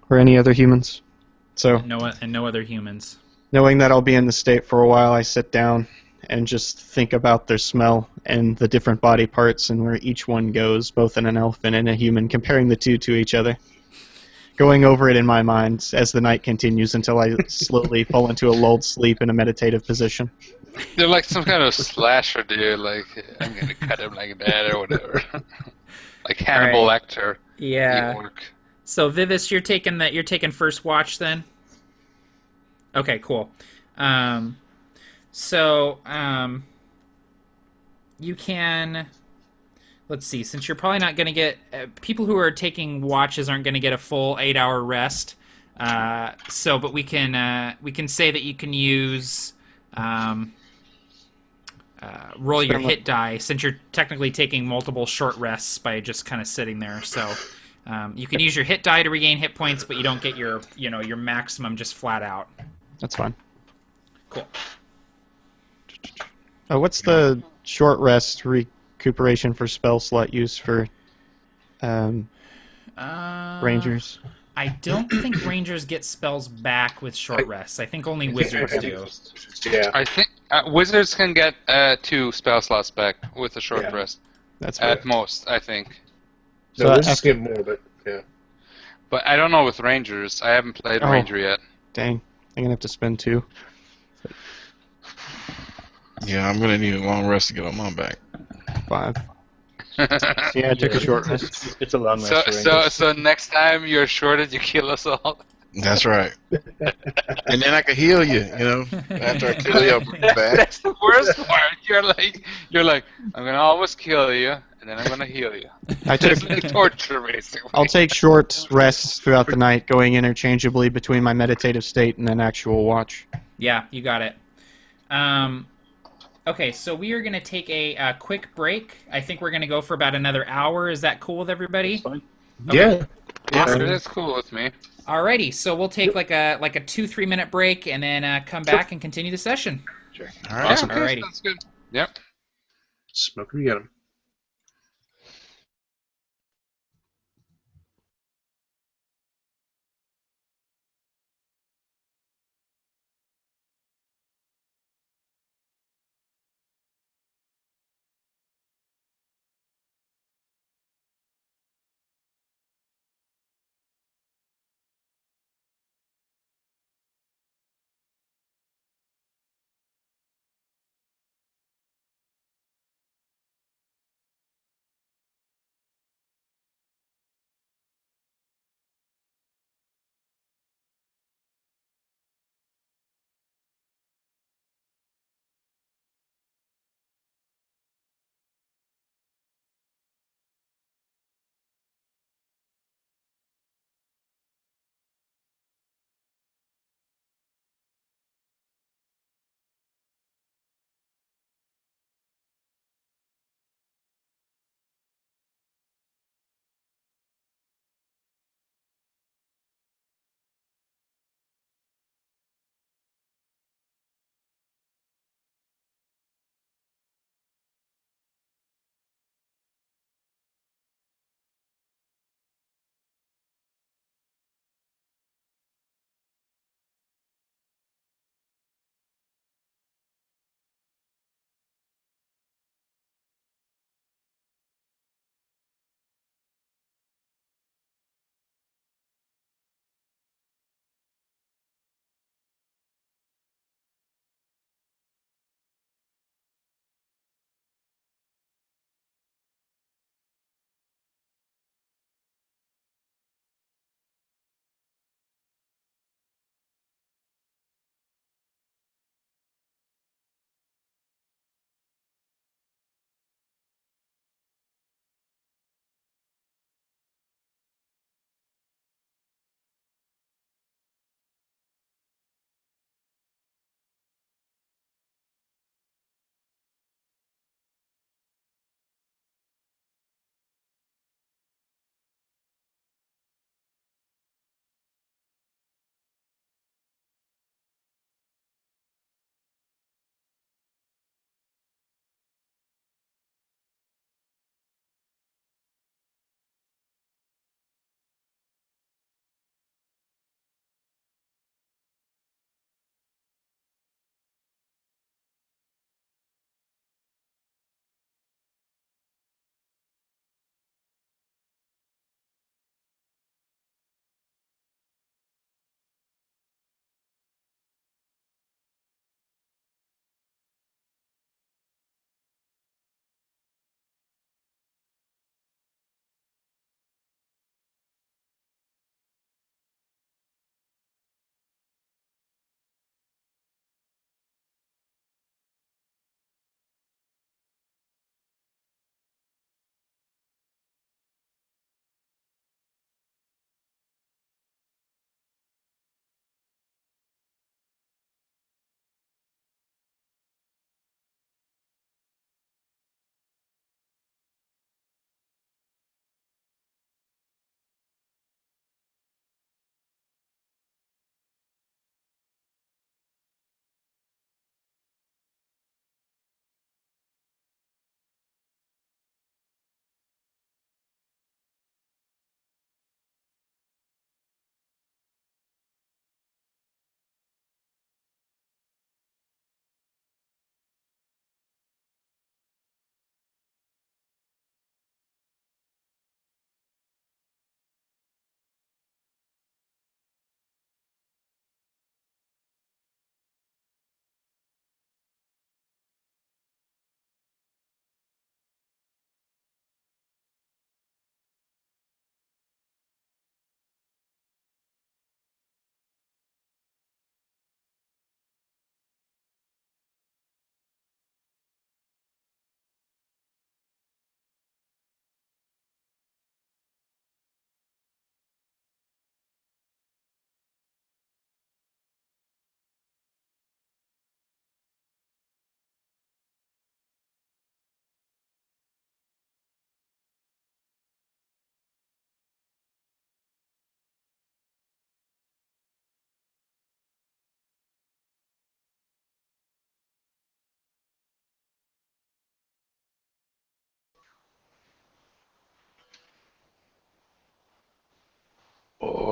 [SPEAKER 3] Or any other humans. So,
[SPEAKER 1] And no other humans.
[SPEAKER 3] knowing that I'll be in the state for a while, I sit down and just think about their smell and the different body parts and where each one goes, both in an elf and in a human, comparing the two to each other. Going over it in my mind as the night continues until I slowly fall into a lulled sleep in a meditative position.
[SPEAKER 6] You're like some kind of slasher dude, like, I'm gonna cut him like that or whatever. Like Hannibal
[SPEAKER 1] All right.
[SPEAKER 6] Lecter.
[SPEAKER 1] Yeah.
[SPEAKER 6] The orc.
[SPEAKER 1] So Vivis, you're taking first watch then? Okay, cool. You can, let's see, since you're probably not going to get, people who are taking watches aren't going to get a full 8-hour rest. But we can say that you can use roll your hit die, since you're technically taking multiple short rests by just kind of sitting there. So you can use your hit die to regain hit points, but you don't get your maximum just flat out.
[SPEAKER 3] That's fine.
[SPEAKER 1] Cool.
[SPEAKER 3] What's the short rest recuperation for spell slot use for rangers?
[SPEAKER 1] I don't think rangers get spells back with short rests. I think only wizards do.
[SPEAKER 4] Yeah.
[SPEAKER 6] I think wizards can get 2 spell slots back with a short rest.
[SPEAKER 3] That's
[SPEAKER 6] At most, I think.
[SPEAKER 4] No,
[SPEAKER 3] So
[SPEAKER 4] let's just
[SPEAKER 3] after-
[SPEAKER 4] get more, but yeah.
[SPEAKER 6] But I don't know with rangers. I haven't played
[SPEAKER 3] Oh.
[SPEAKER 6] ranger yet.
[SPEAKER 3] Dang, I'm gonna have to spend 2.
[SPEAKER 5] Yeah, I'm gonna need a long rest to get on my back.
[SPEAKER 3] 5. Yeah, I took a short rest.
[SPEAKER 4] It's a long rest for Rangers.
[SPEAKER 6] So next time you're shorted, you kill us all.
[SPEAKER 5] That's right. And then I can heal you, after I kill you, I'll bring you back.
[SPEAKER 6] That's the worst part. You're like, I'm gonna always kill you, and then I'm gonna heal you.
[SPEAKER 3] I took.
[SPEAKER 6] It's like torture, basically.
[SPEAKER 3] I'll take short rests throughout the night, going interchangeably between my meditative state and an actual watch.
[SPEAKER 1] Yeah, you got it. Okay, so we are going to take a quick break. I think we're going to go for about another hour. Is that cool with everybody?
[SPEAKER 4] Fine.
[SPEAKER 2] Yeah.
[SPEAKER 1] Awesome.
[SPEAKER 6] That's cool with me.
[SPEAKER 1] Alrighty, so we'll take like a 2-3 minute break and then come back and continue the session.
[SPEAKER 4] Sure.
[SPEAKER 5] All right.
[SPEAKER 6] Awesome.
[SPEAKER 1] Alrighty.
[SPEAKER 6] That's good. Yep.
[SPEAKER 4] Smoke and get 'em.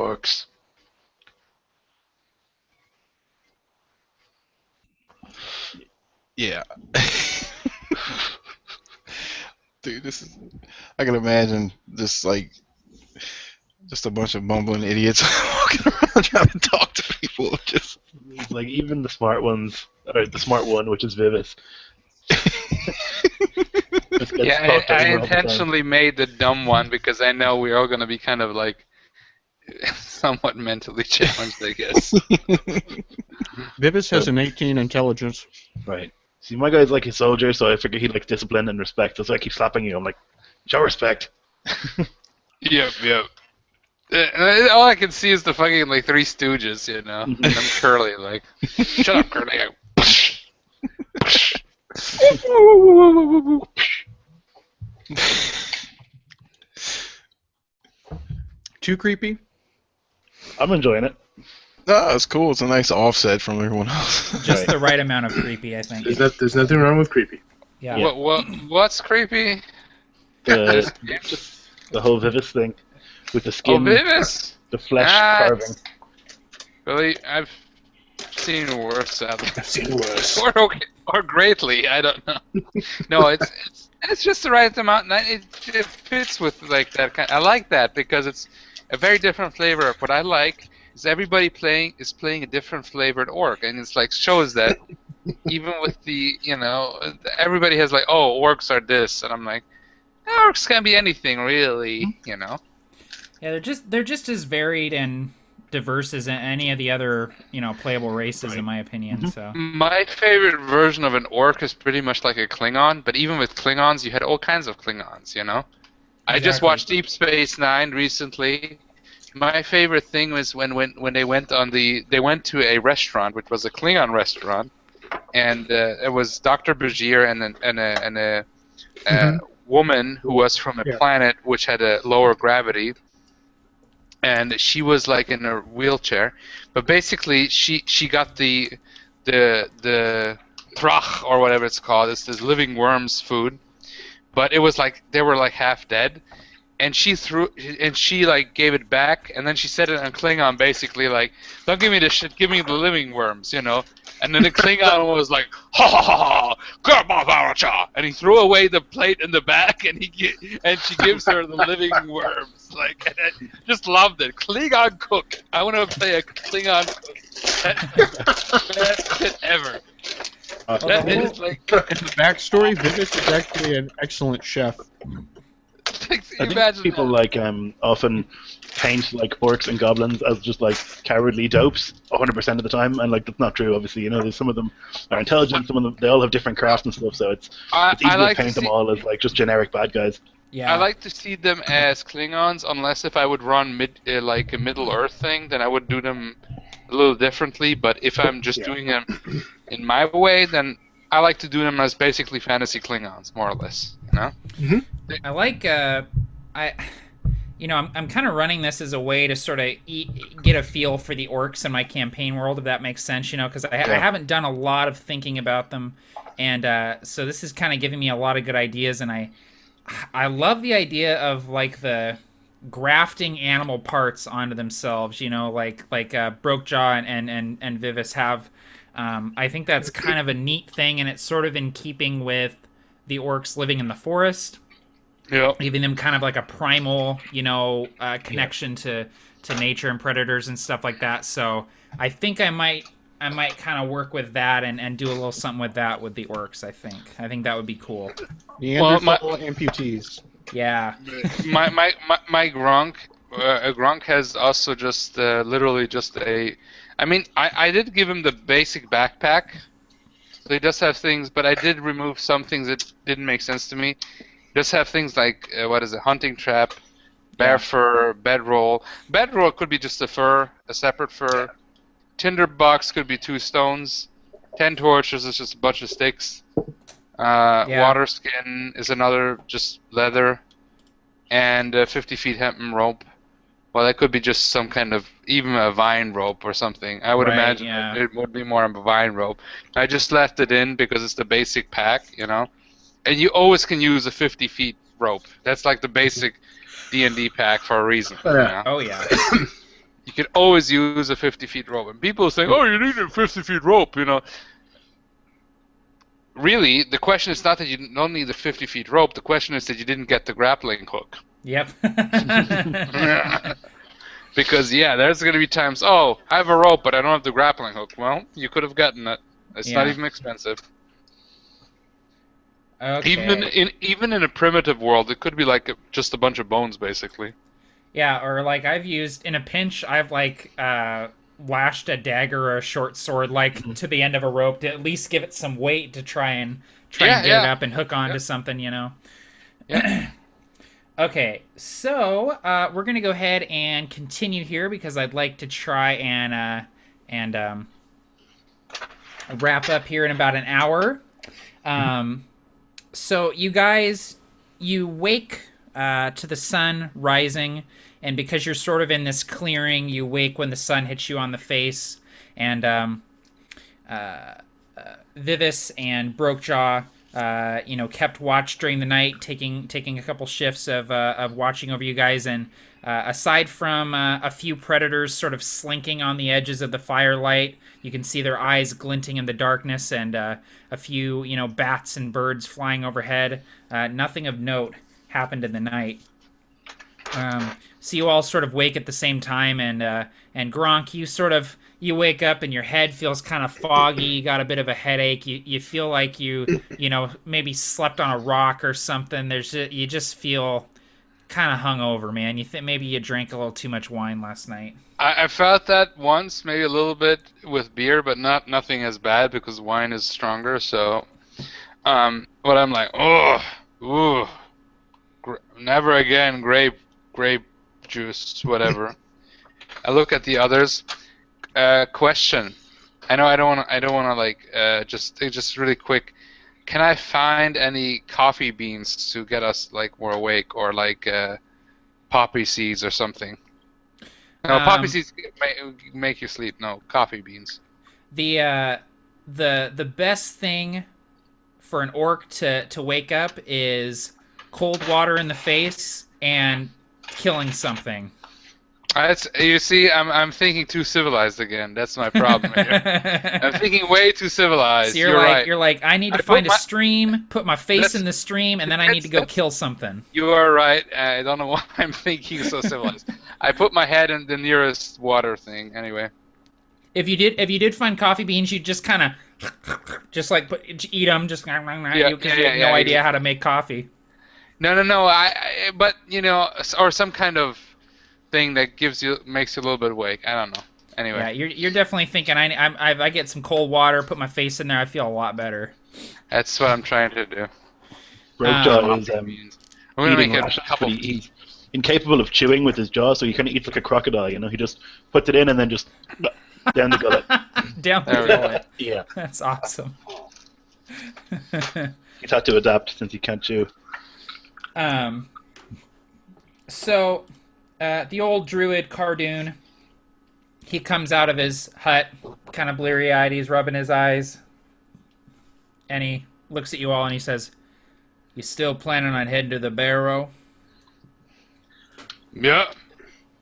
[SPEAKER 6] Orcs.
[SPEAKER 5] Yeah. Dude, I can imagine just a bunch of bumbling idiots walking around trying to talk to people. Just
[SPEAKER 4] It's like even the smart ones, or the smart one, which is Vivis. Just gets
[SPEAKER 6] Yeah,
[SPEAKER 4] talked
[SPEAKER 6] I
[SPEAKER 4] over all the time.
[SPEAKER 6] intentionally made the dumb one because I know we're all gonna be kind of like somewhat mentally challenged, I guess.
[SPEAKER 3] Vivis has an 18 intelligence.
[SPEAKER 4] Right. See, my guy's like a soldier, so I figure he likes discipline and respect. So I keep slapping you. I'm like, show respect.
[SPEAKER 6] Yep. All I can see is the fucking like Three Stooges, you know. And I'm Curly, like, shut up, Curly.
[SPEAKER 3] Too creepy?
[SPEAKER 4] I'm enjoying it.
[SPEAKER 5] no, it's cool. It's a nice offset from everyone else.
[SPEAKER 1] Just the right amount of creepy, I think.
[SPEAKER 2] There's nothing wrong with creepy.
[SPEAKER 1] Yeah.
[SPEAKER 6] What's creepy?
[SPEAKER 4] The whole Vivis thing with the
[SPEAKER 6] Oh,
[SPEAKER 4] skin,
[SPEAKER 6] Vivis.
[SPEAKER 4] the flesh
[SPEAKER 6] Ah,
[SPEAKER 4] carving.
[SPEAKER 6] Really, I've seen worse, sadly.
[SPEAKER 2] I've seen worse.
[SPEAKER 6] Or okay, or greatly, I don't know. No, it's just the right amount. And it fits with like that kind. I like that because it's a very different flavor. What I like is everybody playing a different flavored orc, and it's like shows that even with the everybody has like, oh, orcs are this, and I'm like, orcs can be anything really, you know.
[SPEAKER 1] Yeah, they're just as varied and diverse as any of the other, playable races, in my opinion. So
[SPEAKER 6] My favorite version of an orc is pretty much like a Klingon, but even with Klingons, you had all kinds of Klingons, you know? I just
[SPEAKER 1] Exactly.
[SPEAKER 6] watched Deep Space Nine recently. My favorite thing was when they went to a restaurant, which was a Klingon restaurant, and it was Dr. Bajir and a woman who was from a planet which had a lower gravity, and she was like in a wheelchair, but basically she got the trach or whatever it's called. It's this living worms food, but it was like they were like half dead, and she like gave it back, and then she said it in Klingon basically like, don't give me this shit, give me the living worms, you know. And then the Klingon was like, ha ha ha ha, and he threw away the plate in the back, and she gives her the living worms. Like, and I just loved it. Klingon cook. I want to play a Klingon cook. Best shit ever. That is like,
[SPEAKER 3] The backstory, Vivis is actually an excellent chef.
[SPEAKER 6] like
[SPEAKER 4] I think
[SPEAKER 6] imagine
[SPEAKER 4] people
[SPEAKER 6] that.
[SPEAKER 4] like often paint like orcs and goblins as just like cowardly dopes 100% of the time, and like that's not true. Obviously, you know, there's some of them are intelligent, some of them they all have different crafts and stuff, so it's easy
[SPEAKER 6] I like
[SPEAKER 4] to paint them all as like just generic bad guys.
[SPEAKER 1] yeah,
[SPEAKER 6] I like to see them as Klingons, unless if I would run like a Middle Earth thing, then I would do them a little differently. But if I'm just doing them in my way, then I like to do them as basically fantasy Klingons, more or less. You know?
[SPEAKER 1] I like I'm kind of running this as a way to sort of get a feel for the orcs in my campaign world, if that makes sense, because I haven't done a lot of thinking about them, and so this is kind of giving me a lot of good ideas, and I love the idea of like the grafting animal parts onto themselves, like Brokejaw and Vivis have. I think that's kind of a neat thing, and it's sort of in keeping with the orcs living in the forest.
[SPEAKER 6] Yeah.
[SPEAKER 1] Giving them kind of like a primal, connection to nature and predators and stuff like that. So I think I might kind of work with that and do a little something with that with the orcs. I think that would be cool.
[SPEAKER 3] Neanderthal amputees.
[SPEAKER 1] Yeah.
[SPEAKER 6] my Gronk, Gronk has also just literally just a. I mean, I did give him the basic backpack, so he does have things, but I did remove some things that didn't make sense to me. Just have things like hunting trap, bear fur, bedroll. Bedroll could be just a separate fur. Tinderbox could be 2 stones. 10 torches is just a bunch of sticks. Water skin is another just leather, and 50 feet hempen rope. Well, that could be just some kind of even a vine rope or something. I would imagine it would be more of a vine rope. I just left it in because it's the basic pack, And you always can use a 50 feet rope. That's like the basic D&D pack for a reason.
[SPEAKER 1] Oh yeah.
[SPEAKER 6] You can always use a 50 feet rope. And people saying, "Oh, you need a 50 feet rope," you know. Really, the question is not that you don't need the 50 feet rope. The question is that you didn't get the grappling hook.
[SPEAKER 1] Yep.
[SPEAKER 6] Because, yeah, there's going to be times, oh, I have a rope, but I don't have the grappling hook. Well, you could have gotten it. It's not even expensive.
[SPEAKER 1] Okay.
[SPEAKER 6] Even in a primitive world, it could be like just a bunch of bones, basically.
[SPEAKER 1] Yeah, or like I've used, in a pinch, I've like lashed a dagger or a short sword like to the end of a rope to at least give it some weight to try and get it up and hook onto something, you know.
[SPEAKER 6] Yeah.
[SPEAKER 1] Okay, so we're gonna go ahead and continue here because I'd like to try and wrap up here in about an hour. So you guys, you wake to the sun rising, and because you're sort of in this clearing, you wake when the sun hits you on the face, and Vivis and Brokejaw, kept watch during the night, taking a couple shifts of watching over you guys, and aside from a few predators sort of slinking on the edges of the firelight, you can see their eyes glinting in the darkness, and a few, bats and birds flying overhead. Nothing of note happened in the night. So you all sort of wake at the same time, and Gronk, you wake up and your head feels kind of foggy. You got a bit of a headache. You feel like you maybe slept on a rock or something. You just feel kind of hungover, man. You think maybe you drank a little too much wine last night.
[SPEAKER 6] I felt that once, maybe a little bit with beer, but nothing as bad because wine is stronger. So, but I'm like, never again. Grape juice, whatever. I look at the others. Question. I know I don't want to just really quick. Can I find any coffee beans to get us like more awake, or like poppy seeds or something? No, poppy seeds make you sleep. No, coffee beans.
[SPEAKER 1] The best thing for an orc to wake up is cold water in the face and killing something.
[SPEAKER 6] You see, I'm thinking too civilized again. That's my problem here. I'm thinking way too civilized.
[SPEAKER 1] So you're like, I need to find a stream, put my face in the stream, and then I need to go kill something.
[SPEAKER 6] You are right. I don't know why I'm thinking so civilized. I put my head in the nearest water thing. Anyway. If you did find coffee beans, you'd just kind of just like eat them, just because you have no idea how to make coffee. No. But or some kind of thing that makes you a little bit awake. I don't know. Anyway.
[SPEAKER 1] Yeah, you're definitely thinking. I get some cold water, put my face in there, I feel a lot better.
[SPEAKER 6] That's what I'm trying to do.
[SPEAKER 4] Brokejaw is
[SPEAKER 6] I'm gonna make a couple.
[SPEAKER 4] He's incapable of chewing with his jaw, so he kind of eats like a crocodile. He just puts it in and then just down the gullet.
[SPEAKER 1] Down the gullet.
[SPEAKER 4] Yeah.
[SPEAKER 1] That's awesome.
[SPEAKER 4] He's had to adapt since he can't chew.
[SPEAKER 1] So, the old druid Cardon, he comes out of his hut, kind of bleary-eyed. He's rubbing his eyes, and he looks at you all and he says, "You still planning on heading to the Barrow?"
[SPEAKER 6] Yeah.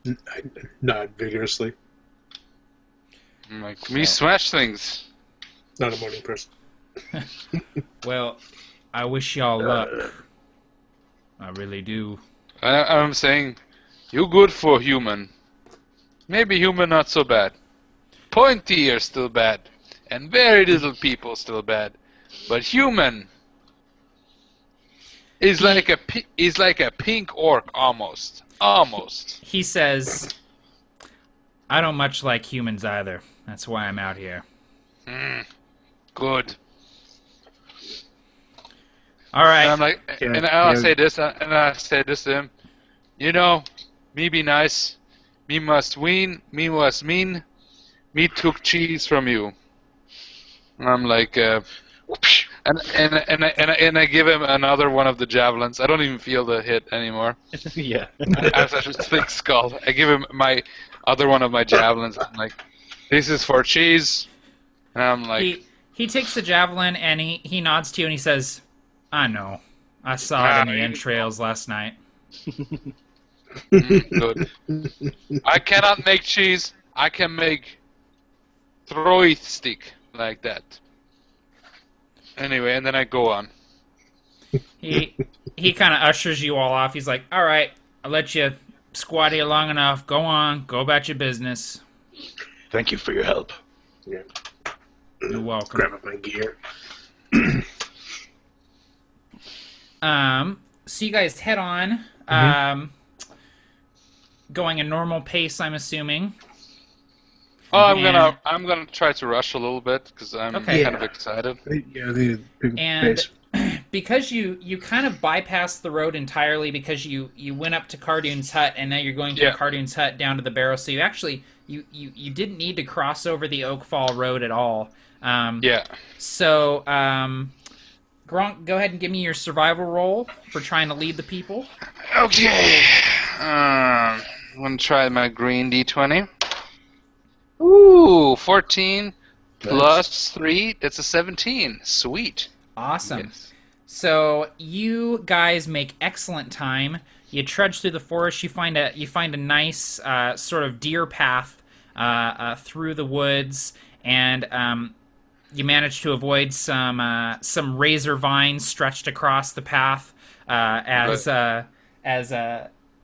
[SPEAKER 2] I nod vigorously.
[SPEAKER 6] Like, me smash things.
[SPEAKER 2] Not a morning person.
[SPEAKER 1] Well, I wish y'all luck. I really do.
[SPEAKER 6] I'm saying, you good for human. Maybe human not so bad. Pointy are still bad. And very little people still bad. But human is like a pink orc almost. Almost.
[SPEAKER 1] He says, "I don't much like humans either. That's why I'm out here."
[SPEAKER 6] Good.
[SPEAKER 1] All right.
[SPEAKER 6] And I'm like, and I say this to him. Me be nice. Me must win. Me was mean. Me took cheese from you. And I'm like, and I give him another one of the javelins. I don't even feel the hit anymore.
[SPEAKER 4] Yeah.
[SPEAKER 6] I have such a thick skull. I give him my other one of my javelins. I'm like, this is for cheese. And I'm like,
[SPEAKER 1] he takes the javelin and he nods to you and he says, "I know. I saw it in the entrails last night."
[SPEAKER 6] Good. I cannot make cheese. I can make throw stick like that. Anyway, and then I go on.
[SPEAKER 1] He kind of ushers you all off. He's like, "All right, I'll let you squat here long enough. Go on, go about your business."
[SPEAKER 4] Thank you for your help.
[SPEAKER 2] Yeah.
[SPEAKER 1] You're welcome.
[SPEAKER 2] Grab up my gear.
[SPEAKER 1] So you guys head on. Going a normal pace, I'm assuming.
[SPEAKER 6] Oh, I'm gonna try to rush a little bit because I'm
[SPEAKER 1] Okay.
[SPEAKER 6] kind of excited.
[SPEAKER 2] Yeah, the big
[SPEAKER 1] And
[SPEAKER 2] base.
[SPEAKER 1] because you kind of bypassed the road entirely because you went up to Cardon's hut and now you're going from
[SPEAKER 6] Yeah.
[SPEAKER 1] Cardon's hut down to the Barrow, so you actually you didn't need to cross over the Oakfall Road at all.
[SPEAKER 6] Yeah.
[SPEAKER 1] So Gronk, go ahead and give me your survival roll for trying to lead the people.
[SPEAKER 6] Okay. I'm gonna try my green D20. Ooh, 14 plus 3. That's a 17. Sweet.
[SPEAKER 1] Awesome.
[SPEAKER 6] Yes.
[SPEAKER 1] So you guys make excellent time. You trudge through the forest. You find a nice sort of deer path through the woods, and you manage to avoid some razor vines stretched across the path. As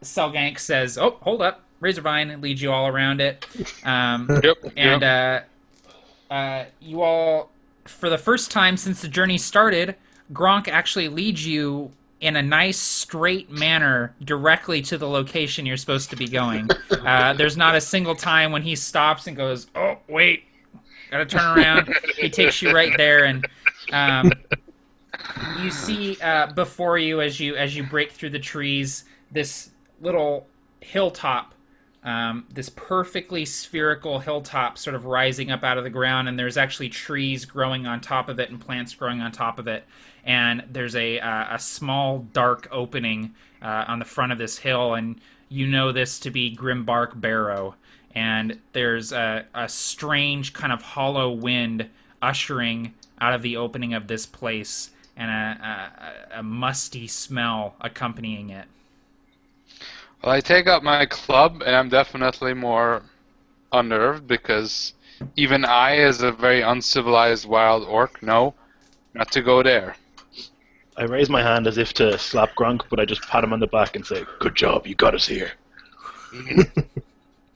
[SPEAKER 1] Selgank says, "Oh, hold up, razor vine," and leads you all around it.
[SPEAKER 6] Yep.
[SPEAKER 1] And you all, for the first time since the journey started, Gronk actually leads you in a nice, straight manner directly to the location you're supposed to be going. There's not a single time when he stops and goes, "Oh, wait, gotta turn around." He takes you right there, and you see before you, as you break through the trees, this little hilltop. This perfectly spherical hilltop sort of rising up out of the ground, and there's actually trees growing on top of it and plants growing on top of it. And there's a small dark opening on the front of this hill, and you know this to be Grimbach Barrow. And there's a strange kind of hollow wind ushering out of the opening of this place, and a musty smell accompanying it.
[SPEAKER 6] Well, I take out my club, and I'm definitely more unnerved because even I, as a very uncivilized wild orc, know not to go there.
[SPEAKER 4] I raise my hand as if to slap Gronk, but I just pat him on the back and say, "Good job, you got us here."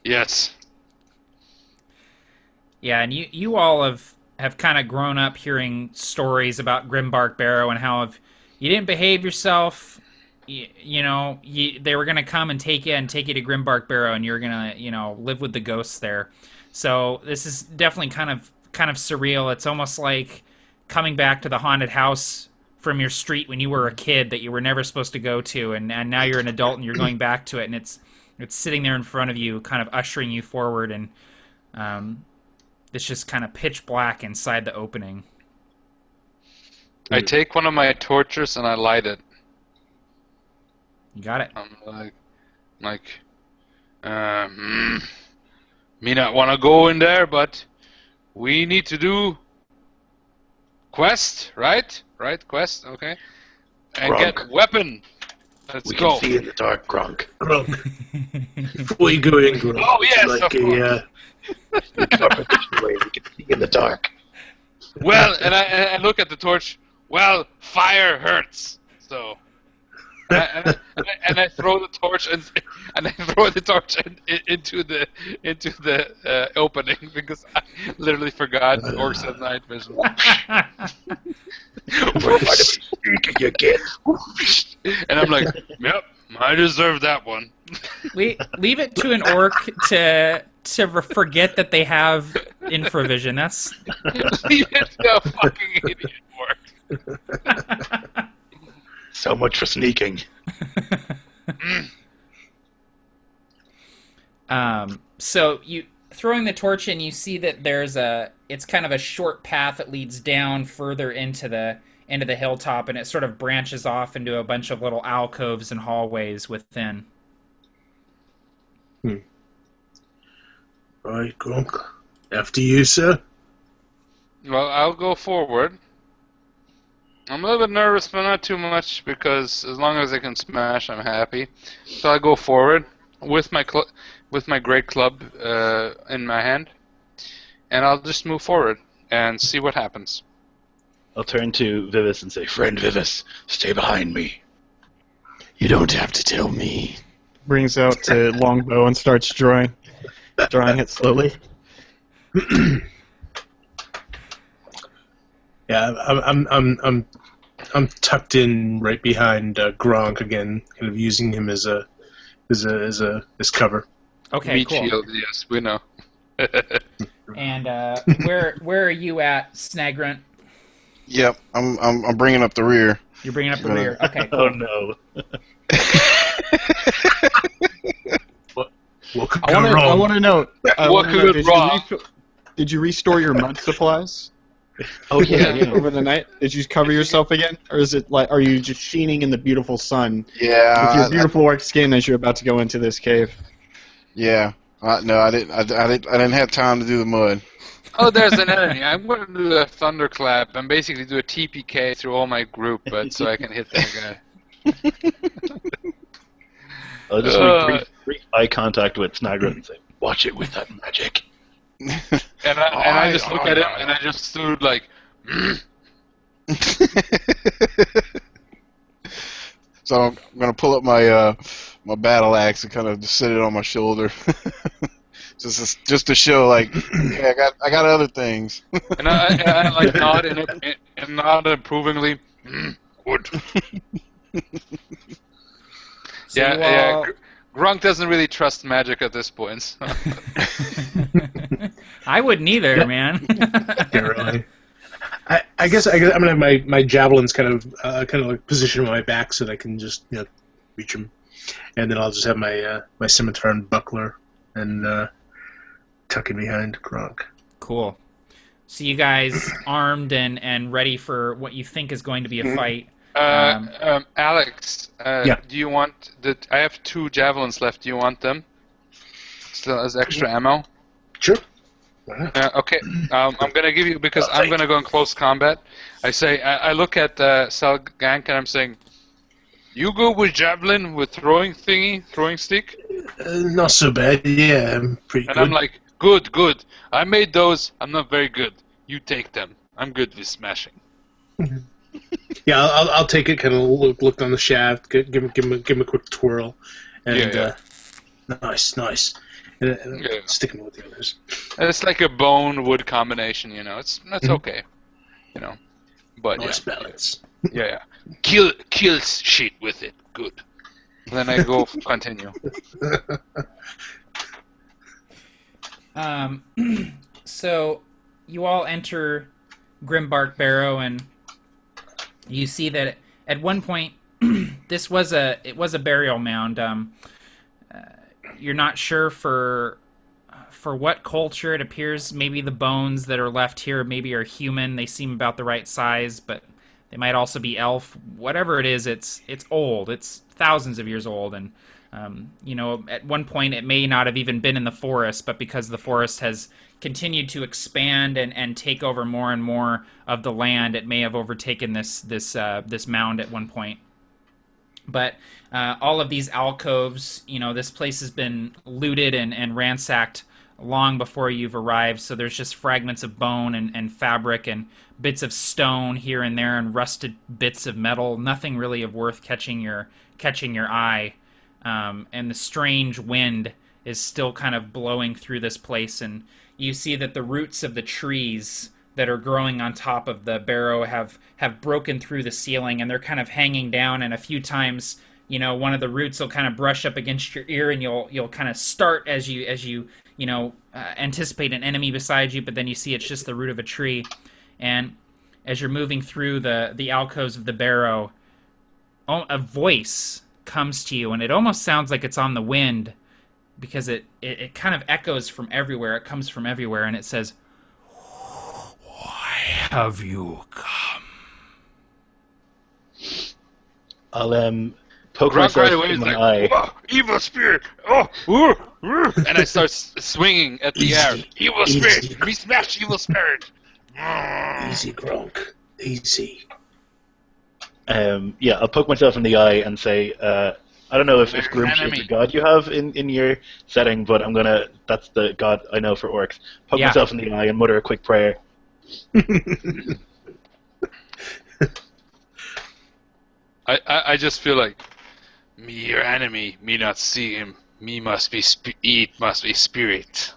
[SPEAKER 6] Yes.
[SPEAKER 1] Yeah, and you all have kind of grown up hearing stories about Grimbach Barrow and how if you didn't behave yourself, they were gonna come and take you to Grimbach Barrow, and you're gonna live with the ghosts there. So this is definitely kind of surreal. It's almost like coming back to the haunted house from your street when you were a kid that you were never supposed to go to, and now you're an adult and you're going back to it, and it's sitting there in front of you, kind of ushering you forward, and it's just kind of pitch black inside the opening.
[SPEAKER 6] I take one of my torches and I light it.
[SPEAKER 1] You got it.
[SPEAKER 6] I'm me not want to go in there, but we need to do quest, right? Right, quest, okay. And
[SPEAKER 4] Gronk.
[SPEAKER 6] get weapon. Let's
[SPEAKER 4] We
[SPEAKER 6] go.
[SPEAKER 4] can see in the dark, Gronk.
[SPEAKER 2] Before you go in, Gronk,
[SPEAKER 6] Oh, yes,
[SPEAKER 2] like
[SPEAKER 6] of course.
[SPEAKER 4] We can dark this way. We can see in the dark.
[SPEAKER 6] Well, and I look at the torch. Well, fire hurts. So, and I throw the torch and I throw the torch into the opening because I literally forgot orcs have night vision.
[SPEAKER 4] You get.
[SPEAKER 6] And I'm like, yep, I deserve that one.
[SPEAKER 1] Leave it to an orc to forget that they have infravision. That's
[SPEAKER 6] Leave it to a fucking idiot orc.
[SPEAKER 4] So much for sneaking.
[SPEAKER 1] So you throwing the torch in, you see that it's kind of a short path that leads down further into the hilltop, and it sort of branches off into a bunch of little alcoves and hallways within.
[SPEAKER 2] Right, Gronk. After you, sir.
[SPEAKER 6] Well, I'll go forward. I'm a little bit nervous, but not too much, because as long as I can smash, I'm happy. So I go forward with my great club in my hand, and I'll just move forward and see what happens.
[SPEAKER 4] I'll turn to Vivis and say, "Friend Vivis, stay behind me."
[SPEAKER 7] You don't have to tell me.
[SPEAKER 3] Brings out a longbow and starts drawing it slowly.
[SPEAKER 2] Yeah, I'm tucked in right behind Gronk again, kind of using him as cover.
[SPEAKER 1] Okay,
[SPEAKER 6] Meat
[SPEAKER 1] cool.
[SPEAKER 6] shield, yes, we know.
[SPEAKER 1] And where are you at, Snagrunt?
[SPEAKER 5] Yep, I'm bringing up the rear.
[SPEAKER 1] You're bringing up the rear. Okay,
[SPEAKER 4] Oh
[SPEAKER 1] cool.
[SPEAKER 4] no.
[SPEAKER 2] What could
[SPEAKER 3] I
[SPEAKER 2] go wrong?
[SPEAKER 3] want to know.
[SPEAKER 6] What could go wrong?
[SPEAKER 3] Did you restore your mud supplies?
[SPEAKER 4] Oh yeah.
[SPEAKER 3] Over the night? Did you cover yourself again, or is it like are you just sheening in the beautiful sun
[SPEAKER 5] Yeah.
[SPEAKER 3] with your beautiful orc skin as you're about to go into this cave?
[SPEAKER 5] Yeah. No, I didn't have time to do the mud.
[SPEAKER 6] Oh, there's an enemy. I'm going to do a thunderclap and basically do a TPK through all my group, but so I can hit that guy.
[SPEAKER 4] I'll just brief eye contact with Snagrunt and say, "Watch it with that magic."
[SPEAKER 6] And I just look at him and I just stood like.
[SPEAKER 5] So I'm gonna pull up my my battle axe and kind of just sit it on my shoulder, just to show like, yeah, I got other things.
[SPEAKER 6] And I like nod and nod approvingly. Good.
[SPEAKER 1] So
[SPEAKER 6] Yeah. Grunk doesn't really trust magic at this point. So.
[SPEAKER 1] I wouldn't either, man.
[SPEAKER 2] Yeah, really. I guess I'm gonna have my javelins kind of like positioned on my back so that I can just reach them, and then I'll just have my my scimitar and buckler and tuck in behind Gronk.
[SPEAKER 1] Cool. So you guys armed and ready for what you think is going to be a fight.
[SPEAKER 6] Alex,
[SPEAKER 2] Yeah.
[SPEAKER 6] do you want I have 2 javelins left. Do you want them? Still as extra ammo?
[SPEAKER 2] Sure. Why not?
[SPEAKER 6] Okay. I'm gonna give you because I'm gonna go in close combat. I look at Salgank and I'm saying, you go with javelin with throwing stick,
[SPEAKER 2] Not so bad. Yeah, I'm pretty
[SPEAKER 6] and
[SPEAKER 2] good.
[SPEAKER 6] I'm like, good. I made those. I'm not very good. You take them. I'm good with smashing.
[SPEAKER 2] Yeah, I'll take it. Kind of look on the shaft. Give him a quick twirl, and
[SPEAKER 6] Yeah.
[SPEAKER 2] nice, and
[SPEAKER 6] Yeah.
[SPEAKER 2] stick him with the others.
[SPEAKER 6] It's like a bone wood combination. That's okay. But
[SPEAKER 2] Nice balance.
[SPEAKER 6] yeah. Kills shit with it. Good. Then I go continue.
[SPEAKER 1] So you all enter Grimbach Barrow, and you see that at one point it was a burial mound. You're not sure for what culture. It appears maybe the bones that are left here maybe are human. They seem about the right size, but they might also be elf. Whatever it is, it's old. It's thousands of years old, and at one point it may not have even been in the forest, but because the forest has continued to expand and take over more and more of the land, it may have overtaken this mound at one point. But all of these alcoves, this place has been looted and ransacked long before you've arrived, so there's just fragments of bone and fabric and bits of stone here and there and rusted bits of metal, nothing really of worth catching your eye. And the strange wind is still kind of blowing through this place, and you see that the roots of the trees that are growing on top of the barrow have broken through the ceiling, and they're kind of hanging down, and a few times one of the roots will kind of brush up against your ear, and you'll kind of start as you anticipate an enemy beside you, but then you see it's just the root of a tree. And as you're moving through the alcoves of the barrow, a voice comes to you, and it almost sounds like it's on the wind, because it kind of echoes from everywhere. It comes from everywhere, and it says, "Why have you come?"
[SPEAKER 4] I'll poke
[SPEAKER 6] Grunk
[SPEAKER 4] myself
[SPEAKER 6] right away
[SPEAKER 4] in
[SPEAKER 6] is
[SPEAKER 4] my
[SPEAKER 6] like,
[SPEAKER 4] eye.
[SPEAKER 6] "Oh, evil spirit! And I start swinging at the air. Evil spirit! We smash evil spirit!
[SPEAKER 2] Easy, Gronk. Easy.
[SPEAKER 4] Yeah, I'll poke myself in the eye and say, I don't know if Grimbach is
[SPEAKER 6] enemy.
[SPEAKER 4] the god you have in your setting, but that's the god I know for orcs. Poke
[SPEAKER 1] Yeah.
[SPEAKER 4] myself in the eye and mutter a quick prayer.
[SPEAKER 6] I just feel like me your enemy, me not see him. Me must be eat must be spirit.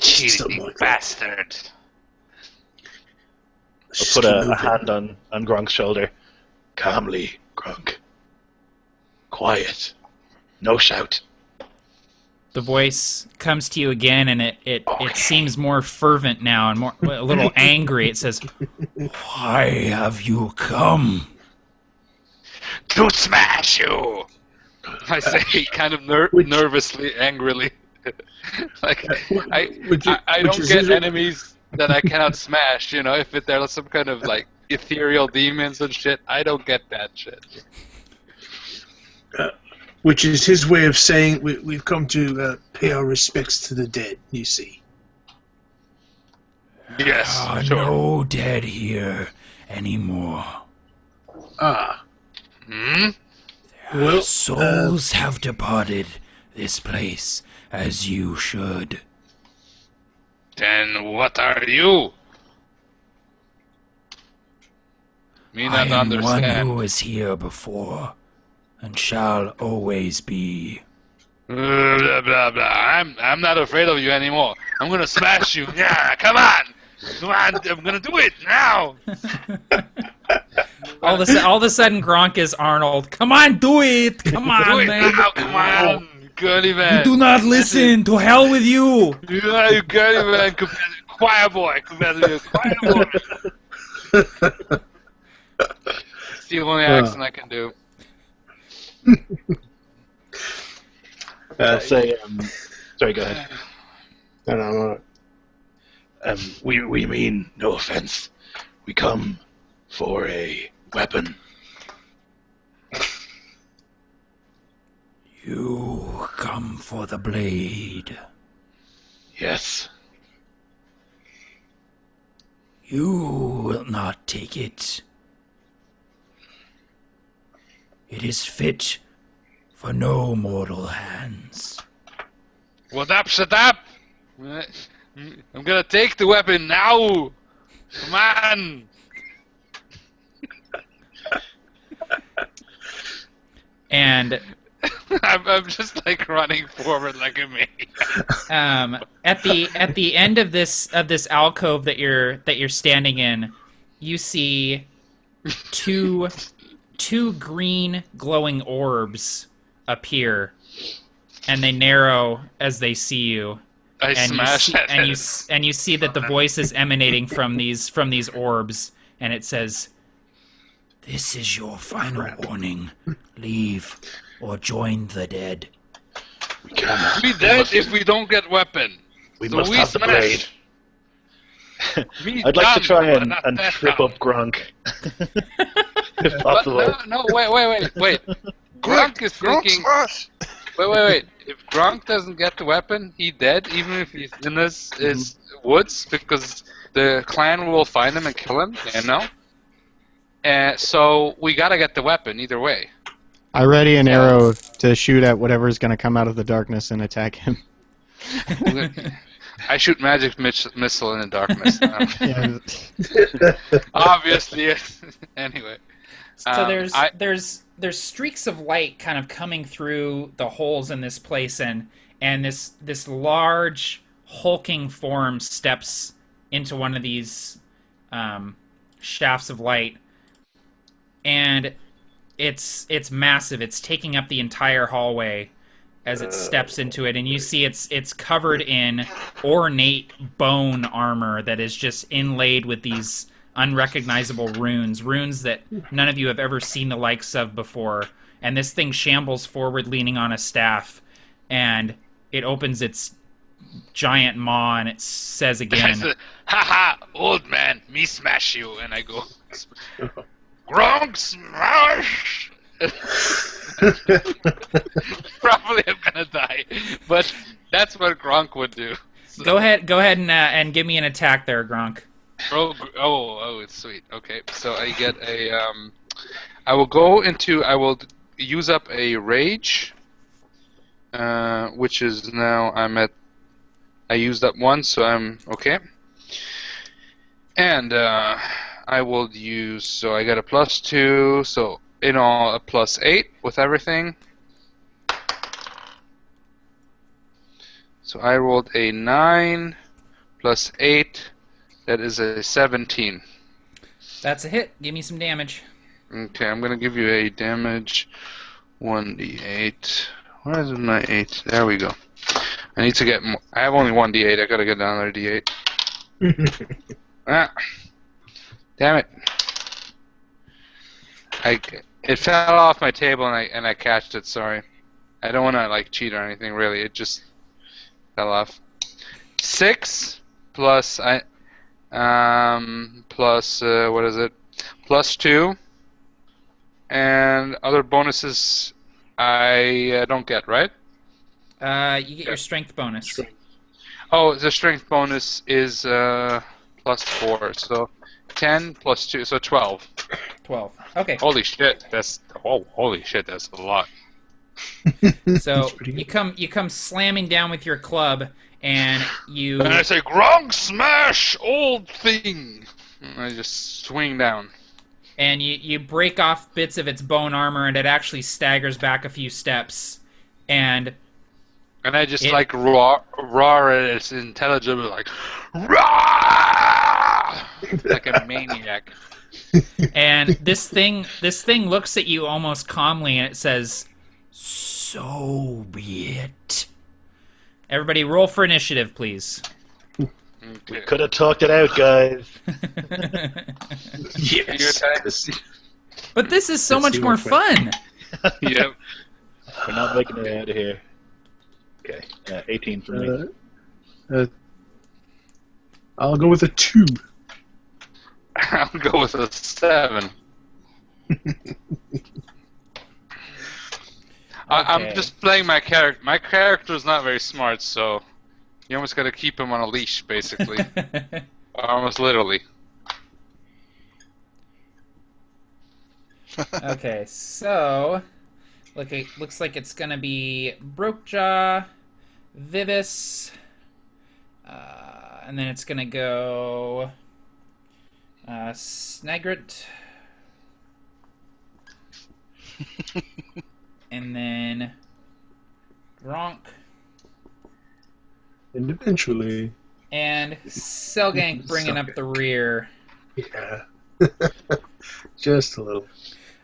[SPEAKER 6] Cheating
[SPEAKER 2] Something like that.
[SPEAKER 6] bastard.
[SPEAKER 4] I'll put a hand on Gronk's shoulder. Calmly, Gronk. Quiet. No shout.
[SPEAKER 1] The voice comes to you again, and it seems more fervent now and more a little angry. It says, "Why have you come?"
[SPEAKER 6] To smash you! I say kind of nervously, angrily. Like, I don't get enemies that I cannot smash, you know, if they're some kind of, like, ethereal demons and shit. I don't get that shit.
[SPEAKER 2] Which is his way of saying we've come to pay our respects to the dead, you see.
[SPEAKER 6] Yes, sure.
[SPEAKER 7] No dead here anymore.
[SPEAKER 2] Ah.
[SPEAKER 6] Hmm?
[SPEAKER 2] Well,
[SPEAKER 7] Souls have departed this place, as you should.
[SPEAKER 6] Then what are you? Me
[SPEAKER 7] I
[SPEAKER 6] not
[SPEAKER 7] am one
[SPEAKER 6] understand.
[SPEAKER 7] who was here before, and shall always be.
[SPEAKER 6] Blah, blah, blah. I'm not afraid of you anymore. I'm gonna smash you. Yeah, come on! Come on, I'm gonna do it now!
[SPEAKER 1] All of a sudden, Gronk is Arnold. Come on, do it! Come
[SPEAKER 6] Do
[SPEAKER 1] on,
[SPEAKER 6] it
[SPEAKER 1] man!
[SPEAKER 6] now, come on! Girly man!
[SPEAKER 1] Do not listen. To hell with you!
[SPEAKER 6] Yeah, you girly man, choir boy, compared to you, choir boy! It's the only accent I can do.
[SPEAKER 4] I'll say, sorry, go ahead.
[SPEAKER 2] no.
[SPEAKER 4] We mean no offense. We come for a weapon.
[SPEAKER 7] You come for the blade.
[SPEAKER 4] Yes.
[SPEAKER 7] You will not take it. It is fit for no mortal hands.
[SPEAKER 6] What up, shut up! I'm gonna take the weapon now! Come on!
[SPEAKER 1] And
[SPEAKER 6] I'm just like running forward like a maniac.
[SPEAKER 1] at the end of this alcove that you're standing in, you see two green glowing orbs appear, and they narrow as they see you.
[SPEAKER 6] I
[SPEAKER 1] And
[SPEAKER 6] smash
[SPEAKER 1] you see,
[SPEAKER 6] that.
[SPEAKER 1] and you see that the voice is emanating from these orbs, and it says,
[SPEAKER 7] This is your final warning. Leave or join the dead.
[SPEAKER 4] We cannot.
[SPEAKER 6] We dead if we don't get weapon.
[SPEAKER 4] We
[SPEAKER 6] So
[SPEAKER 4] must
[SPEAKER 6] we
[SPEAKER 4] have the blade.
[SPEAKER 6] smash. Me
[SPEAKER 4] I'd like to
[SPEAKER 6] done,
[SPEAKER 4] try
[SPEAKER 6] but
[SPEAKER 4] and
[SPEAKER 6] not that
[SPEAKER 4] trip
[SPEAKER 6] done.
[SPEAKER 4] up Gronk. If
[SPEAKER 6] But
[SPEAKER 4] possible.
[SPEAKER 6] no, wait. Gronk is thinking. Wait. If Gronk doesn't get the weapon, he dead, even if he's in his woods, because the clan will find him and kill him, you know? So we gotta get the weapon either way.
[SPEAKER 3] I ready an arrow to shoot at whatever's going to come out of the darkness and attack him.
[SPEAKER 6] I shoot magic missile in the darkness.
[SPEAKER 3] Yeah.
[SPEAKER 6] Obviously. Anyway.
[SPEAKER 1] so there's streaks of light kind of coming through the holes in this place, and this large hulking form steps into one of these shafts of light, and it's massive. It's taking up the entire hallway as it steps into it, and you see it's covered in ornate bone armor that is just inlaid with these unrecognizable runes that none of you have ever seen the likes of before. And this thing shambles forward, leaning on a staff, and it opens its giant maw, and it says again,
[SPEAKER 6] "Haha, old man, me smash you," and I go, "Gronk smash!" Probably I'm gonna die, but that's what Gronk would do. So.
[SPEAKER 1] Go ahead and give me an attack there, Gronk.
[SPEAKER 6] It's sweet. Okay, so I get a. I will use up a rage, which is now I'm at. I used up one, so I'm okay. And I will use. So I got a +2. So in all, a +8 with everything. So I rolled a 9 plus 8. That is a 17.
[SPEAKER 1] That's a hit. Give me some damage.
[SPEAKER 6] Okay, I'm gonna give you a damage 1d8. Where is my 8? There we go. I need to get more. I have only 1d8. I gotta get down there d8. Ah, damn it! It fell off my table and I catched it. Sorry. I don't want to like cheat or anything. Really, it just fell off. 6 plus plus what is it? +2. And other bonuses I don't get, right?
[SPEAKER 1] You get your strength bonus.
[SPEAKER 6] Oh, the strength bonus is +4, so 10 plus 2, so 12.
[SPEAKER 1] 12. Okay.
[SPEAKER 6] Holy shit, that's a lot.
[SPEAKER 1] So you come slamming down with your club, and you.
[SPEAKER 6] And I say, "Gronk smash, old thing!" And I just swing down.
[SPEAKER 1] And you break off bits of its bone armor, and it actually staggers back a few steps. And
[SPEAKER 6] I just like roar at its intelligible, like "Rah!" like a maniac.
[SPEAKER 1] And this thing looks at you almost calmly, and it says, "So be it." Everybody, roll for initiative, please.
[SPEAKER 4] We could have talked it out, guys.
[SPEAKER 2] Yes.
[SPEAKER 1] But this is so much more fun.
[SPEAKER 6] Yep.
[SPEAKER 4] We're not making it out of here. Okay, 18 for me.
[SPEAKER 2] I'll go with a 2.
[SPEAKER 6] I'll go with a 7. I'm just playing my character. My character is not very smart, so you almost got to keep him on a leash, basically. Almost literally.
[SPEAKER 1] Okay, so looks like it's gonna be Brokejaw, Vivis, and then it's gonna go Snagrit, and then Gronk,
[SPEAKER 2] And eventually...
[SPEAKER 1] and Selgank bringing up the rear.
[SPEAKER 2] Yeah. Just a little.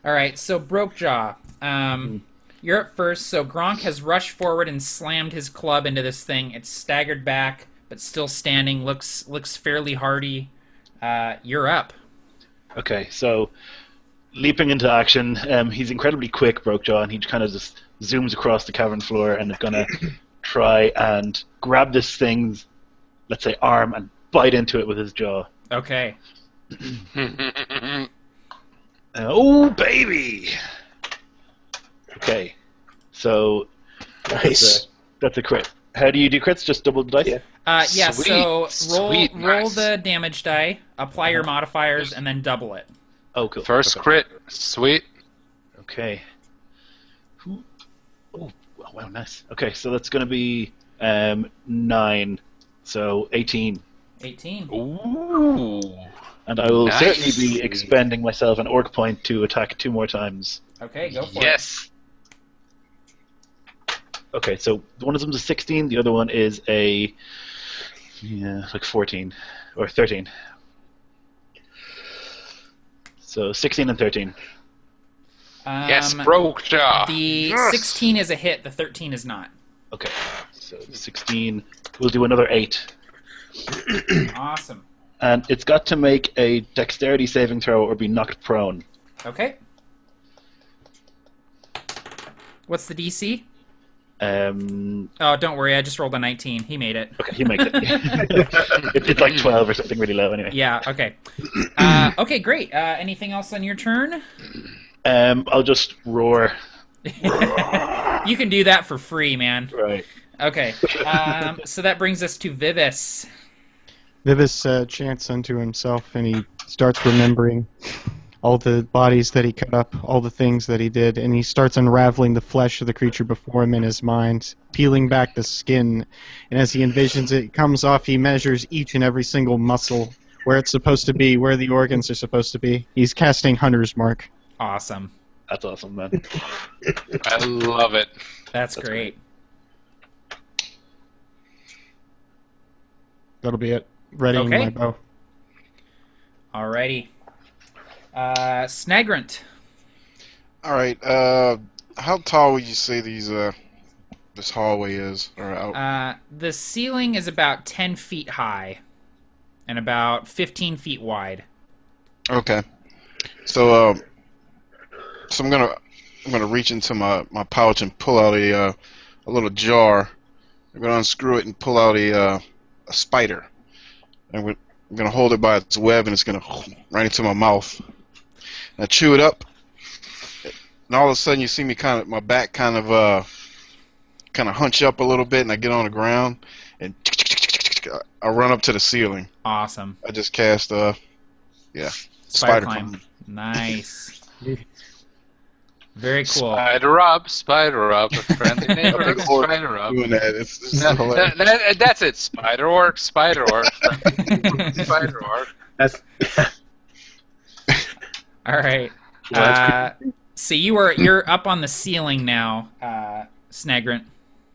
[SPEAKER 1] Alright, so Brokejaw, you're up first, so Gronk has rushed forward and slammed his club into this thing. It's staggered back, but still standing, looks fairly hardy. You're up.
[SPEAKER 4] Okay, so leaping into action, he's incredibly quick, Brokejaw, and he kind of just zooms across the cavern floor and is going to try and grab this thing's, let's say, arm and bite into it with his jaw.
[SPEAKER 1] Okay.
[SPEAKER 4] Oh, baby! Okay, so
[SPEAKER 2] Nice.
[SPEAKER 4] that's a crit. How do you do crits? Just double the dice?
[SPEAKER 1] Yeah,
[SPEAKER 6] Sweet,
[SPEAKER 1] so
[SPEAKER 6] sweet,
[SPEAKER 1] roll
[SPEAKER 6] nice.
[SPEAKER 1] the damage die, apply your modifiers, and then double it.
[SPEAKER 4] Oh, cool.
[SPEAKER 6] First
[SPEAKER 4] Okay.
[SPEAKER 6] crit, sweet.
[SPEAKER 4] Okay. Oh, wow, nice. Okay, so that's going to be 9, so 18.
[SPEAKER 1] 18.
[SPEAKER 6] Ooh.
[SPEAKER 4] And I will
[SPEAKER 6] Nice.
[SPEAKER 4] certainly be expending myself an orc point to attack 2 more times.
[SPEAKER 1] Okay, go for it.
[SPEAKER 6] Yes.
[SPEAKER 4] Okay, so one of them's a 16, the other one is a 14 or 13. So 16 and 13.
[SPEAKER 6] Yes, Brokejaw.
[SPEAKER 1] The
[SPEAKER 6] Yes.
[SPEAKER 1] 16 is a hit, the 13 is not.
[SPEAKER 4] Okay, so 16. We'll do another 8.
[SPEAKER 1] Awesome.
[SPEAKER 4] And it's got to make a dexterity saving throw or be knocked prone.
[SPEAKER 1] Okay. What's the DC? Oh, don't worry, I just rolled a 19. He made it.
[SPEAKER 4] Okay, he makes it. It's like 12 or something really low anyway.
[SPEAKER 1] Yeah, okay. Okay, great. Anything else on your turn?
[SPEAKER 4] I'll just roar.
[SPEAKER 1] You can do that for free, man.
[SPEAKER 4] Right.
[SPEAKER 1] Okay. So that brings us to Vivis.
[SPEAKER 3] Vivis chants unto himself, and he starts remembering all the bodies that he cut up, all the things that he did, and he starts unraveling the flesh of the creature before him in his mind, peeling back the skin, and as he envisions it comes off, he measures each and every single muscle, where it's supposed to be, where the organs are supposed to be. He's casting Hunter's Mark.
[SPEAKER 1] Awesome.
[SPEAKER 4] That's awesome, man.
[SPEAKER 6] I love it.
[SPEAKER 1] That's great.
[SPEAKER 3] That'll be it. Readying
[SPEAKER 1] Okay.
[SPEAKER 3] my bow.
[SPEAKER 1] Alrighty. Snagrant.
[SPEAKER 5] All right. How tall would you say this hallway is? Or out?
[SPEAKER 1] The ceiling is about 10 feet high and about 15 feet wide.
[SPEAKER 5] Okay. So I'm gonna reach into my pouch and pull out a little jar. I'm gonna unscrew it and pull out a spider. And I'm gonna hold it by its web, and it's gonna right into my mouth. And I chew it up, and all of a sudden you see me my back kind of hunch up a little bit, and I get on the ground, and I run up to the ceiling.
[SPEAKER 1] Awesome.
[SPEAKER 5] I just cast
[SPEAKER 1] Spider climb. Nice. Very cool.
[SPEAKER 6] Spider up, a friendly neighborhood spider up.
[SPEAKER 5] Doing that, it's hilarious.
[SPEAKER 6] That's it. Spider orc, spider orc, spider orc.
[SPEAKER 2] That's
[SPEAKER 1] All right.
[SPEAKER 2] Well, that's
[SPEAKER 1] So you're up on the ceiling now, Snagrant.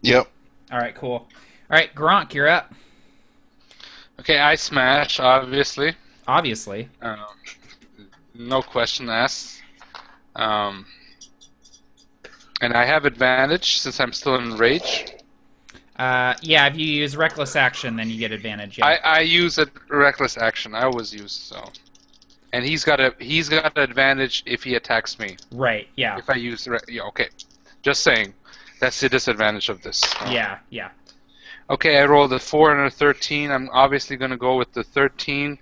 [SPEAKER 5] Yep.
[SPEAKER 1] All right, cool. All right, Gronk, you're up.
[SPEAKER 6] Okay, I smash, obviously.
[SPEAKER 1] Obviously.
[SPEAKER 6] No question asked. And I have advantage since I'm still in rage.
[SPEAKER 1] Yeah, if you use reckless action, then you get advantage. Yeah.
[SPEAKER 6] I use a reckless action. I always use so. And he's got an advantage if he attacks me.
[SPEAKER 1] Right. Yeah.
[SPEAKER 6] If I use yeah, okay. Just saying. That's the disadvantage of this.
[SPEAKER 1] Yeah. Yeah.
[SPEAKER 6] Okay, I rolled a 4 and a 13. I'm obviously going to go with the 13,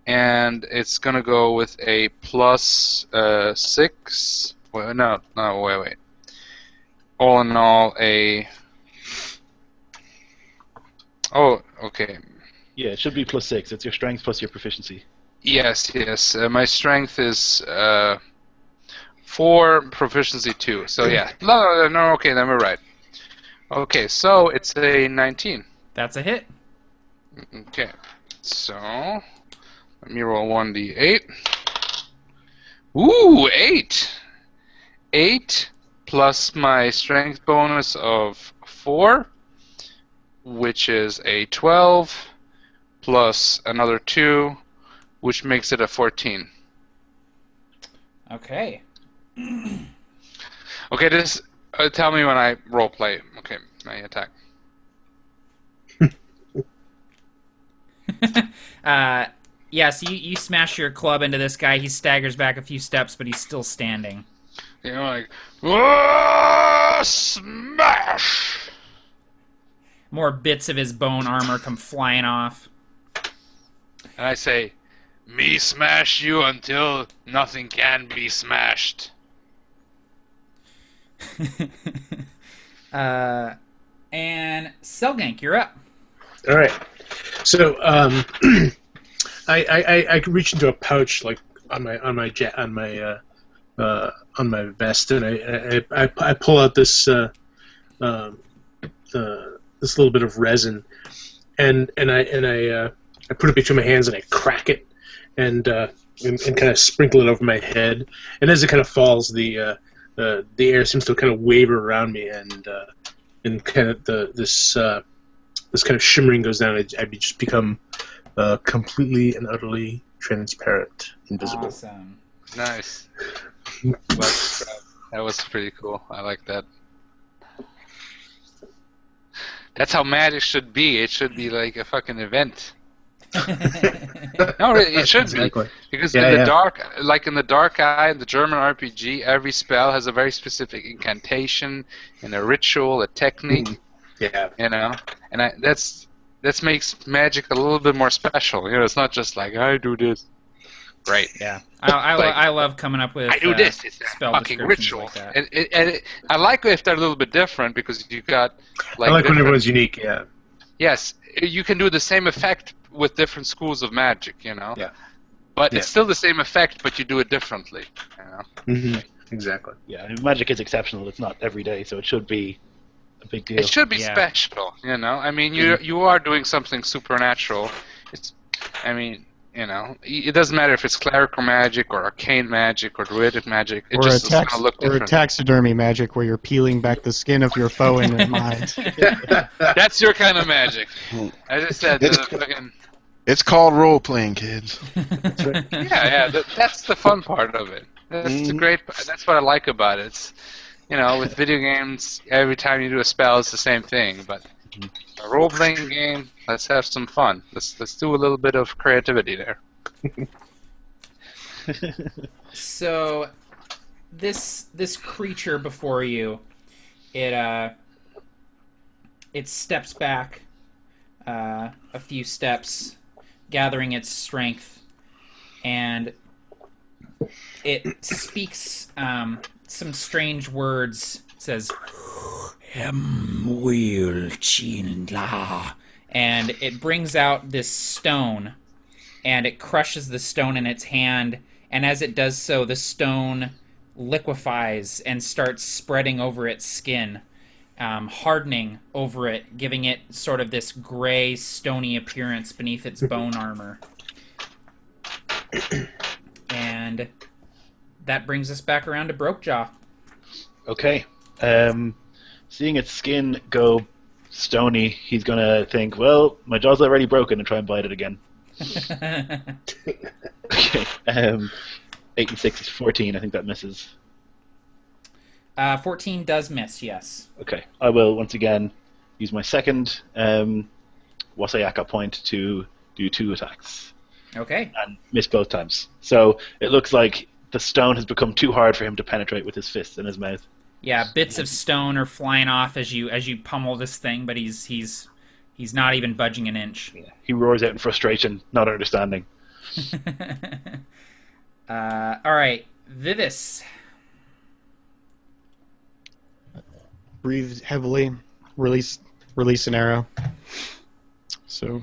[SPEAKER 6] and it's going to go with a plus 6. Well, no, wait. All in all, Oh, okay.
[SPEAKER 4] Yeah, it should be plus 6. It's your strength plus your proficiency.
[SPEAKER 6] Yes. My strength is 4, proficiency 2. So yeah. No. Okay, then we're right. Okay, so it's a 19.
[SPEAKER 1] That's a hit.
[SPEAKER 6] Okay, so let me roll 1d8. Ooh, 8. 8 plus my strength bonus of 4, which is a 12, plus another 2, which makes it a 14.
[SPEAKER 1] Okay.
[SPEAKER 6] Okay, this tell me when I role play. Okay, my attack.
[SPEAKER 1] Yeah, so you smash your club into this guy. He staggers back a few steps, but he's still standing.
[SPEAKER 6] You know, like, "Whoa, smash!"
[SPEAKER 1] More bits of his bone armor come flying off.
[SPEAKER 6] And I say, "Me smash you until nothing can be smashed."
[SPEAKER 1] And Selgank, you're up.
[SPEAKER 2] all right. So I reach into a pouch like on my vest, and I pull out this this little bit of resin, and I put it between my hands and I crack it, and kind of sprinkle it over my head, and as it kind of falls, the air seems to kind of waver around me, and kind of this kind of shimmering goes down. I just become completely and utterly transparent, invisible.
[SPEAKER 1] Awesome.
[SPEAKER 6] Nice. That was pretty cool. I like that. That's how magic should be. It should be like a fucking event. No, it should
[SPEAKER 2] Exactly.
[SPEAKER 6] be. Because
[SPEAKER 2] Yeah,
[SPEAKER 6] in the
[SPEAKER 2] yeah.
[SPEAKER 6] dark, like in the Dark Eye, in the German RPG, every spell has a very specific incantation and a ritual, a technique.
[SPEAKER 2] Yeah.
[SPEAKER 6] You know, and that makes magic a little bit more special. You know, it's not just like I do this. Right.
[SPEAKER 1] Yeah. I love coming up with
[SPEAKER 6] I do this. It's a
[SPEAKER 1] spell
[SPEAKER 6] fucking
[SPEAKER 1] descriptions
[SPEAKER 6] ritual.
[SPEAKER 1] like that.
[SPEAKER 6] And I like if they're a little bit different because you got like.
[SPEAKER 2] I like when
[SPEAKER 6] different-
[SPEAKER 2] everyone's unique. Yeah.
[SPEAKER 6] Yes, you can do the same effect with different schools of magic, you know.
[SPEAKER 4] Yeah.
[SPEAKER 6] But
[SPEAKER 4] Yeah.
[SPEAKER 6] it's still the same effect, but you do it differently, you know.
[SPEAKER 4] Exactly. Yeah, I mean, magic is exceptional. It's not every day, so it should be a big deal.
[SPEAKER 6] It should be
[SPEAKER 1] Yeah.
[SPEAKER 6] special, you know. I mean, you are doing something supernatural. I mean, you know, it doesn't matter if it's clerical magic or arcane magic or druidic magic. It
[SPEAKER 3] Or
[SPEAKER 6] just is
[SPEAKER 3] tax-
[SPEAKER 6] gonna look
[SPEAKER 3] or
[SPEAKER 6] different.
[SPEAKER 3] taxidermy magic where you're peeling back the skin of your foe in your mind.
[SPEAKER 6] That's your kind of magic. I just said
[SPEAKER 5] It's-
[SPEAKER 6] fucking.
[SPEAKER 5] It's called role playing, kids.
[SPEAKER 6] Yeah, that's the fun part of it. That's the great. That's what I like about it. It's, you know, with video games, every time you do a spell, it's the same thing. But a role-playing game, let's have some fun. Let's do a little bit of creativity there.
[SPEAKER 1] So, this creature before you, it steps back a few steps, gathering its strength, and it speaks some strange words. It says, "Will Chinla," and it brings out this stone, and it crushes the stone in its hand, and as it does so, the stone liquefies and starts spreading over its skin, hardening over it, giving it sort of this gray, stony appearance beneath its bone armor. And that brings us back around to Brokejaw.
[SPEAKER 4] Okay. Seeing its skin go stony, he's gonna think, well, my jaw's already broken, and try and bite it again. Okay. 86 is 14. I think that misses.
[SPEAKER 1] 14 does miss, yes.
[SPEAKER 4] Okay. I will once again use my second Wasayaka point to do 2 attacks.
[SPEAKER 1] Okay.
[SPEAKER 4] And miss both times. So it looks like the stone has become too hard for him to penetrate with his fists in his mouth.
[SPEAKER 1] Yeah, bits of stone are flying off as you pummel this thing, but he's not even budging an inch.
[SPEAKER 4] Yeah. He roars out in frustration, not understanding.
[SPEAKER 1] All right, Vivis.
[SPEAKER 3] Breathe heavily. Release an arrow. So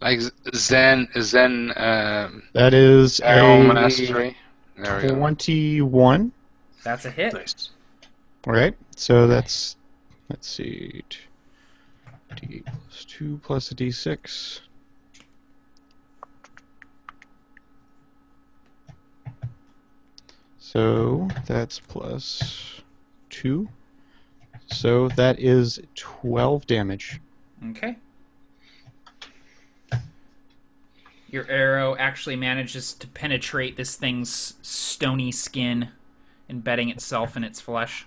[SPEAKER 6] Like Zen.
[SPEAKER 3] that is
[SPEAKER 6] Arrow
[SPEAKER 3] a
[SPEAKER 6] mastery. There we go.
[SPEAKER 3] 21.
[SPEAKER 1] That's a hit.
[SPEAKER 4] Nice.
[SPEAKER 3] All right. So that's, let's see, D8 plus 2 plus a D6. So that's plus 2. So that is 12 damage.
[SPEAKER 1] Okay. Your arrow actually manages to penetrate this thing's stony skin, embedding itself in its flesh.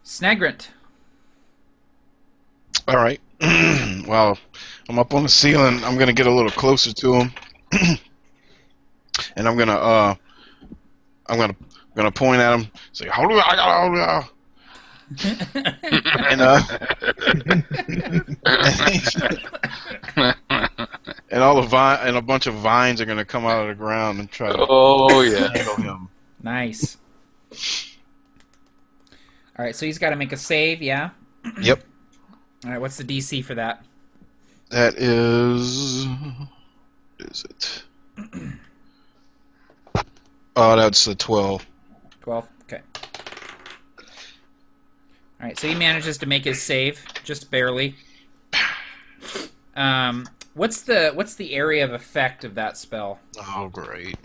[SPEAKER 1] Snagrant.
[SPEAKER 5] All right. Well, I'm up on the ceiling. I'm gonna get a little closer to him, and I'm gonna point at him. Say, "Hold on, I got hold on." And all the and a bunch of vines are gonna come out of the ground and try to
[SPEAKER 6] Oh yeah.
[SPEAKER 5] handle him.
[SPEAKER 1] Nice. All right, so he's got to make a save, yeah?
[SPEAKER 5] Yep.
[SPEAKER 1] All right, what's the DC for that?
[SPEAKER 5] That is. What is it? Oh, that's a 12.
[SPEAKER 1] 12? Okay. All right, so he manages to make his save, just barely. What's the area of effect of that spell?
[SPEAKER 5] Oh, great.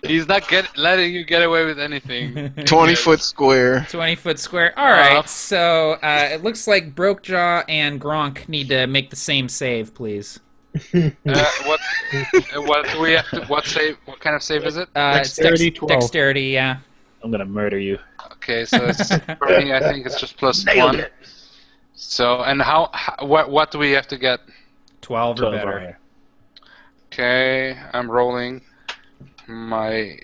[SPEAKER 6] He's not letting you get away with anything.
[SPEAKER 5] 20-foot square.
[SPEAKER 1] 20-foot square. All right, so it looks like Brokejaw and Gronk need to make the same save, please.
[SPEAKER 6] What do we have to? What save? What kind of save is it?
[SPEAKER 3] Dexterity, 12.
[SPEAKER 1] Dexterity, yeah.
[SPEAKER 4] I'm gonna murder you.
[SPEAKER 6] Okay, so it's, for me, I think it's just plus 1. So, and what do we have to get?
[SPEAKER 1] 12 or
[SPEAKER 4] 12
[SPEAKER 1] better.
[SPEAKER 4] or higher.
[SPEAKER 6] Okay, I'm rolling my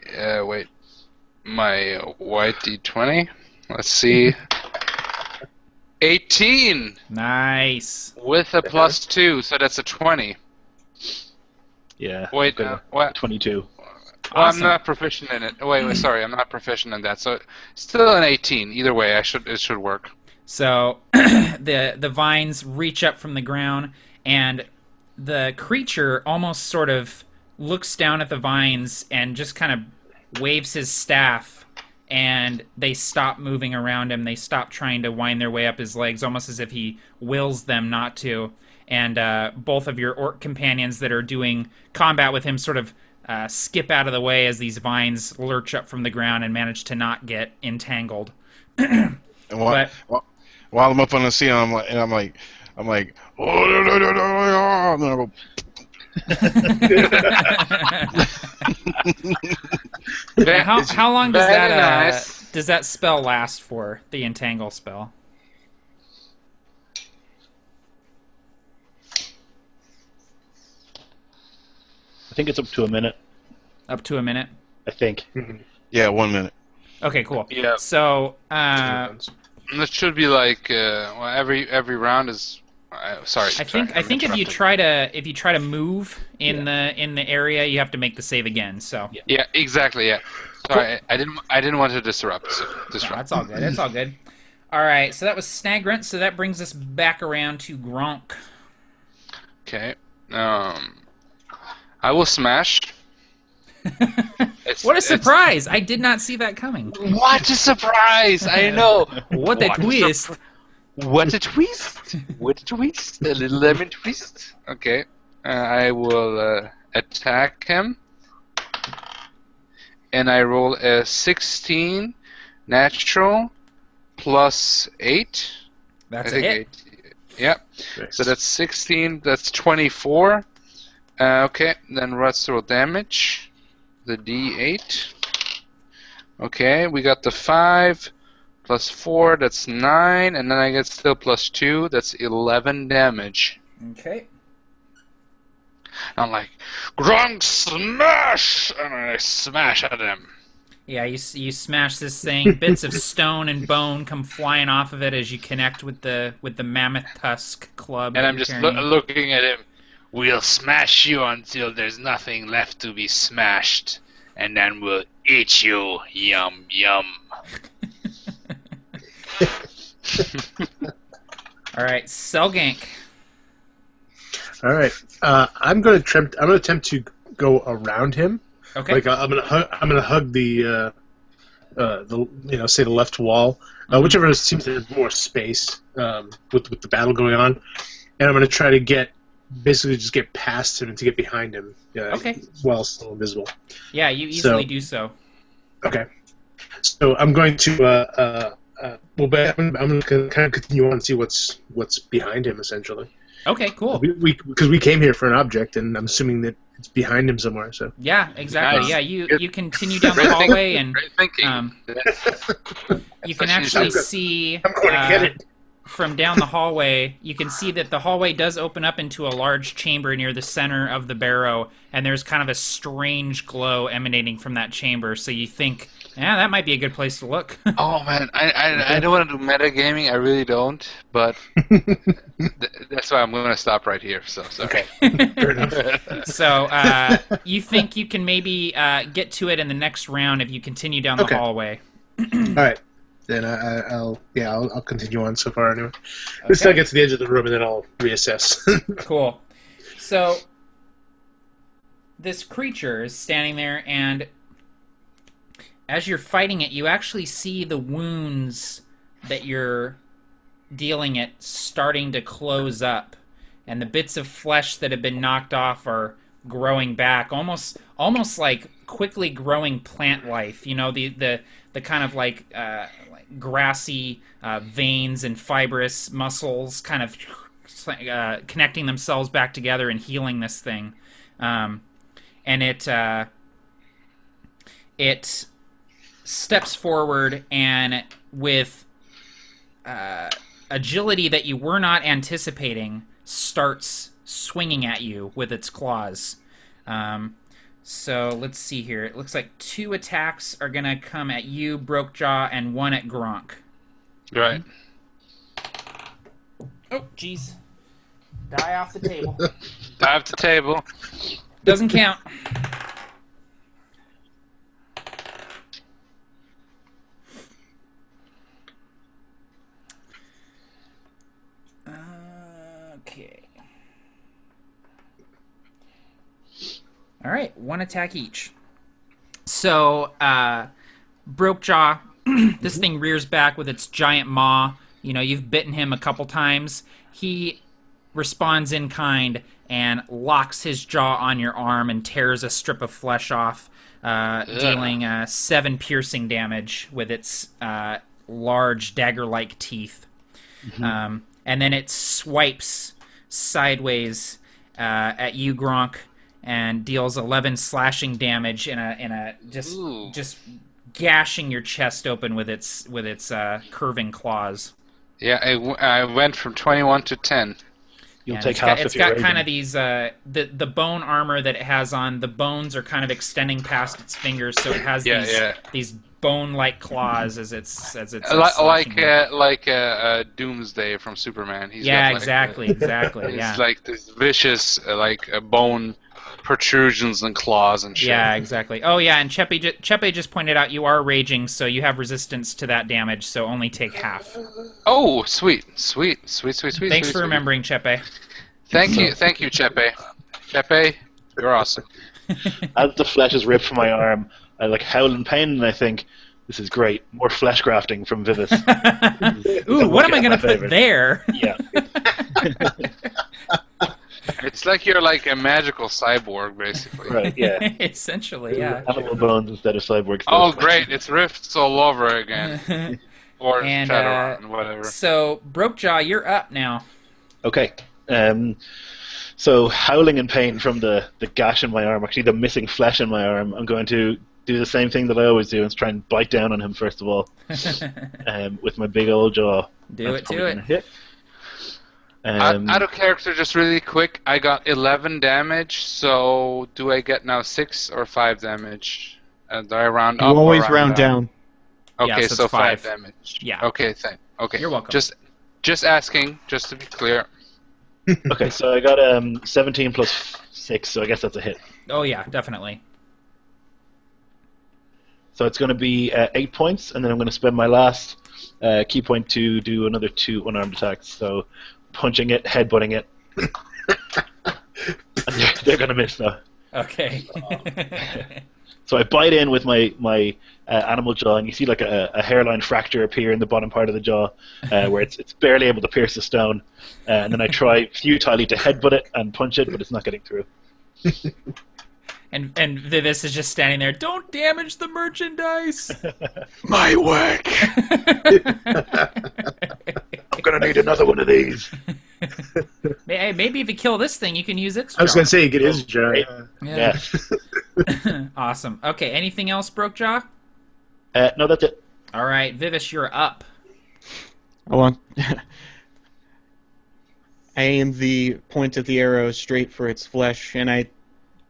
[SPEAKER 6] my white d20. Let's see. 18
[SPEAKER 1] Nice.
[SPEAKER 6] with a plus 2, so that's a 20.
[SPEAKER 4] Yeah.
[SPEAKER 6] Wait,
[SPEAKER 4] I'm gonna-
[SPEAKER 6] what?
[SPEAKER 4] 22.
[SPEAKER 6] Well,
[SPEAKER 1] Awesome.
[SPEAKER 6] I'm not proficient in it. Wait, sorry, I'm not proficient in that. So still an 18. Either way, it should work.
[SPEAKER 1] So the vines reach up from the ground, and the creature almost sort of looks down at the vines and just kind of waves his staff, and they stop moving around him. They stop trying to wind their way up his legs, almost as if he wills them not to. And both of your orc companions that are doing combat with him sort of skip out of the way as these vines lurch up from the ground and manage to not get entangled.
[SPEAKER 5] And while I'm up on the ceiling, I'm like, oh no no no no, and then I go.
[SPEAKER 1] Now, how long does
[SPEAKER 6] Very
[SPEAKER 1] that
[SPEAKER 6] nice.
[SPEAKER 1] does that spell last for, the entangle spell?
[SPEAKER 4] I think it's up to a minute.
[SPEAKER 1] Up to a minute.
[SPEAKER 4] I think.
[SPEAKER 5] Yeah, 1 minute.
[SPEAKER 1] Okay, cool.
[SPEAKER 6] Yeah.
[SPEAKER 1] So
[SPEAKER 6] That should be like well, every round is. Sorry.
[SPEAKER 1] I think if you try to move in the area, you have to make the save again. So
[SPEAKER 6] Yeah, exactly. Yeah. Sorry, I didn't want to disrupt.
[SPEAKER 1] no, that's all good. It's all good. All right, so that was Snagrunt. So that brings us back around to Gronk.
[SPEAKER 6] Okay. I will smash.
[SPEAKER 1] What a surprise! I did not see that coming.
[SPEAKER 6] What a surprise! I know.
[SPEAKER 1] What a twist!
[SPEAKER 6] What a twist! What a twist! A little lemon twist. Okay. I will attack him. And I roll a 16 natural plus 8.
[SPEAKER 1] That's
[SPEAKER 6] I
[SPEAKER 1] a
[SPEAKER 6] think
[SPEAKER 1] hit.
[SPEAKER 6] 8. Yep. So that's 16. That's 24. Okay. Then let's roll damage. The D8. Okay. We got the 5 plus 4. That's 9. And then I get still plus 2. That's 11 damage.
[SPEAKER 1] Okay.
[SPEAKER 6] I'm like, Gronk smash! And I smash at him.
[SPEAKER 1] Yeah, you smash this thing. Bits of stone and bone come flying off of it as you connect with the mammoth tusk club.
[SPEAKER 6] And
[SPEAKER 1] that
[SPEAKER 6] I'm
[SPEAKER 1] you're
[SPEAKER 6] just
[SPEAKER 1] carrying.
[SPEAKER 6] looking at him. We'll smash you until there's nothing left to be smashed. And then we'll eat you. Yum, yum.
[SPEAKER 1] All right, Selgank.
[SPEAKER 2] All right. I'm going to attempt to go around him.
[SPEAKER 1] Okay.
[SPEAKER 2] Like I'm gonna hug the say the left wall, whichever seems to have more space with the battle going on, and I'm gonna try to get past him and to get behind him.
[SPEAKER 1] Okay.
[SPEAKER 2] While still invisible.
[SPEAKER 1] Yeah, you easily do so.
[SPEAKER 2] Okay. So I'm going to but I'm going to kind of continue on and see what's behind him essentially.
[SPEAKER 1] Okay, cool.
[SPEAKER 2] Because we came here for an object, and I'm assuming that it's behind him somewhere. So
[SPEAKER 1] Yeah, exactly.
[SPEAKER 6] Nice.
[SPEAKER 1] Yeah, you continue down the hallway, and
[SPEAKER 6] Great thinking.
[SPEAKER 1] you can actually see
[SPEAKER 2] I'm going to get it.
[SPEAKER 1] from down the hallway. You can see that the hallway does open up into a large chamber near the center of the barrow, and there's kind of a strange glow emanating from that chamber. So you think, yeah, that might be a good place to look.
[SPEAKER 6] Oh man, I don't want to do metagaming. I really don't. But that's why I'm going to stop right here. So sorry.
[SPEAKER 2] Okay. Fair enough.
[SPEAKER 1] So you think you can maybe get to it in the next round if you continue down the hallway.
[SPEAKER 2] All right. Then I'll continue on so far anyway. Just till I get to the edge of the room, and then I'll reassess.
[SPEAKER 1] Cool. So this creature is standing there, and as you're fighting it, you actually see the wounds that you're dealing it starting to close up, and the bits of flesh that have been knocked off are growing back, almost like quickly growing plant life. You know, the kind of like grassy veins and fibrous muscles kind of connecting themselves back together and healing this thing. And it steps forward and with agility that you were not anticipating starts swinging at you with its claws. So let's see here. It looks like 2 attacks are going to come at you, Brokejaw, and 1 at Gronk.
[SPEAKER 6] Right.
[SPEAKER 1] Oh, jeez. Die off the table.
[SPEAKER 6] Dive to table.
[SPEAKER 1] Doesn't count. Okay. All right, one attack each. So, Brokejaw, this thing rears back with its giant maw. You know, you've bitten him a couple times. He responds in kind and locks his jaw on your arm and tears a strip of flesh off, dealing 7 piercing damage with its large dagger-like teeth. And then it swipes sideways at you, Gronk, and deals 11 slashing damage in a just gashing your chest open with its curving claws.
[SPEAKER 6] Yeah, I went from 21 to 10.
[SPEAKER 4] You'll take half
[SPEAKER 1] It's
[SPEAKER 4] if you're
[SPEAKER 1] got kind
[SPEAKER 4] raging.
[SPEAKER 1] of these the bone armor that it has on. The bones are kind of extending past its fingers, so it has these bone-like claws as it's
[SPEAKER 6] like Doomsday from Superman. He's
[SPEAKER 1] yeah,
[SPEAKER 6] got
[SPEAKER 1] exactly.
[SPEAKER 6] It's
[SPEAKER 1] Yeah.
[SPEAKER 6] like this vicious bone protrusions and claws and shit.
[SPEAKER 1] Yeah, exactly. Oh, yeah, and Chepe just pointed out you are raging, so you have resistance to that damage, so only take half.
[SPEAKER 6] Oh, sweet.
[SPEAKER 1] Thanks for remembering, Chepe.
[SPEAKER 6] Thank you, Chepe. Chepe, you're awesome.
[SPEAKER 4] As the flesh is ripped from my arm, I howl in pain, and I think, this is great. More flesh grafting from Vivis.
[SPEAKER 1] Ooh, what am I going to put there?
[SPEAKER 4] Yeah.
[SPEAKER 6] It's like you're like a magical cyborg, basically.
[SPEAKER 4] Right, yeah.
[SPEAKER 1] Essentially, yeah.
[SPEAKER 4] Animal bones instead of cyborg stuff.
[SPEAKER 6] Oh, great! It's rifts all over again. Or
[SPEAKER 1] And
[SPEAKER 6] Shadowrun, whatever.
[SPEAKER 1] so, Brokejaw, you're up now.
[SPEAKER 4] Okay. So, howling in pain from the gash in my arm, actually the missing flesh in my arm, I'm going to do the same thing that I always do and try and bite down on him first of all. With my big old jaw.
[SPEAKER 1] Do
[SPEAKER 4] That's
[SPEAKER 1] it
[SPEAKER 4] probably
[SPEAKER 1] to
[SPEAKER 4] gonna
[SPEAKER 1] it.
[SPEAKER 4] hit.
[SPEAKER 6] Out of character, just really quick, I got 11 damage, so do I get now 6 or 5 damage? Do I round
[SPEAKER 3] You
[SPEAKER 6] up or
[SPEAKER 3] always round down.
[SPEAKER 6] Okay,
[SPEAKER 1] Yeah, so
[SPEAKER 6] so
[SPEAKER 1] it's 5.
[SPEAKER 6] 5 damage.
[SPEAKER 1] Yeah.
[SPEAKER 6] Okay, okay.
[SPEAKER 1] You're welcome.
[SPEAKER 6] Just asking, just to be clear.
[SPEAKER 4] Okay, so I got 17 plus 6, so I guess that's a hit.
[SPEAKER 1] Oh, yeah, definitely.
[SPEAKER 4] So it's going to be 8 points, and then I'm going to spend my last key point to do another 2 unarmed attacks. So punching it, headbutting it. And they're going to miss now.
[SPEAKER 1] Okay.
[SPEAKER 4] So I bite in with my animal jaw, and you see like a hairline fracture appear in the bottom part of the jaw, where it's barely able to pierce the stone. And then I try futilely to headbutt it and punch it, but it's not getting through.
[SPEAKER 1] And Vivis is just standing there. Don't damage the merchandise.
[SPEAKER 7] My work.
[SPEAKER 4] I'm going to need another one of these.
[SPEAKER 1] Hey, maybe if you kill this thing, you can use its jaw.
[SPEAKER 2] I was going to say, get his jaw.
[SPEAKER 1] Yeah.
[SPEAKER 4] Yeah.
[SPEAKER 1] Awesome. Okay, anything else, Brokejaw?
[SPEAKER 4] No, that's it.
[SPEAKER 1] All right, Vivis, you're up.
[SPEAKER 3] Hold on. I aim the point of the arrow straight for its flesh, and I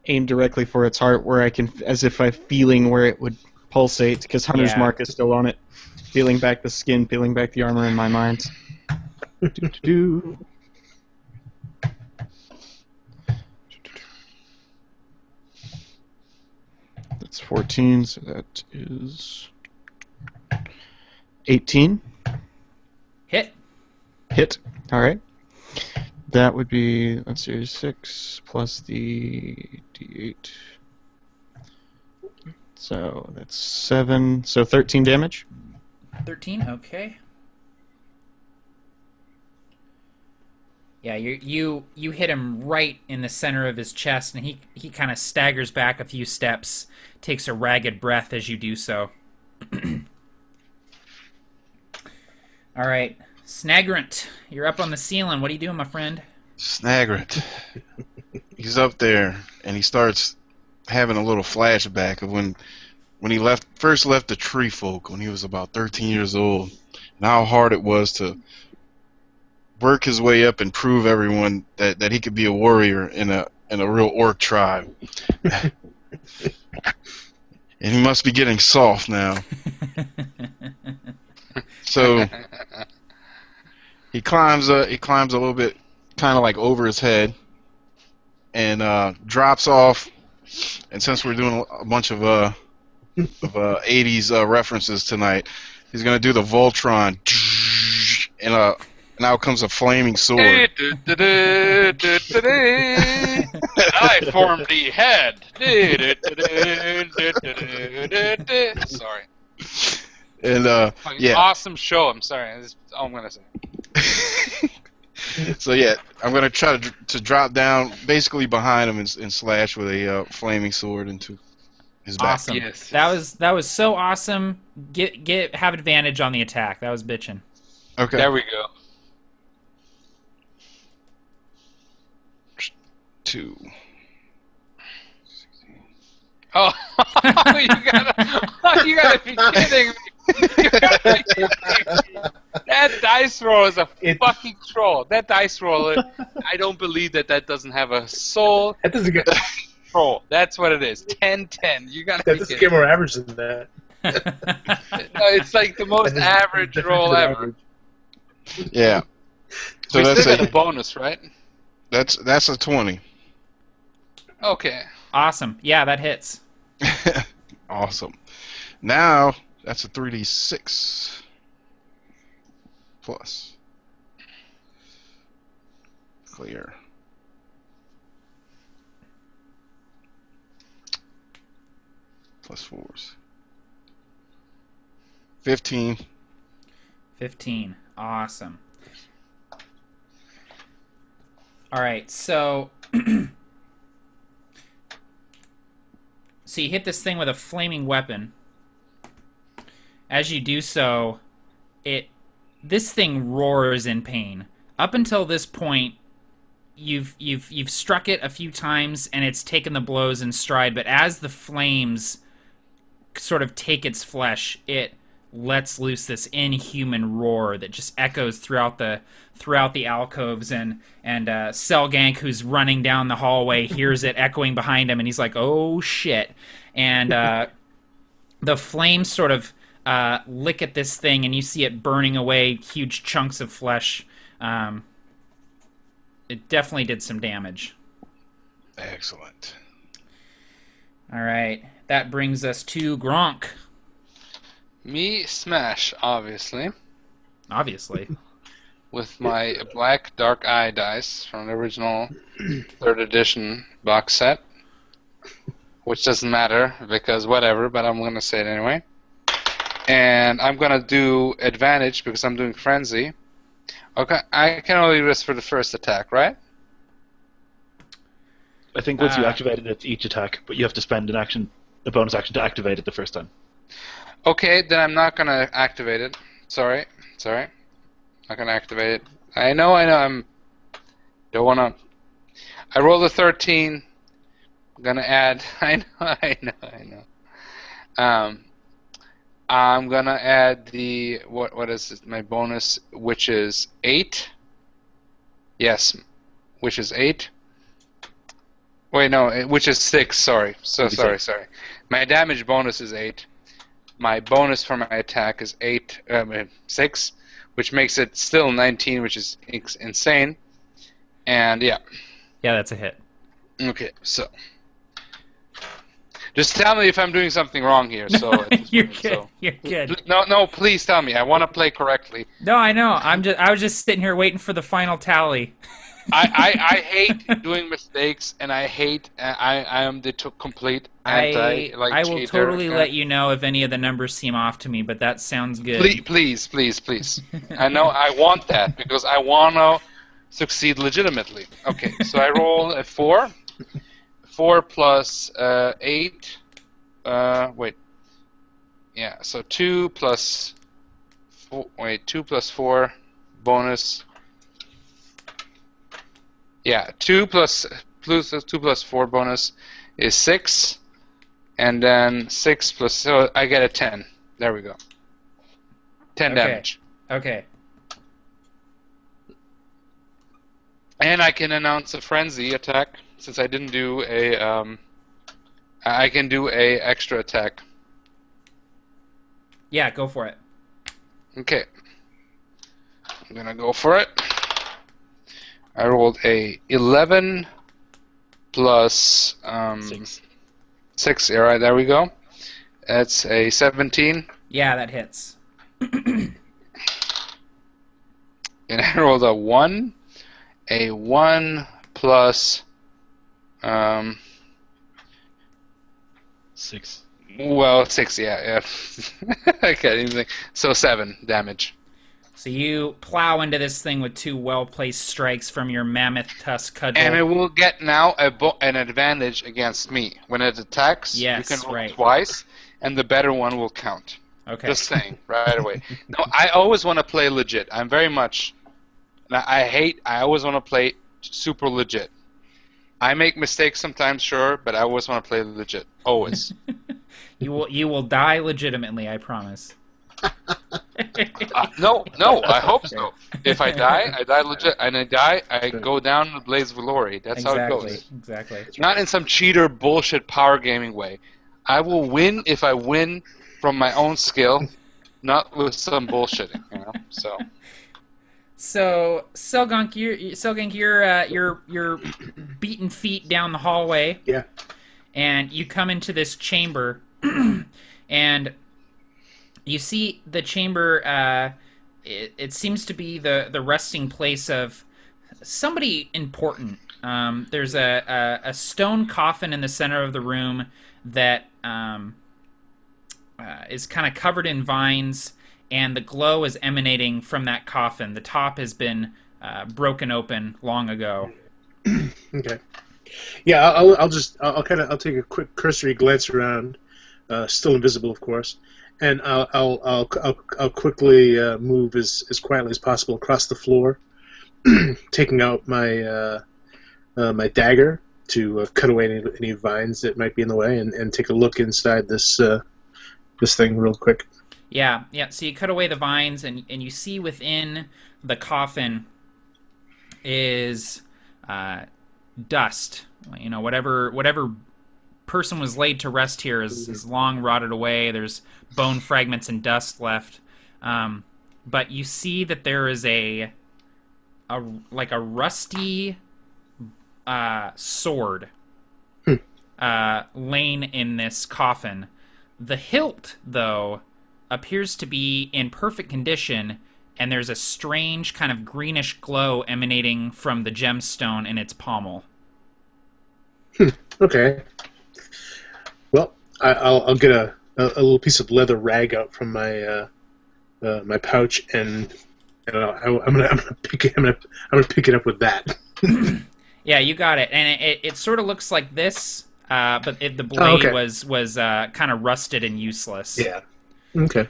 [SPEAKER 3] aim directly for its heart, where I can, as if I'm feeling where it would pulsate, because Hunter's
[SPEAKER 1] Yeah.
[SPEAKER 3] Mark is still on it. Peeling back the skin, peeling back the armor in my mind. Do-do-do. That's 14, so that is 18.
[SPEAKER 1] Hit.
[SPEAKER 3] Hit. All right. That would be, let's see, 6 plus the d8. So that's 7. So 13 damage.
[SPEAKER 1] 13, okay. Yeah, you hit him right in the center of his chest, and he kind of staggers back a few steps, takes a ragged breath as you do so. All right, Snagrant, you're up on the ceiling. What are you doing, my friend?
[SPEAKER 5] Snagrant. He's up there, and he starts having a little flashback of when he first left the tree folk when he was about 13 years old, and how hard it was to work his way up and prove everyone that he could be a warrior in a real orc tribe. And he must be getting soft now. So he climbs a little bit, kind of like over his head, and drops off. And since we're doing a bunch of 80s references tonight, he's gonna do the Voltron and And out comes a flaming sword.
[SPEAKER 6] I form the head. Sorry.
[SPEAKER 5] And
[SPEAKER 6] Fucking
[SPEAKER 5] yeah.
[SPEAKER 6] awesome show. I'm sorry. That's all I'm gonna say.
[SPEAKER 5] So yeah, I'm gonna try to drop down basically behind him and slash with a flaming sword into his back.
[SPEAKER 1] Awesome.
[SPEAKER 6] Yes.
[SPEAKER 1] That was so awesome. Have advantage on the attack. That was bitchin'.
[SPEAKER 5] Okay.
[SPEAKER 6] There we go.
[SPEAKER 5] 2.
[SPEAKER 6] Oh, you gotta be kidding me. You gotta be kidding me. That dice roll is a fucking troll. That dice roll, I don't believe that doesn't have a soul.
[SPEAKER 2] That doesn't get.
[SPEAKER 6] Troll. That's what it is. 10-10. You gotta
[SPEAKER 2] That
[SPEAKER 6] be
[SPEAKER 2] doesn't
[SPEAKER 6] kidding
[SPEAKER 2] get more average than that.
[SPEAKER 6] No, it's like the most average roll ever.
[SPEAKER 5] Yeah. So
[SPEAKER 6] We
[SPEAKER 5] that's
[SPEAKER 6] still got a bonus, right?
[SPEAKER 5] that's a 20.
[SPEAKER 6] Okay.
[SPEAKER 1] Awesome. Yeah, that hits.
[SPEAKER 5] Awesome. Now that's a 3d6 plus clear. Plus 4s. 15.
[SPEAKER 1] 15. Awesome. All right, so so you hit this thing with a flaming weapon. As you do so, this thing roars in pain. Up until this point, you've struck it a few times and it's taken the blows in stride, but as the flames sort of take its flesh, it lets loose this inhuman roar that just echoes throughout the alcoves, and Selgank, who's running down the hallway, hears it echoing behind him, and he's like, "Oh shit!" And the flames sort of lick at this thing, and you see it burning away huge chunks of flesh. It definitely did some damage.
[SPEAKER 5] Excellent.
[SPEAKER 1] All right, that brings us to Gronk.
[SPEAKER 6] Me smash, obviously.
[SPEAKER 1] Obviously.
[SPEAKER 6] With my black dark eye dice from the original 3rd edition box set. Which doesn't matter, because whatever, but I'm going to say it anyway. And I'm going to do advantage, because I'm doing frenzy. Okay, I can only do this for the first attack, right?
[SPEAKER 4] I think once you activate it, it's each attack, but you have to spend a bonus action to activate it the first time.
[SPEAKER 6] Okay, then I'm not going to activate it. Sorry. Not going to activate it. I know, don't want to... I rolled a 13. I'm going to add... I know. I'm going to add the... What is it? My bonus, which is 8. Yes, which is 8. Wait, no, which is 6, sorry. Sorry. My damage bonus is 8. My bonus for my attack is 6, which makes it still 19, which is insane. And yeah.
[SPEAKER 1] Yeah, that's a hit.
[SPEAKER 6] Okay, so just tell me if I'm doing something wrong here. So
[SPEAKER 1] You're good. You're good.
[SPEAKER 6] No, please tell me. I want to play correctly.
[SPEAKER 1] No, I know. I was just sitting here waiting for the final tally.
[SPEAKER 6] I hate doing mistakes, and I hate. I am the complete anti.
[SPEAKER 1] I will totally let you know if any of the numbers seem off to me, but that sounds good.
[SPEAKER 6] Please. I know I want that because I want to succeed legitimately. Okay, so I roll a 4. 4 plus 8. Wait. Yeah, so 2 plus 4. Wait, 2 plus 4 bonus. Yeah, 2 plus 4 bonus is 6, and then 6 plus, so I get a 10. There we go. 10 damage.
[SPEAKER 1] Okay.
[SPEAKER 6] And I can announce a frenzy attack since I didn't do a. I can do a extra attack.
[SPEAKER 1] Yeah, go for it.
[SPEAKER 6] Okay. I'm gonna go for it. I rolled a 11 plus 6. All right, there we go. That's a 17.
[SPEAKER 1] Yeah, that hits.
[SPEAKER 6] And I rolled a 1. A 1 plus...
[SPEAKER 4] 6.
[SPEAKER 6] Well, 6, yeah. I can't even think. So 7 damage.
[SPEAKER 1] So you plow into this thing with 2 well-placed strikes from your mammoth tusk cudgel.
[SPEAKER 6] And it will get now an advantage against me. When it attacks,
[SPEAKER 1] Yes,
[SPEAKER 6] you can roll
[SPEAKER 1] right.
[SPEAKER 6] twice, and the better one will count.
[SPEAKER 1] Okay.
[SPEAKER 6] Just saying, right away. No, I always want to play legit. I'm very much... I always want to play super legit. I make mistakes sometimes, sure, but I always want to play legit. Always.
[SPEAKER 1] You will die legitimately, I promise.
[SPEAKER 6] No, I hope so. If I die legit, and I go down in the blaze of glory. That's how it goes.
[SPEAKER 1] Exactly.
[SPEAKER 6] Not in some cheater bullshit power gaming way. I will win if I win from my own skill, not with some bullshitting, you know.
[SPEAKER 1] So Selgunk, you're beating feet down the hallway.
[SPEAKER 2] Yeah.
[SPEAKER 1] And you come into this chamber, and you see the chamber. It seems to be the resting place of somebody important. There's a stone coffin in the center of the room that is kind of covered in vines, and the glow is emanating from that coffin. The top has been broken open long ago.
[SPEAKER 2] Okay. Yeah, I'll take a quick cursory glance around, still invisible, of course, and I'll quickly move as quietly as possible across the floor, taking out my my dagger to cut away any vines that might be in the way, and take a look inside this thing real quick.
[SPEAKER 1] Yeah. So you cut away the vines, and you see within the coffin is dust. You know, whatever person was laid to rest here is long rotted away. There's bone fragments and dust left. But you see that there is a rusty sword laying in this coffin. The hilt, though, appears to be in perfect condition, and there's a strange kind of greenish glow emanating from the gemstone in its pommel.
[SPEAKER 2] Okay. Well, I'll get a little piece of leather rag out from my my pouch, and I'm gonna pick it up with that.
[SPEAKER 1] Yeah, you got it, and it sort of looks like this, but the blade was kind of rusted and useless.
[SPEAKER 2] Yeah. Okay.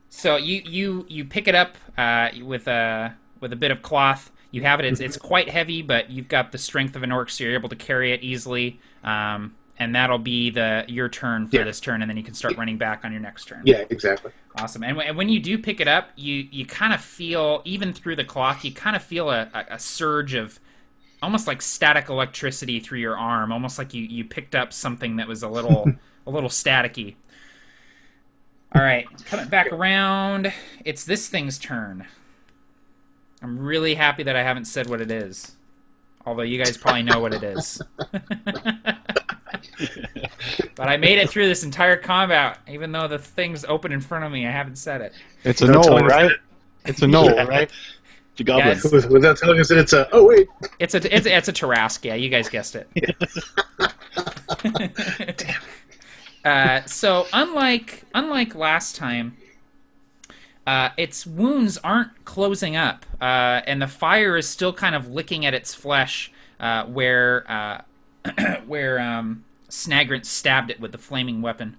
[SPEAKER 1] So you pick it up with a bit of cloth. You have it. It's quite heavy, but you've got the strength of an orc, so you're able to carry it easily. And that'll be your turn for this turn, and then you can start running back on your next turn.
[SPEAKER 2] Yeah, exactly.
[SPEAKER 1] Awesome. And when you do pick it up, you kind of feel, even through the cloth, you kind of feel a surge of almost like static electricity through your arm, almost like you picked up something that was a little staticky. All right, coming back around, it's this thing's turn. I'm really happy that I haven't said what it is, although you guys probably know what it is. But I made it through this entire combat, even though the thing's open in front of me. I haven't said it.
[SPEAKER 3] It's a knoll, right? It's a knoll, right?
[SPEAKER 4] The goblin.
[SPEAKER 1] Yes.
[SPEAKER 2] Without telling us that it's a... Oh, wait.
[SPEAKER 1] It's a Tarrasque. Yeah, you guys guessed it. So unlike last time, its wounds aren't closing up, and the fire is still kind of licking at its flesh, where Snagrant stabbed it with the flaming weapon.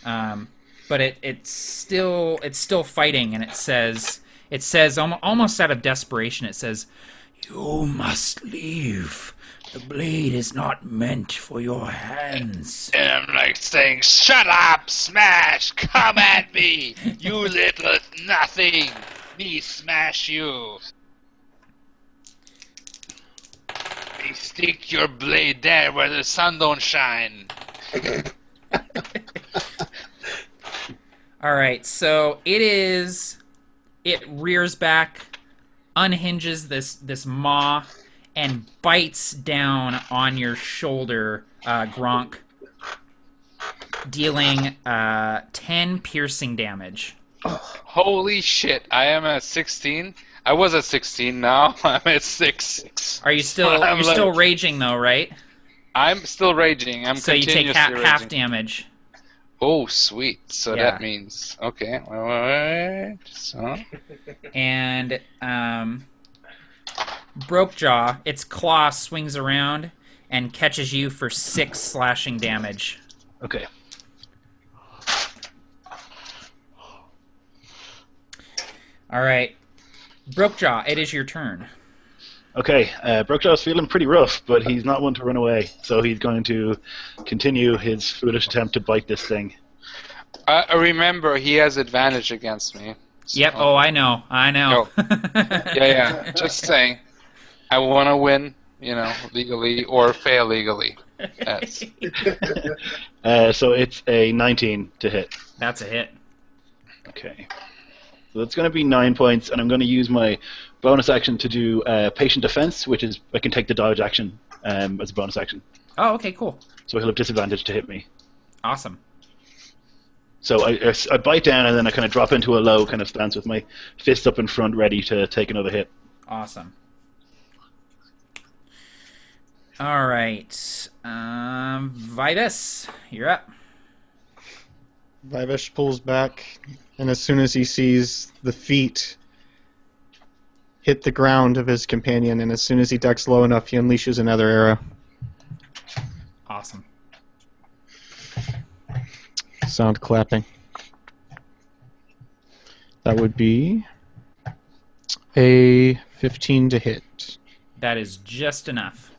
[SPEAKER 1] But it's still fighting, and it says almost out of desperation, it says, "You must leave. The blade is not meant for your hands."
[SPEAKER 6] And I'm like saying, "Shut up, Smash! Come at me, you little nothing! Me smash you! Me stick your blade there where the sun don't shine."
[SPEAKER 1] All right, so it rears back, unhinges this maw, and bites down on your shoulder, Gronk, dealing 10 piercing damage.
[SPEAKER 6] Holy shit! I am at 16. I was at 16. Now I'm at 6.
[SPEAKER 1] Are you still?
[SPEAKER 6] I'm
[SPEAKER 1] You're
[SPEAKER 6] like-
[SPEAKER 1] still raging though, right?
[SPEAKER 6] I'm still raging. I'm
[SPEAKER 1] So you take
[SPEAKER 6] continuously
[SPEAKER 1] half
[SPEAKER 6] raging.
[SPEAKER 1] damage.
[SPEAKER 6] Oh, sweet. So
[SPEAKER 1] Yeah.
[SPEAKER 6] that means okay. Wait. So
[SPEAKER 1] And Brokejaw, its claw swings around and catches you for 6 slashing damage.
[SPEAKER 4] Okay.
[SPEAKER 1] All right, Brokejaw, it is your turn.
[SPEAKER 4] Okay, Brookjaw's feeling pretty rough, but he's not one to run away, so he's going to continue his foolish attempt to bite this thing.
[SPEAKER 6] remember, he has advantage against me. So-
[SPEAKER 1] Yep. Oh, I know.
[SPEAKER 6] Yeah. Just saying. I want to win, legally or fail legally. That's,
[SPEAKER 4] So it's a 19 to hit.
[SPEAKER 1] That's a hit.
[SPEAKER 4] Okay. So that's going to be 9 points, and I'm going to use my bonus action to do patient defense, which is I can take the dodge action as a bonus action.
[SPEAKER 1] Oh, okay, cool.
[SPEAKER 4] So he'll have disadvantage to hit me.
[SPEAKER 1] Awesome.
[SPEAKER 4] So I bite down, and then I kind of drop into a low kind of stance with my fist up in front, ready to take another hit.
[SPEAKER 1] Awesome. All right. Vitus, you're up.
[SPEAKER 3] Vivesh pulls back, and as soon as he sees the feet hit the ground of his companion, and as soon as he ducks low enough, he unleashes another arrow.
[SPEAKER 1] Awesome.
[SPEAKER 3] Sound clapping. That would be a 15 to hit.
[SPEAKER 1] That is just enough.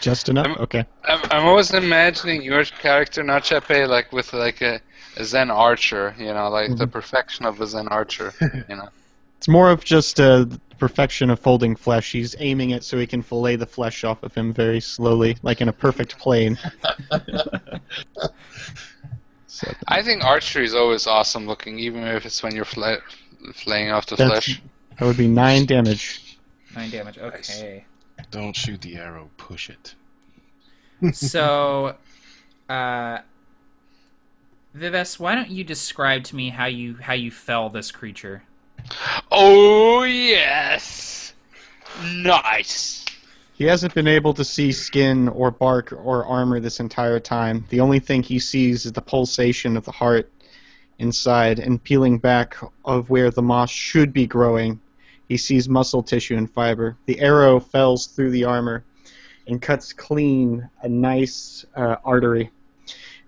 [SPEAKER 3] Just enough? Okay.
[SPEAKER 6] I'm always imagining your character, not Chepe, like with like a Zen archer, like the perfection of a Zen archer,
[SPEAKER 3] It's more of just the perfection of folding flesh. He's aiming it so he can fillet the flesh off of him very slowly, like in a perfect plane. So,
[SPEAKER 6] I think archery is always awesome looking, even if it's when you're flaying off the flesh.
[SPEAKER 3] that would be 9 damage.
[SPEAKER 1] 9 damage. Okay.
[SPEAKER 5] Don't shoot the arrow, push it.
[SPEAKER 1] So, Vives, why don't you describe to me how you fell this creature?
[SPEAKER 6] Oh yes, nice.
[SPEAKER 3] He hasn't been able to see skin or bark or armor this entire time. The only thing he sees is the pulsation of the heart inside, and peeling back of where the moss should be growing, he sees muscle tissue and fiber. The arrow fells through the armor and cuts clean a nice artery.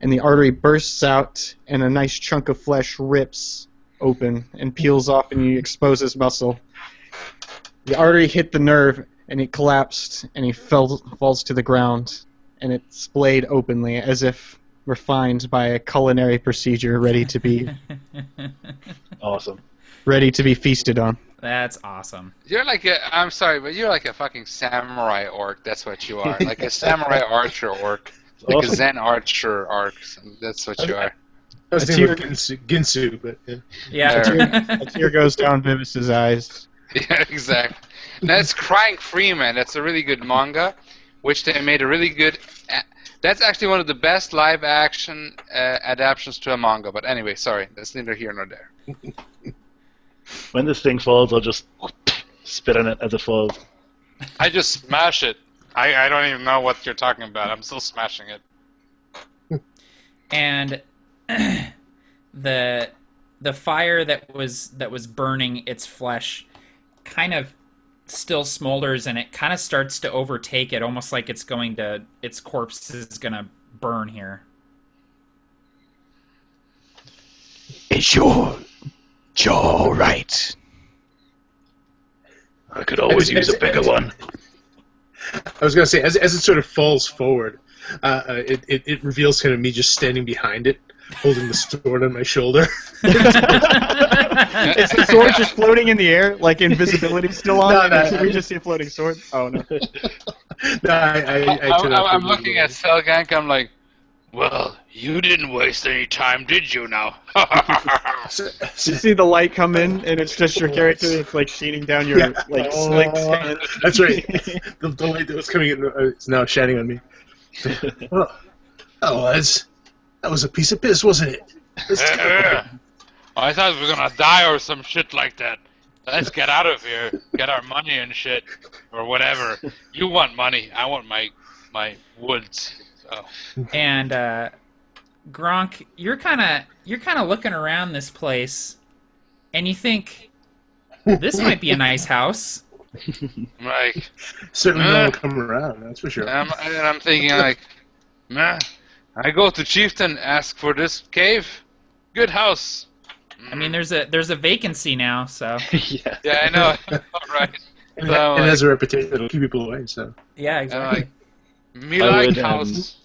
[SPEAKER 3] And the artery bursts out, and a nice chunk of flesh rips open and peels off, and he exposes muscle. The artery hit the nerve, and it collapsed, and he falls to the ground, and it splayed openly, as if refined by a culinary procedure, ready to be
[SPEAKER 4] Awesome.
[SPEAKER 3] feasted on.
[SPEAKER 1] That's awesome.
[SPEAKER 6] I'm sorry, but you're like a fucking samurai orc. That's what you are. Like a samurai archer orc. Like
[SPEAKER 4] Awesome.
[SPEAKER 6] a Zen archer orc. That's what you are.
[SPEAKER 2] I was
[SPEAKER 3] A
[SPEAKER 2] thinking
[SPEAKER 3] tear-
[SPEAKER 2] of Ginsu, but yeah.
[SPEAKER 1] Yeah.
[SPEAKER 3] A tear goes down Vivis's eyes.
[SPEAKER 6] Yeah, exactly. That's Crying Freeman. That's a really good manga, which they made a really good. That's actually one of the best live-action adaptations to a manga. But anyway, sorry, that's neither here nor there.
[SPEAKER 4] When this thing falls, I'll just spit on it as it falls.
[SPEAKER 6] I just smash it. I don't even know what you're talking about. I'm still smashing it.
[SPEAKER 1] And the fire that was burning its flesh kind of still smolders, and it kind of starts to overtake it, almost like its corpse is gonna burn here.
[SPEAKER 7] Is your jaw all right?
[SPEAKER 4] I could always use a bigger one.
[SPEAKER 2] I was gonna say, as it sort of falls forward, it reveals kind of me just standing behind it, holding the sword on my shoulder.
[SPEAKER 3] Is the sword just floating in the air, like invisibility still on?
[SPEAKER 2] No,
[SPEAKER 3] Should we just see a floating sword? Oh no.
[SPEAKER 2] No,
[SPEAKER 6] I'm looking at Selgank. I'm like, well, you didn't waste any time, did you? Now.
[SPEAKER 3] You see the light come in, and it's just your character. It's like sheening down your like slick skin.
[SPEAKER 2] That's right. The light that was coming in is now shining on me. Well, that was a piece of piss, wasn't it?
[SPEAKER 6] I thought we were gonna die or some shit like that. Let's get out of here. Get our money and shit. Or whatever. You want money. I want my woods. So.
[SPEAKER 1] And Gronk, you're kind of looking around this place, and you think this might be a nice house.
[SPEAKER 6] I'm like,
[SPEAKER 2] Certainly no one come around, that's for sure.
[SPEAKER 6] and I'm thinking like, nah. I go to chieftain, ask for this cave. Good house.
[SPEAKER 1] I mean, there's a vacancy now, so
[SPEAKER 4] Yeah.
[SPEAKER 6] Yeah, I know. All right.
[SPEAKER 2] And
[SPEAKER 6] So,
[SPEAKER 2] it has a reputation that'll keep people away, so.
[SPEAKER 1] yeah,
[SPEAKER 6] I'm
[SPEAKER 1] exactly.
[SPEAKER 6] like, me
[SPEAKER 4] I
[SPEAKER 6] like
[SPEAKER 4] would,
[SPEAKER 6] house.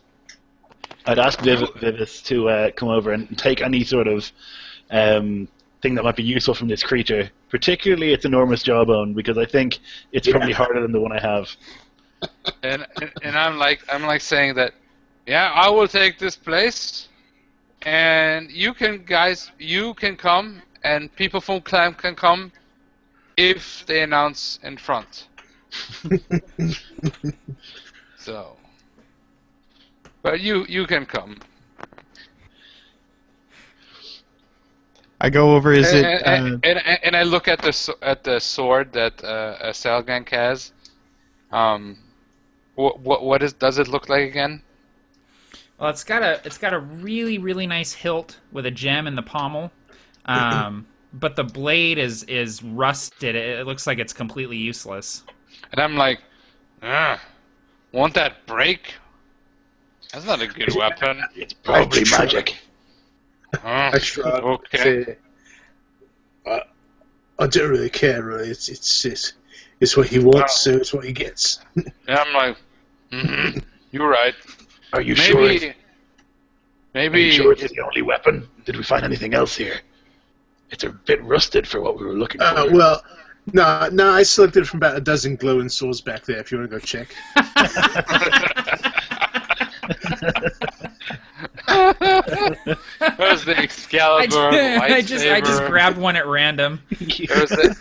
[SPEAKER 4] I'd ask Vivis to come over and take any sort of thing that might be useful from this creature, particularly its enormous jawbone, because I think it's probably harder than the one I have.
[SPEAKER 6] And I'm like saying that, yeah, I will take this place, and you can come, and people from Clam can come, if they announce in front. So, but you can come.
[SPEAKER 3] I go over. Is it?
[SPEAKER 6] And I look at the sword that Selgank has. Does it look like again?
[SPEAKER 1] Well, it's got a really, really nice hilt with a gem in the pommel, but the blade is rusted. It looks like it's completely useless.
[SPEAKER 6] And I'm like, won't that break? That's not a good weapon.
[SPEAKER 4] It's probably magic.
[SPEAKER 2] I shrug.
[SPEAKER 6] Okay.
[SPEAKER 2] I don't really care, really. It's what he wants, so it's what he gets.
[SPEAKER 6] And I'm like, you're right.
[SPEAKER 4] Are you sure?
[SPEAKER 6] Maybe.
[SPEAKER 4] Are you sure it's the only weapon? Did we find anything else here? It's a bit rusted for what we were looking for.
[SPEAKER 2] Well, no, I selected from about a dozen glowing swords back there. If you want to go check.
[SPEAKER 6] There's the Excalibur, the lightsaber.
[SPEAKER 1] I just grabbed one at random.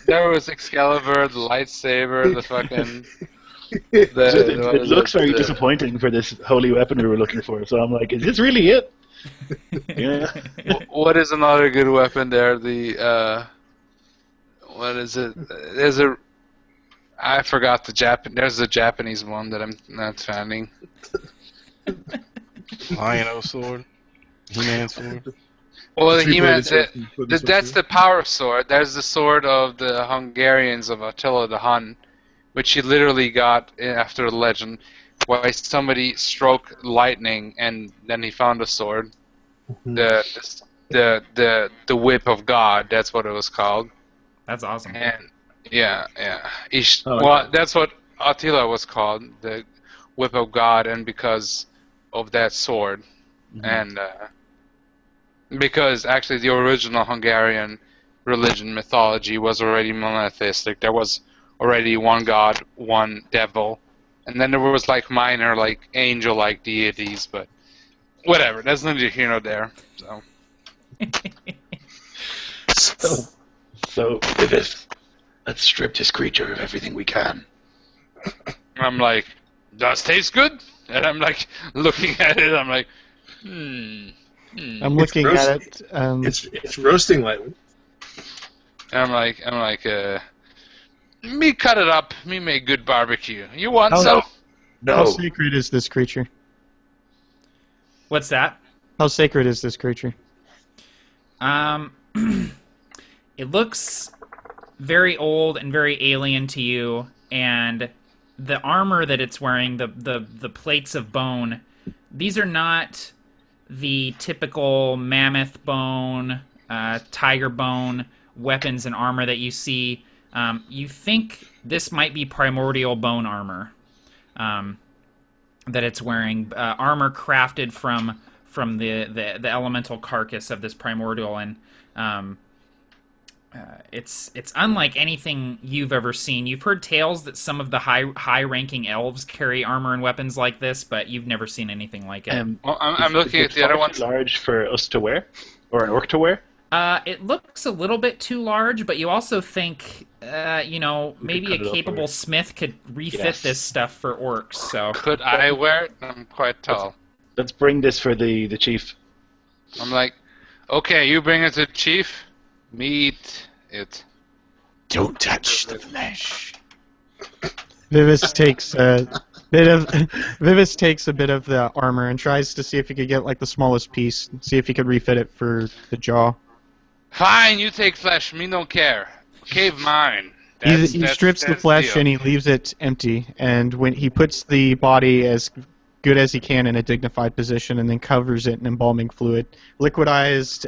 [SPEAKER 6] There was Excalibur, the lightsaber, the fucking.
[SPEAKER 4] It looks very disappointing for this holy weapon we were looking for. So I'm like, is this really it? Yeah.
[SPEAKER 6] What is another good weapon there? The what is it? I forgot There's a Japanese one that I'm not finding.
[SPEAKER 5] Lion-O sword. He-Man sword.
[SPEAKER 6] Well, the He-Man, that's the power sword. There's the sword of the Hungarians of Attila the Hun, which he literally got after the legend, where somebody struck lightning and then he found a sword. The whip of God. That's what it was called.
[SPEAKER 1] That's awesome.
[SPEAKER 6] And yeah. Well, that's what Attila was called, the whip of God, and because of that sword, and because actually the original Hungarian religion mythology was already monotheistic. There was already one god, one devil, and then there was like minor, like angel-like deities, but whatever. That's neither here nor there.
[SPEAKER 4] So, Vivis, let's strip this creature of everything we can.
[SPEAKER 6] I'm like, does taste good? And I'm like looking at it. I'm like, I'm
[SPEAKER 3] looking at it.
[SPEAKER 2] It's roasting lightly.
[SPEAKER 6] I'm like, me cut it up. Me make good barbecue. You want some?
[SPEAKER 4] No.
[SPEAKER 3] How sacred is this creature?
[SPEAKER 1] What's that?
[SPEAKER 3] How sacred is this creature?
[SPEAKER 1] It looks very old and very alien to you, and the armor that it's wearing, the plates of bone, these are not the typical mammoth bone, tiger bone weapons and armor that you see. You think this might be primordial bone armor that it's wearing, armor crafted from the elemental carcass of this primordial, and it's unlike anything you've ever seen. You've heard tales that some of the high-ranking elves carry armor and weapons like this, but you've never seen anything like it.
[SPEAKER 6] Well, I'm looking at the other ones.
[SPEAKER 4] Large for us to wear, or an orc to wear.
[SPEAKER 1] It looks a little bit too large, but you also think, maybe a capable smith could refit this stuff for orcs. So
[SPEAKER 6] could I wear it? I'm quite tall.
[SPEAKER 4] Let's bring this for the chief.
[SPEAKER 6] I'm like, okay, you bring it to the chief. Meat it.
[SPEAKER 7] Don't touch the flesh.
[SPEAKER 3] Vivis takes Vivis takes a bit of the armor and tries to see if he could get like the smallest piece, and see if he could refit it for the jaw.
[SPEAKER 6] Fine, you take flesh. Me don't care. Cave mine.
[SPEAKER 3] He strips the flesh and he leaves it empty. And when he puts the body as good as he can in a dignified position, and then covers it in embalming fluid, liquidized.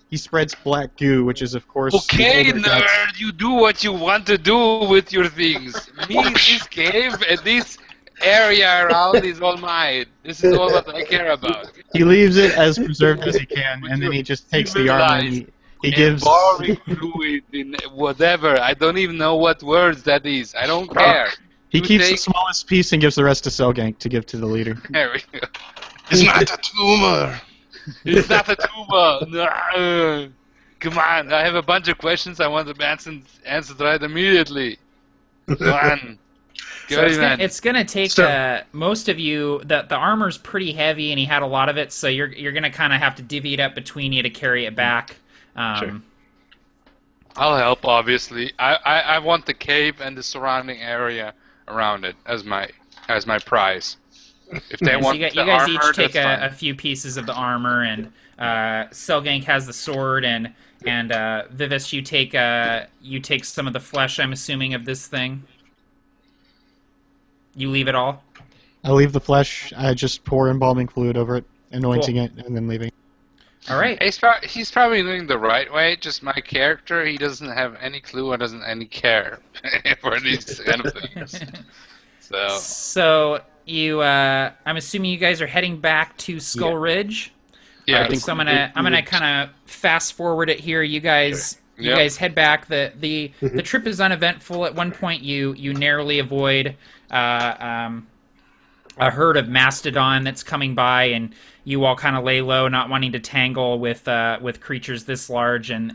[SPEAKER 3] He spreads black goo, which is of course.
[SPEAKER 6] Okay, nerd, you do what you want to do with your things. Me, this cave and this area around is all mine. This is all what I care about.
[SPEAKER 3] He leaves it as preserved as he can, and then he just takes the armor and he gives.
[SPEAKER 6] Embalming fluid in whatever. I don't even know what words that is. I don't care.
[SPEAKER 3] He keeps the smallest piece and gives the rest to Selgank to give to the leader.
[SPEAKER 6] There we go.
[SPEAKER 5] It's not a tumor.
[SPEAKER 6] It's not a tumor. No. Come on, I have a bunch of questions I want to answer right immediately. Come on.
[SPEAKER 1] So it's gonna take most of you. The armor's pretty heavy, and he had a lot of it, so you're gonna kind of have to divvy it up between you to carry it back.
[SPEAKER 6] Sure. I'll help, obviously. I want the cave and the surrounding area around it as my prize. If they want
[SPEAKER 1] so you
[SPEAKER 6] the
[SPEAKER 1] guys
[SPEAKER 6] armor,
[SPEAKER 1] each take
[SPEAKER 6] that's
[SPEAKER 1] a few pieces of the armor, and Selgank has the sword, and Vivis, you take some of the flesh. I'm assuming of this thing. You leave it all.
[SPEAKER 3] I leave the flesh. I just pour embalming fluid over it, anointing it, and then leaving.
[SPEAKER 1] All right.
[SPEAKER 6] He's probably doing the right way. Just my character, he doesn't have any clue or doesn't any care for these kind of things.
[SPEAKER 1] So you, I'm assuming you guys are heading back to Skull Ridge.
[SPEAKER 6] Yeah.
[SPEAKER 1] Right, so I'm gonna kind of fast forward it here. You guys, you guys head back. The trip is uneventful. At one point, you narrowly avoid a herd of mastodon that's coming by, and you all kind of lay low, not wanting to tangle with creatures this large and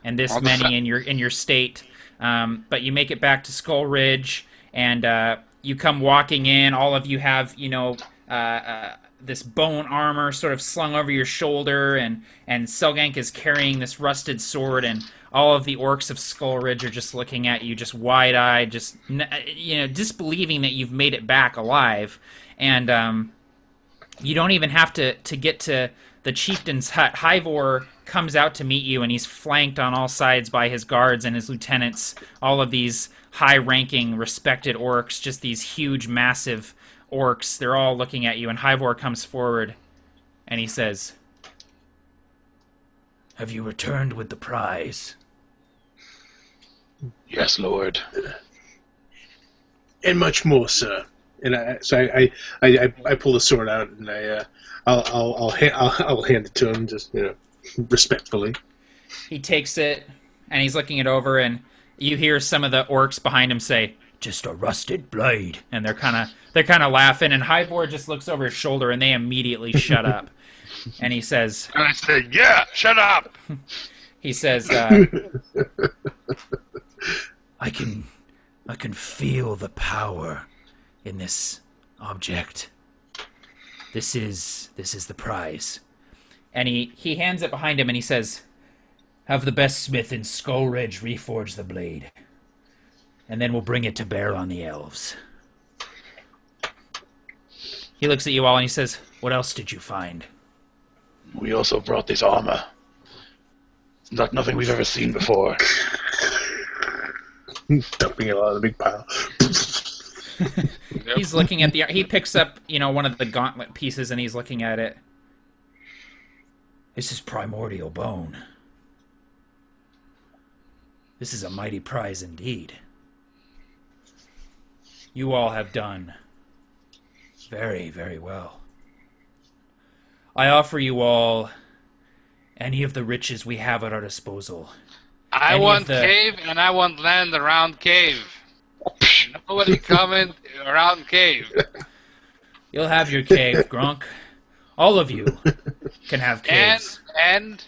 [SPEAKER 1] this many in your state. But you make it back to Skull Ridge, and you come walking in. All of you have this bone armor sort of slung over your shoulder, and Selgank is carrying this rusted sword, and all of the orcs of Skull Ridge are just looking at you, just wide-eyed, just disbelieving that you've made it back alive. And you don't even have to get to the chieftain's hut. Hivor comes out to meet you, and he's flanked on all sides by his guards and his lieutenants, all of these high-ranking, respected orcs, just these huge, massive orcs. They're all looking at you, and Hivor comes forward, and he says, "Have you returned with the prize?"
[SPEAKER 2] "Yes, Lord. And much more, sir." And I pull the sword out, and I'll hand it to him, just respectfully.
[SPEAKER 1] He takes it, and he's looking it over, and you hear some of the orcs behind him say, "Just a rusted blade," and they're kind of laughing. And Hivor just looks over his shoulder, and they immediately shut up. And he says,
[SPEAKER 6] and I say, "Yeah, shut up."
[SPEAKER 1] He says, I can feel the power in this object. This is the prize." And he hands it behind him, and he says, "Have the best smith in Skull Ridge reforge the blade, and then we'll bring it to bear on the elves." He looks at you all, and he says, "What else did you find?"
[SPEAKER 2] "We also brought this armor. It's nothing we've ever seen before." Dumping it out of the big pile.
[SPEAKER 1] He's looking at he picks up, one of the gauntlet pieces, and he's looking at it. "This is primordial bone. This is a mighty prize indeed. You all have done very, very well. I offer you all any of the riches we have at our disposal.
[SPEAKER 6] I want cave, and I want land around cave. Nobody coming around cave."
[SPEAKER 1] You'll have your cave, Grunk. All of you can have caves.
[SPEAKER 6] And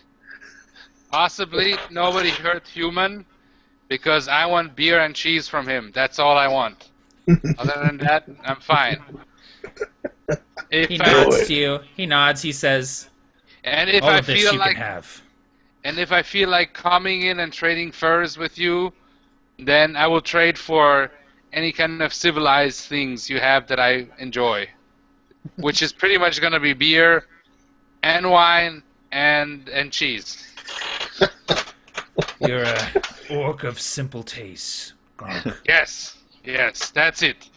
[SPEAKER 6] possibly nobody hurt human, because I want beer and cheese from him. That's all I want. Other than that, I'm fine.
[SPEAKER 1] He nods to you. He nods. He says,
[SPEAKER 6] "And if
[SPEAKER 1] all
[SPEAKER 6] I
[SPEAKER 1] of this
[SPEAKER 6] feel
[SPEAKER 1] you
[SPEAKER 6] like,
[SPEAKER 1] can have."
[SPEAKER 6] And if I feel like coming in and trading furs with you, then I will trade for any kind of civilized things you have that I enjoy. Which is pretty much going to be beer and wine and cheese.
[SPEAKER 1] You're a orc of simple tastes, Gronk.
[SPEAKER 6] Yes, that's it.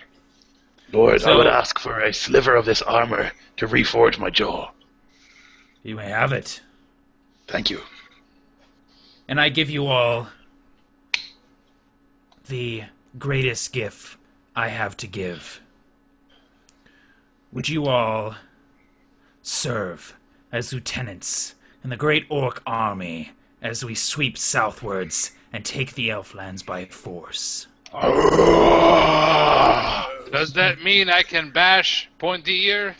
[SPEAKER 4] Lord, I
[SPEAKER 1] So-
[SPEAKER 4] would ask for a sliver of this armor to reforge my jaw.
[SPEAKER 1] You may have it.
[SPEAKER 4] Thank you.
[SPEAKER 1] And I give you all the greatest gift I have to give. Would you all serve as lieutenants in the great orc army as we sweep southwards and take the Elflands by force?
[SPEAKER 6] Does that mean I can bash pointy ear?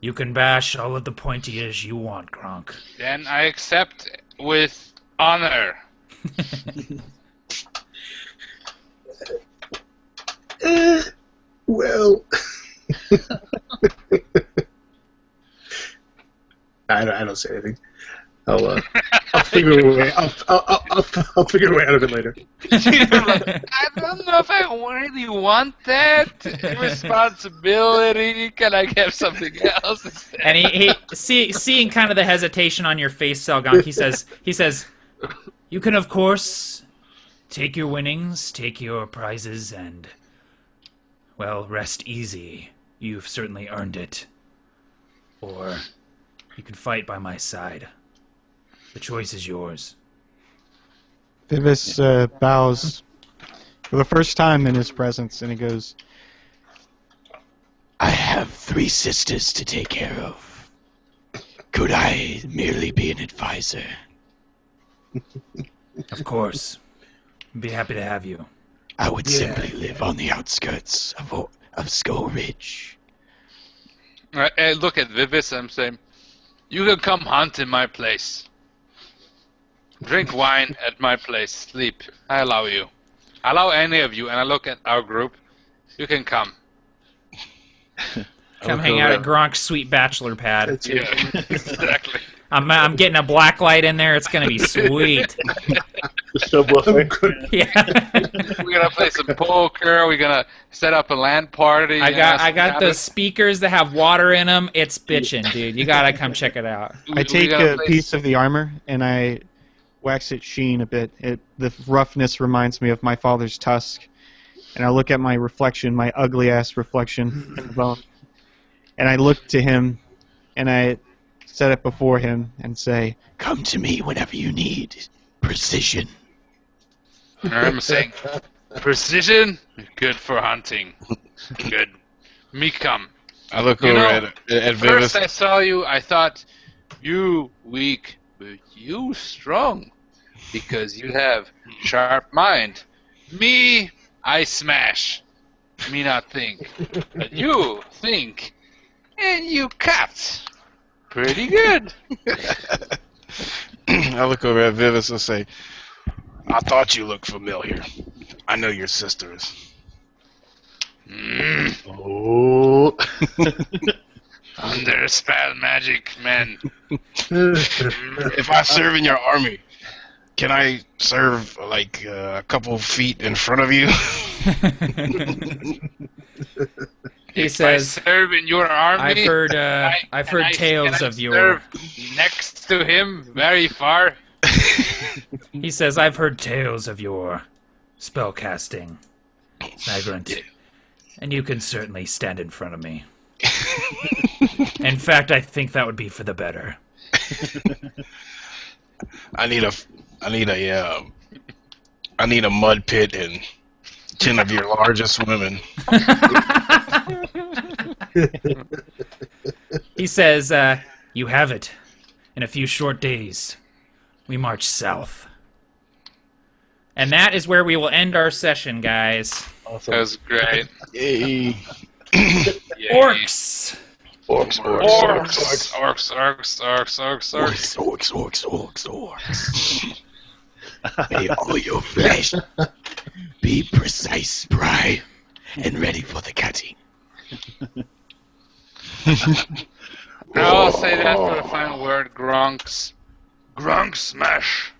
[SPEAKER 1] You can bash all of the pointy ears you want, Gronk.
[SPEAKER 6] Then I accept with honor.
[SPEAKER 2] Well, I don't say anything. I'll figure a way. I'll figure a way out of it later.
[SPEAKER 6] I don't know if I really want that responsibility. Can I get something else instead?
[SPEAKER 1] And he seeing kind of the hesitation on your face, Selgonk, he says, you can of course take your winnings, take your prizes, and, well, rest easy. You've certainly earned it. Or you can fight by my side. The choice is yours.
[SPEAKER 3] Vivis bows for the first time in his presence, and he goes,
[SPEAKER 7] I have 3 sisters to take care of. Could I merely be an advisor?
[SPEAKER 1] Of course. I'd be happy to have you.
[SPEAKER 7] I would
[SPEAKER 2] Yeah.
[SPEAKER 7] simply live on the outskirts of Skull Ridge.
[SPEAKER 6] I look at Vivis and I'm saying, you can come hunt in my place. Drink wine at my place. Sleep. I allow you. I allow any of you, and I look at our group. You can come.
[SPEAKER 1] Come hang out at Gronk's sweet bachelor pad.
[SPEAKER 2] That's it.
[SPEAKER 6] Yeah, exactly.
[SPEAKER 1] I'm getting a black light in there. It's gonna be sweet.
[SPEAKER 4] The subwoofer.
[SPEAKER 1] Yeah.
[SPEAKER 6] We're gonna play some poker. We're gonna set up a land party.
[SPEAKER 1] I got the
[SPEAKER 6] Habits.
[SPEAKER 1] speakers that have water in them. It's bitchin', dude. You gotta come check it out.
[SPEAKER 3] I take
[SPEAKER 6] gonna
[SPEAKER 3] a
[SPEAKER 6] play
[SPEAKER 3] piece of the armor and I wax its sheen a bit. The roughness reminds me of my father's tusk. And I look at my reflection, my ugly-ass reflection in the bone. And I look to him, and I set it before him and say,
[SPEAKER 7] Come to me whenever you need precision.
[SPEAKER 6] I'm saying, precision, good for hunting. Good. Me come.
[SPEAKER 5] I look
[SPEAKER 6] You
[SPEAKER 5] over
[SPEAKER 6] know,
[SPEAKER 5] at Vivis.
[SPEAKER 6] First I saw you, I thought, you weak, but you strong. Because you have sharp mind. Me, I smash. Me not think. But you think. And you cut. Pretty good.
[SPEAKER 5] I look over at Vivis and say, I thought you looked familiar. I know your sisters.
[SPEAKER 4] Oh.
[SPEAKER 6] Under spell magic, man.
[SPEAKER 5] If I serve in your army, can I serve like a couple feet in front of you?
[SPEAKER 1] He
[SPEAKER 6] If
[SPEAKER 1] says,
[SPEAKER 6] I serve in your army,
[SPEAKER 1] I've heard
[SPEAKER 6] can I
[SPEAKER 1] tales of your.
[SPEAKER 6] serve next to him, very far.
[SPEAKER 1] He says, I've heard tales of your spellcasting, Snagrant, and you can certainly stand in front of me. In fact, I think that would be for the better.
[SPEAKER 5] I need a mud pit and 10 of your largest women.
[SPEAKER 1] He says, you have it. In a few short days, we march south. And that is where we will end our session, guys.
[SPEAKER 4] Awesome.
[SPEAKER 6] That was great.
[SPEAKER 5] Yay.
[SPEAKER 6] Yay.
[SPEAKER 1] Orcs!
[SPEAKER 4] Orcs.
[SPEAKER 6] Orcs, orcs.
[SPEAKER 7] Orcs. May all your flesh be precise, prime, and ready for the cutting.
[SPEAKER 6] I'll say that for the final word, Gronks. Grunk smash.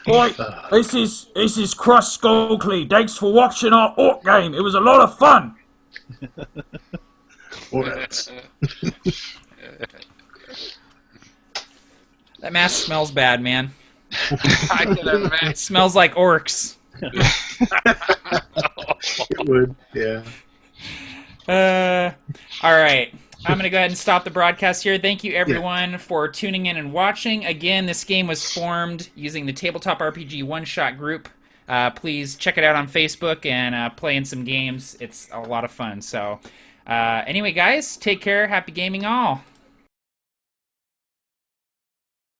[SPEAKER 8] Right, this is Cross Skulkley. Thanks for watching our orc game. It was a lot of fun.
[SPEAKER 2] Or else.
[SPEAKER 1] That mask smells bad, man.
[SPEAKER 6] I can imagine.
[SPEAKER 1] It smells like orcs.
[SPEAKER 2] It would, yeah.
[SPEAKER 1] All right. I'm going to go ahead and stop the broadcast here. Thank you, everyone, for tuning in and watching. Again, this game was formed using the Tabletop RPG one-shot group. Please check it out on Facebook and play in some games. It's a lot of fun. So, anyway, guys, take care. Happy gaming all.